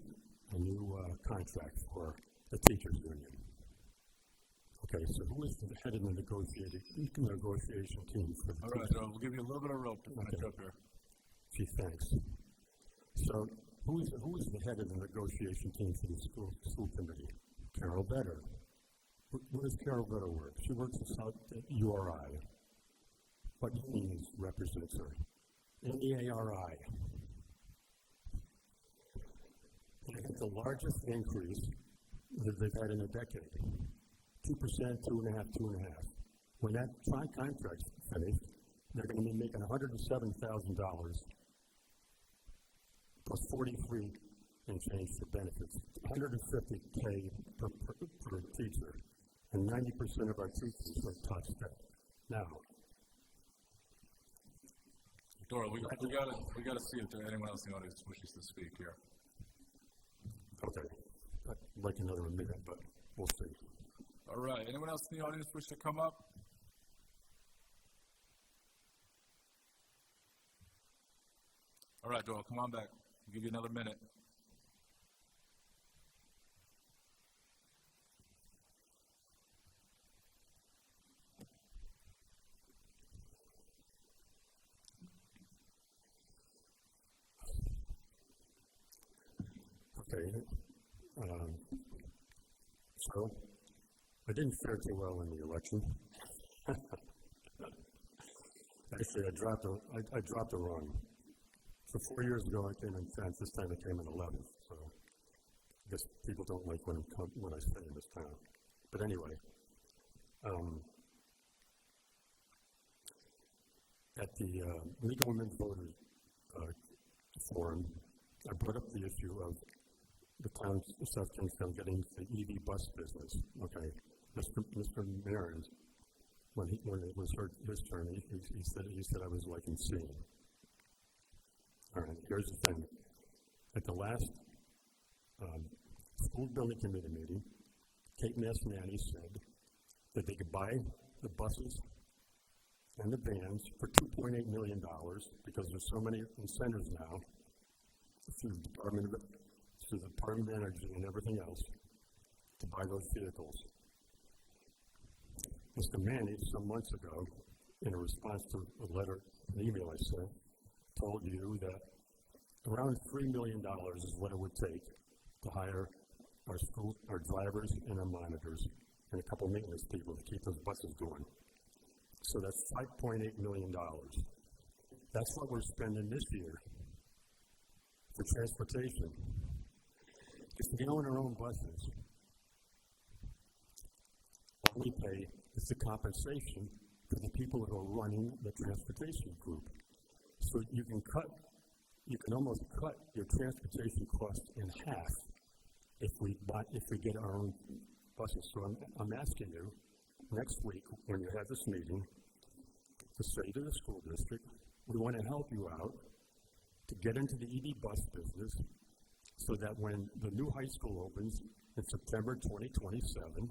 S20: contract for the teachers union. Okay, so who is the head of the negotiation team for the
S1: All right, Joe, we'll give you a little bit of rope to finish up here.
S20: Gee, thanks. So, who is the head of the negotiation team for the school committee? Carol Vetter. Where does Carol Vetter work? She works at URI. What union represents her? NEARI. I think the largest increase that they've had in a decade. 2%, 2.5%, 2.5%. When that contract's finished, they're going to be making $107,000 plus 43 and change for benefits. $150K per teacher, and 90% of our teachers are taught STEM. Now,
S1: Dora, we gotta see if there's anyone else in the audience wishes to speak here.
S20: Okay, I'd like another minute, but we'll see.
S1: All right, anyone else in the audience wish to come up? All right, Dora, come on back. I'll give you another minute.
S20: Okay. So, I didn't fare too well in the election. Actually, I dropped a run. So 4 years ago, I came in 10th. This time I came in 11th. So I guess people don't like when I stay in this town. But anyway, at the League of Women Voters Forum, I brought up the issue of the town of South Kingstown getting the EV bus business. Okay, Mr. Marin, when it was his turn, he said I was like insane. All right, here's the thing. At the last school building committee meeting, Kate Massmanny said that they could buy the buses and the vans for $2.8 million because there's so many incentives now through the Department of Energy and everything else to buy those vehicles. Mr. Manny, some months ago, in a response to a letter, an email I sent, told you that around $3 million is what it would take to hire our drivers and our monitors and a couple maintenance people to keep those buses going. So that's $5.8 million. That's what we're spending this year for transportation. If we own our own buses, all we pay is the compensation for the people who are running the transportation group. So you can almost cut your transportation cost in half if we get our own buses. So I'm asking you next week when you have this meeting to say to the school district, we want to help you out to get into the EV bus business so that when the new high school opens in September 2027,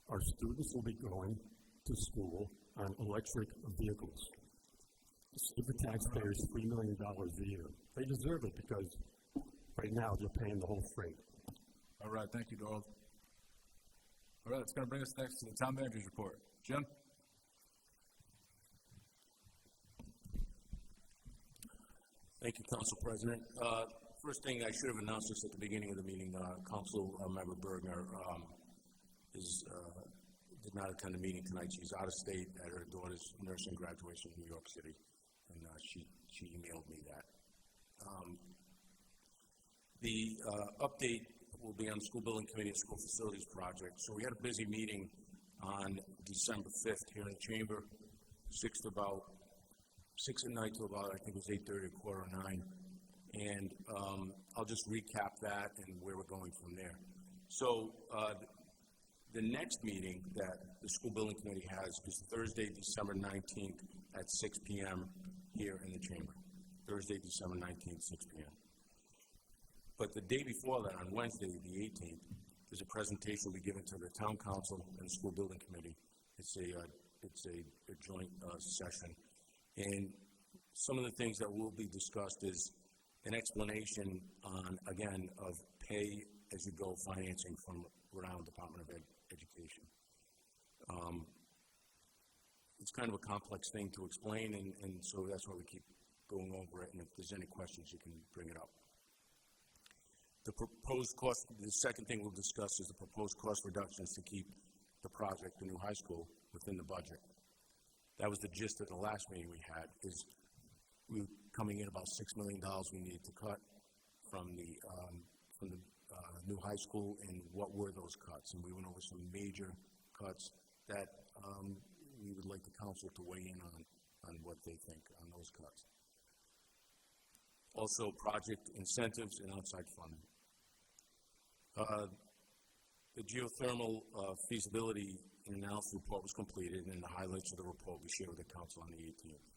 S20: our students will be going to school on electric vehicles. Save the taxpayers $3 million a year. They deserve it because right now they're paying the whole freight.
S1: All right, thank you, Doyle. All right, it's going to bring us next to the town manager's report. Jim?
S21: Thank you, Council President. First thing, I should have announced this at the beginning of the meeting. Council Member Bergner did not attend the meeting tonight. She's out of state at her daughter's nursing graduation in New York City, and she emailed me that. The update will be on the School Building Committee and School Facilities Project. So we had a busy meeting on December 5th here in the chamber, 6 at night to about, I think it was 8:30 or 9. And I'll just recap that and where we're going from there. So the next meeting that the School Building Committee has is Thursday, December 19th at 6 p.m. here in the chamber. Thursday, December 19th, 6 p.m. But the day before that, on Wednesday, the 18th, there's a presentation will be given to the Town Council and the School Building Committee. It's a joint session. And some of the things that will be discussed is an explanation on, again, of pay-as-you-go financing from Rhode Island Department of Education. It's kind of a complex thing to explain, and so that's why we keep going over it, and if there's any questions, you can bring it up. The proposed cost, the second thing we'll discuss is the proposed cost reductions to keep the project, the new high school, within the budget. That was the gist of the last meeting we had, is we were coming in about $6 million we needed to cut from the new high school, and what were those cuts. And we went over some major cuts that we would like the council to weigh in on what they think on those cuts. Also, project incentives and outside funding. The geothermal feasibility and analysis report was completed, and the highlights of the report we shared with the council on the 18th.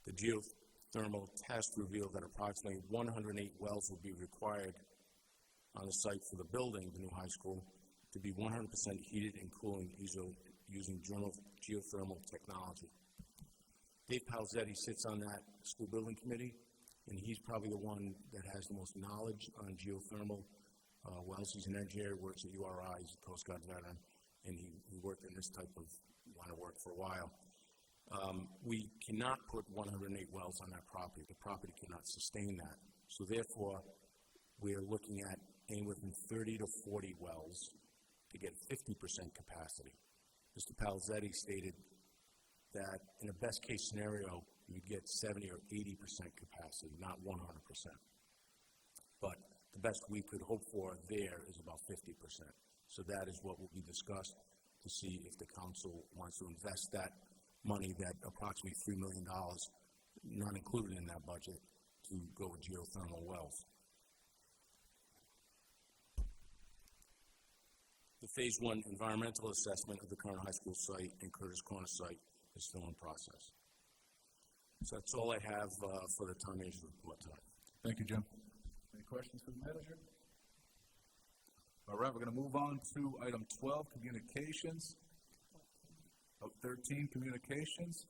S21: The geothermal test revealed that approximately 108 wells will be required on the site for the building, the new high school, to be 100% heated and cooling using geothermal technology. Dave Palzetti sits on that school building committee, and he's probably the one that has the most knowledge on geothermal wells. He's an engineer, works at URI, he's a Coast Guard veteran, and he worked in this type of line of work for a while. We cannot put 108 wells on that property. The property cannot sustain that. So therefore, we are looking at anywhere from 30 to 40 wells to get 50% capacity. Mr. Palzetti stated that in a best case scenario, you'd get 70 or 80% capacity, not 100%. But the best we could hope for there is about 50%. So that is what will be discussed to see if the council wants to invest that money, that approximately $3 million, not included in that budget, to go with geothermal wells. The Phase 1 environmental assessment of the current high school site and Curtis Corner site is still in process. So that's all I have for the town manager's report tonight.
S1: Thank you, Jim. Any questions for the manager? All right, we're going to move on to item 12, communications. 13, communications.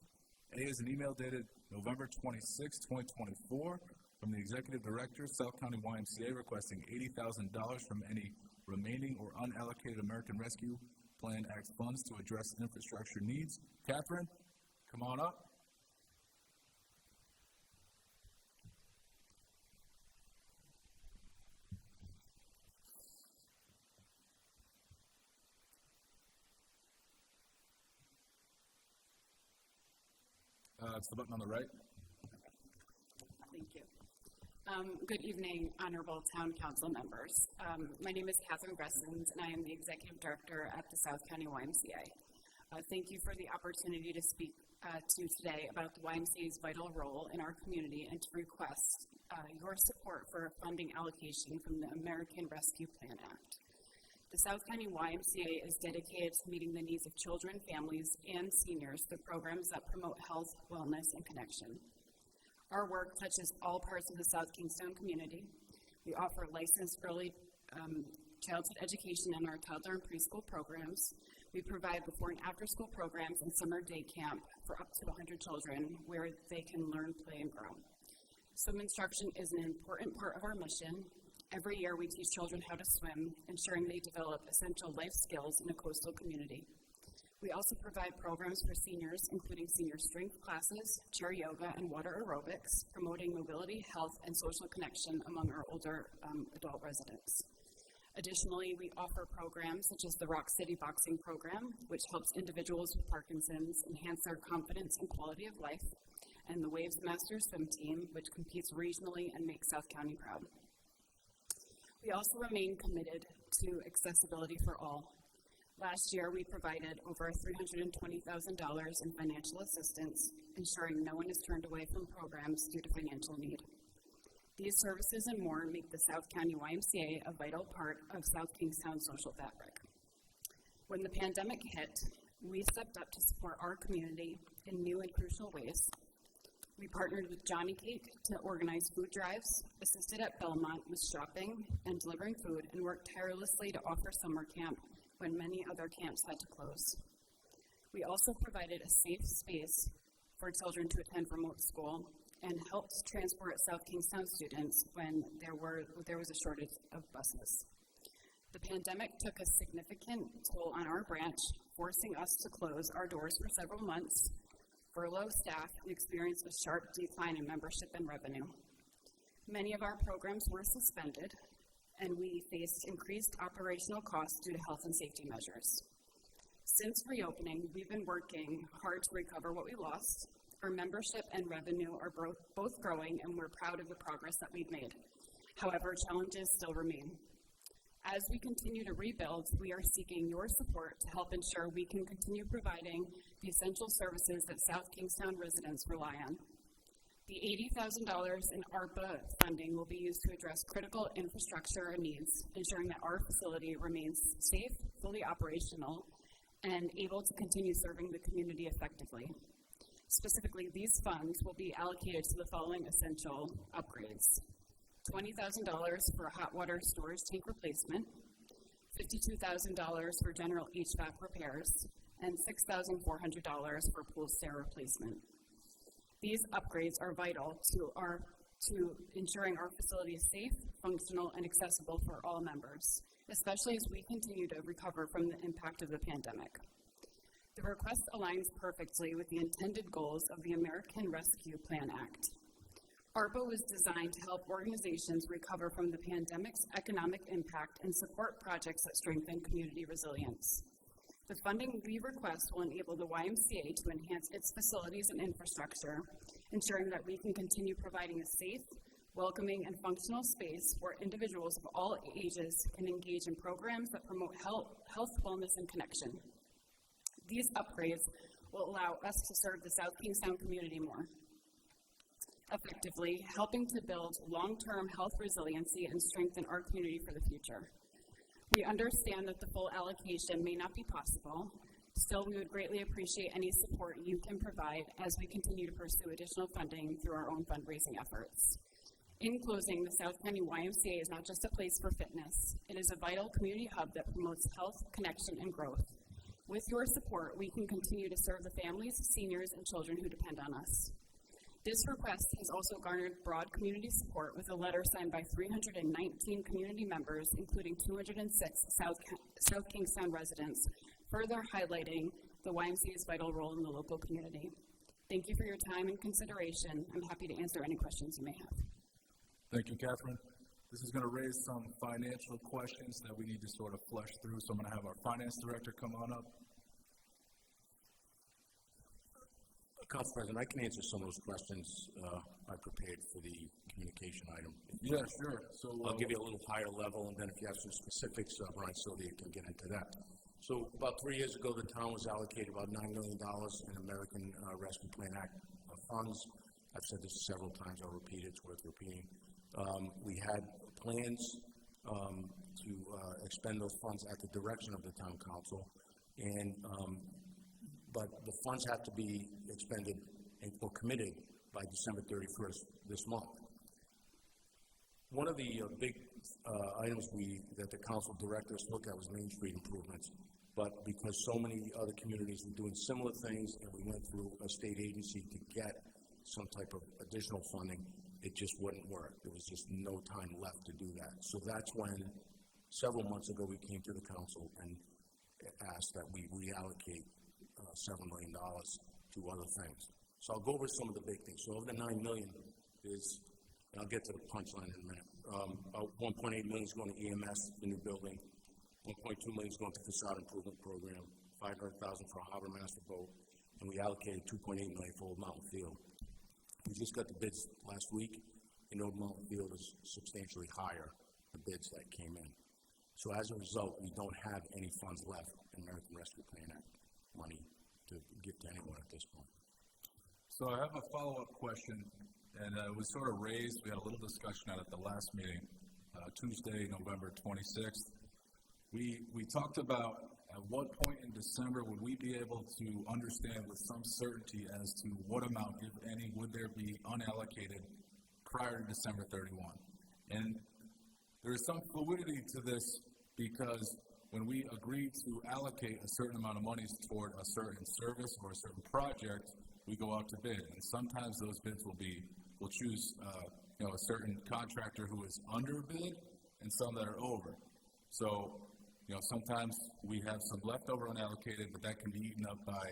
S1: A is an email dated November 26, 2024, from the Executive Director, South County YMCA, requesting $80,000 from any remaining or unallocated American Rescue Plan Act funds to address infrastructure needs. Catherine, come on up. It's the button on the right.
S2: Thank you. Good evening, honorable town council members. My name is Catherine Gressens, and I am the Executive Director at the South County YMCA. Thank you for the opportunity to speak to today about the YMCA's vital role in our community and to request your support for a funding allocation from the American Rescue Plan Act. The South County YMCA is dedicated to meeting the needs of children, families, and seniors through programs that promote health, wellness, and connection. Our work touches all parts of the South Kingstown community. We offer licensed early childhood education in our toddler and preschool programs. We provide before and after school programs and summer day camp for up to 100 children where they can learn, play, and grow. Swim instruction is an important part of our mission. Every year we teach children how to swim, ensuring they develop essential life skills in a coastal community. We also provide programs for seniors, including senior strength classes, chair yoga, and water aerobics, promoting mobility, health, and social connection among our older adult residents. Additionally, we offer programs such as the Rock City Boxing Program, which helps individuals with Parkinson's enhance their confidence and quality of life, and the Waves Masters Swim Team, which competes regionally and makes South County proud. We also remain committed to accessibility for all. Last year, we provided over $320,000 in financial assistance, ensuring no one is turned away from programs due to financial need. These services and more make the South County YMCA a vital part of South Kingstown's social fabric. When the pandemic hit, we stepped up to support our community in new and crucial ways. We partnered with Johnny Cake to organize food drives, assisted at Belmont with shopping and delivering food, and worked tirelessly to offer summer camp when many other camps had to close. We also provided a safe space for children to attend remote school and helped transport South Kingstown students when there was a shortage of buses. The pandemic took a significant toll on our branch, forcing us to close our doors for several months, furlough staff, and experience a sharp decline in membership and revenue. Many of our programs were suspended, and we faced increased operational costs due to health and safety measures. Since reopening, we've been working hard to recover what we lost. Our membership and revenue are both growing, and we're proud of the progress that we've made. However, challenges still remain. As we continue to rebuild, we are seeking your support to help ensure we can continue providing the essential services that South Kingstown residents rely on. The $80,000 in ARPA funding will be used to address critical infrastructure needs, ensuring that our facility remains safe, fully operational, and able to continue serving the community effectively. Specifically, these funds will be allocated to the following essential upgrades: $20,000 for hot water storage tank replacement, $52,000 for general HVAC repairs, and $6,400 for pool stair replacement. These upgrades are vital to ensuring our facility is safe, functional, and accessible for all members, especially as we continue to recover from the impact of the pandemic. The request aligns perfectly with the intended goals of the American Rescue Plan Act. ARPA was designed to help organizations recover from the pandemic's economic impact and support projects that strengthen community resilience. The funding we request will enable the YMCA to enhance its facilities and infrastructure, ensuring that we can continue providing a safe, welcoming, and functional space where individuals of all ages can engage in programs that promote health, wellness, and connection. These upgrades will allow us to serve the South Kingstown community more effectively, helping to build long-term health resiliency and strengthen our community for the future. We understand that the full allocation may not be possible. Still, we would greatly appreciate any support you can provide as we continue to pursue additional funding through our own fundraising efforts. In closing, the South County YMCA is not just a place for fitness. It is a vital community hub that promotes health, connection, and growth. With your support, we can continue to serve the families, seniors, and children who depend on us. This request has also garnered broad community support with a letter signed by 319 community members, including 206 South Kingstown residents, further highlighting the YMCA's vital role in the local community. Thank you for your time and consideration. I'm happy to answer any questions you may have.
S1: Thank you, Catherine. This is going to raise some financial questions that we need to sort of flesh through, so I'm going to have our finance director come on up.
S21: Council President, I can answer some of those questions I prepared for the communication item.
S1: Yeah, sure. So
S21: I'll give you a little higher level, and then if you have some specifics, Brian Sylvia can get into that. So about 3 years ago, the town was allocated about $9 million in American Rescue Plan Act funds. I've said this several times. I'll repeat it. It's worth repeating. We had plans to expend those funds at the direction of the town council, and but the funds have to be expended or committed by December 31st this month. One of the big items that the council directed us to look at was Main Street improvements, but because so many other communities were doing similar things and we went through a state agency to get some type of additional funding, it just wouldn't work. There was just no time left to do that. So that's when, several months ago, we came to the council and asked that we reallocate $7 million to other things. So I'll go over some of the big things. So of the $9 million is, and I'll get to the punchline in a minute, about $1.8 million is going to EMS, the new building, $1.2 million is going to facade improvement program, $500,000 for a harbor master boat, and we allocated $2.8 million for Old Mountain Field. We just got the bids last week, and Old Mountain Field is substantially higher, the bids that came in. So as a result, we don't have any funds left in American Rescue Plan Act money to give to anyone at this point.
S1: So I have a follow-up question, and it was sort of raised. We had a little discussion at the last meeting, Tuesday, November 26th. We talked about at what point in December would we be able to understand with some certainty as to what amount, if any, would there be unallocated prior to December 31. And there is some fluidity to this because when we agree to allocate a certain amount of money toward a certain service or a certain project, we go out to bid. And sometimes those bids we'll choose a certain contractor who is under bid and some that are over. So, sometimes we have some leftover unallocated, but that can be eaten up by,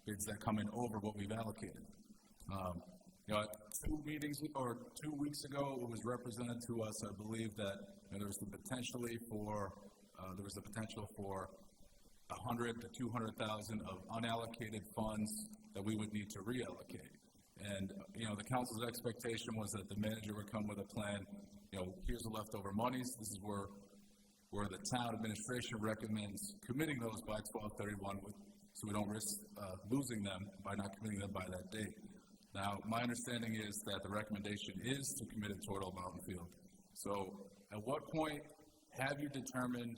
S1: bids that come in over what we've allocated. 2 weeks ago, it was represented to us, I believe, that there was the potential for $100,000 to $200,000 of unallocated funds that we would need to reallocate. And the council's expectation was that the manager would come with a plan. Here's the leftover monies. This is where the town administration recommends committing those by 12/31, so we don't risk losing them by not committing them by that date. Now, my understanding is that the recommendation is to commit it toward Old Mountain Field. So, at what point have you determined,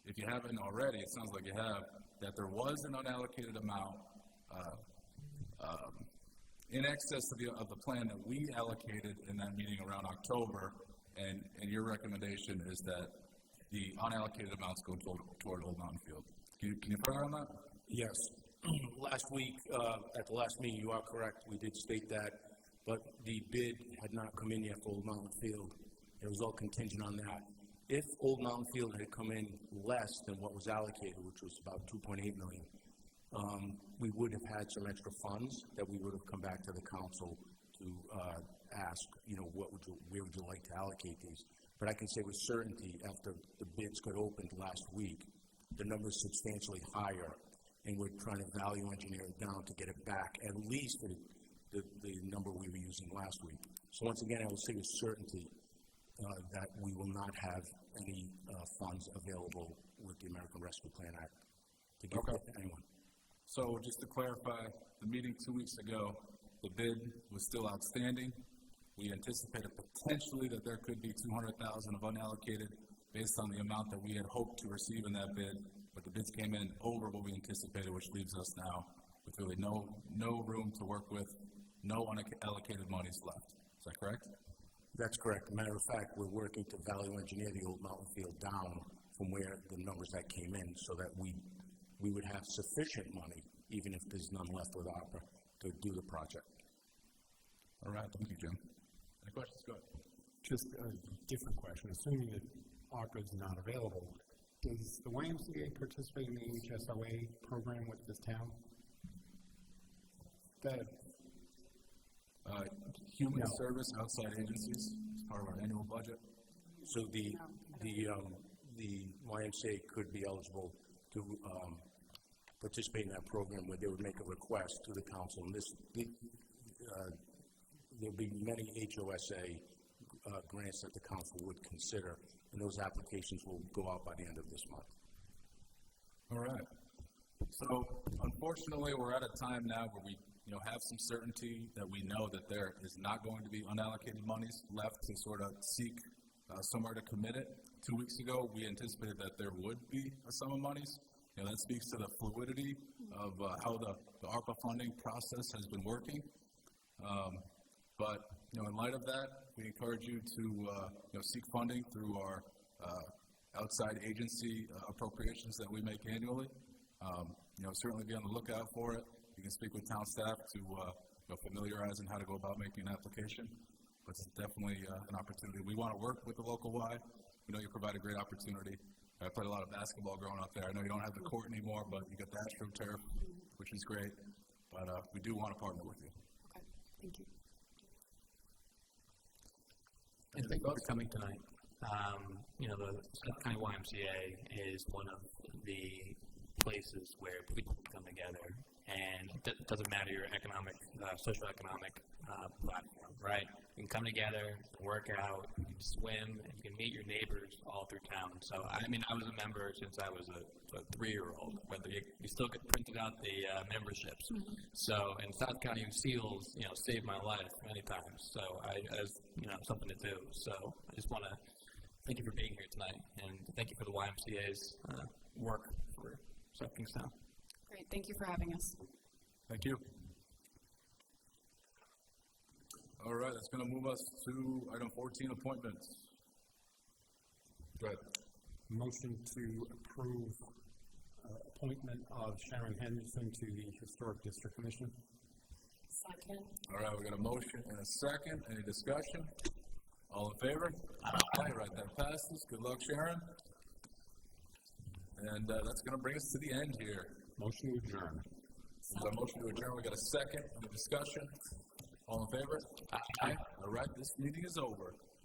S1: if you haven't already, it sounds like you have, that there was an unallocated amount in excess of the plan that we allocated in that meeting around October, and your recommendation is that the unallocated amounts go toward Old Mountain Field. Can you put on that?
S21: Yes. Last week, at the last meeting, you are correct. We did state that, but the bid had not come in yet for Old Mountain Field. It was all contingent on that. If Old Mountain Field had come in less than what was allocated, which was about $2.8 million, we would have had some extra funds that we would have come back to the council to ask, where would you like to allocate these? But I can say with certainty, after the bids got opened last week, the number's substantially higher, and we're trying to value engineer it down to get it back, at least to the number we were using last week. So once again, I will say with certainty that we will not have any funds available with the American Rescue Plan Act to give to anyone.
S1: So just to clarify, the meeting 2 weeks ago, the bid was still outstanding. We anticipated potentially that there could be $200,000 of unallocated based on the amount that we had hoped to receive in that bid, but the bids came in over what we anticipated, which leaves us now with really no room to work with, no unallocated monies left. Is that correct?
S21: That's correct. Matter of fact, we're working to value engineer the old Mountain Field down from where the numbers that came in so that we would have sufficient money, even if there's none left with ARPA, to do the project.
S1: All right, thank you, Jim. Any questions? Go ahead.
S5: Just a different question. Assuming that ARPA is not available, does the YMCA participate in the HSOA program with this town?
S1: Human service outside agencies is part of our annual budget.
S21: So the YMCA could be eligible to participate in that program where they would make a request to the council. And there'll be many HOSA grants that the council would consider, and those applications will go out by the end of this month.
S1: All right. So unfortunately, we're at a time now where we have some certainty that we know that there is not going to be unallocated monies left to sort of seek somewhere to commit it. 2 weeks ago, we anticipated that there would be a sum of monies. That speaks to the fluidity of how the ARPA funding process has been working. But in light of that, we encourage you to seek funding through our outside agency appropriations that we make annually. Certainly be on the lookout for it. You can speak with town staff to familiarize in how to go about making an application. But it's definitely an opportunity. We want to work with the local Y. We know you provide a great opportunity. I played a lot of basketball growing up there. I know you don't have the court anymore, but you got the AstroTurf, which is great. But we do want to partner with you.
S2: Okay, thank you.
S4: And thank you for coming tonight. The South County YMCA is one of the places where people can come together, and it doesn't matter your economic, socioeconomic platform, right? You can come together, work out, you can swim, and you can meet your neighbors all through town. So, I was a member since I was a 3-year-old, but you still get printed out the memberships. Mm-hmm. So, in South County, seals, saved my life many times. So, something to do. So, I just want to thank you for being here tonight, and thank you for the YMCA's work for South Kingstown.
S2: Great, thank you for having us.
S1: Thank you. All right, that's going to move us to item 14, appointments. Go ahead.
S5: Motion to approve appointment of Sharon Henderson to the Historic District Commission.
S7: Second.
S1: All right, we got a motion and a second. Any discussion? All in favor? Aye. Right, that passes. Good luck, Sharon. And that's going to bring us to the end here.
S5: Motion to adjourn.
S1: There's a motion to adjourn. We got a second. Any discussion? All in favor? Aye. All right, this meeting is over.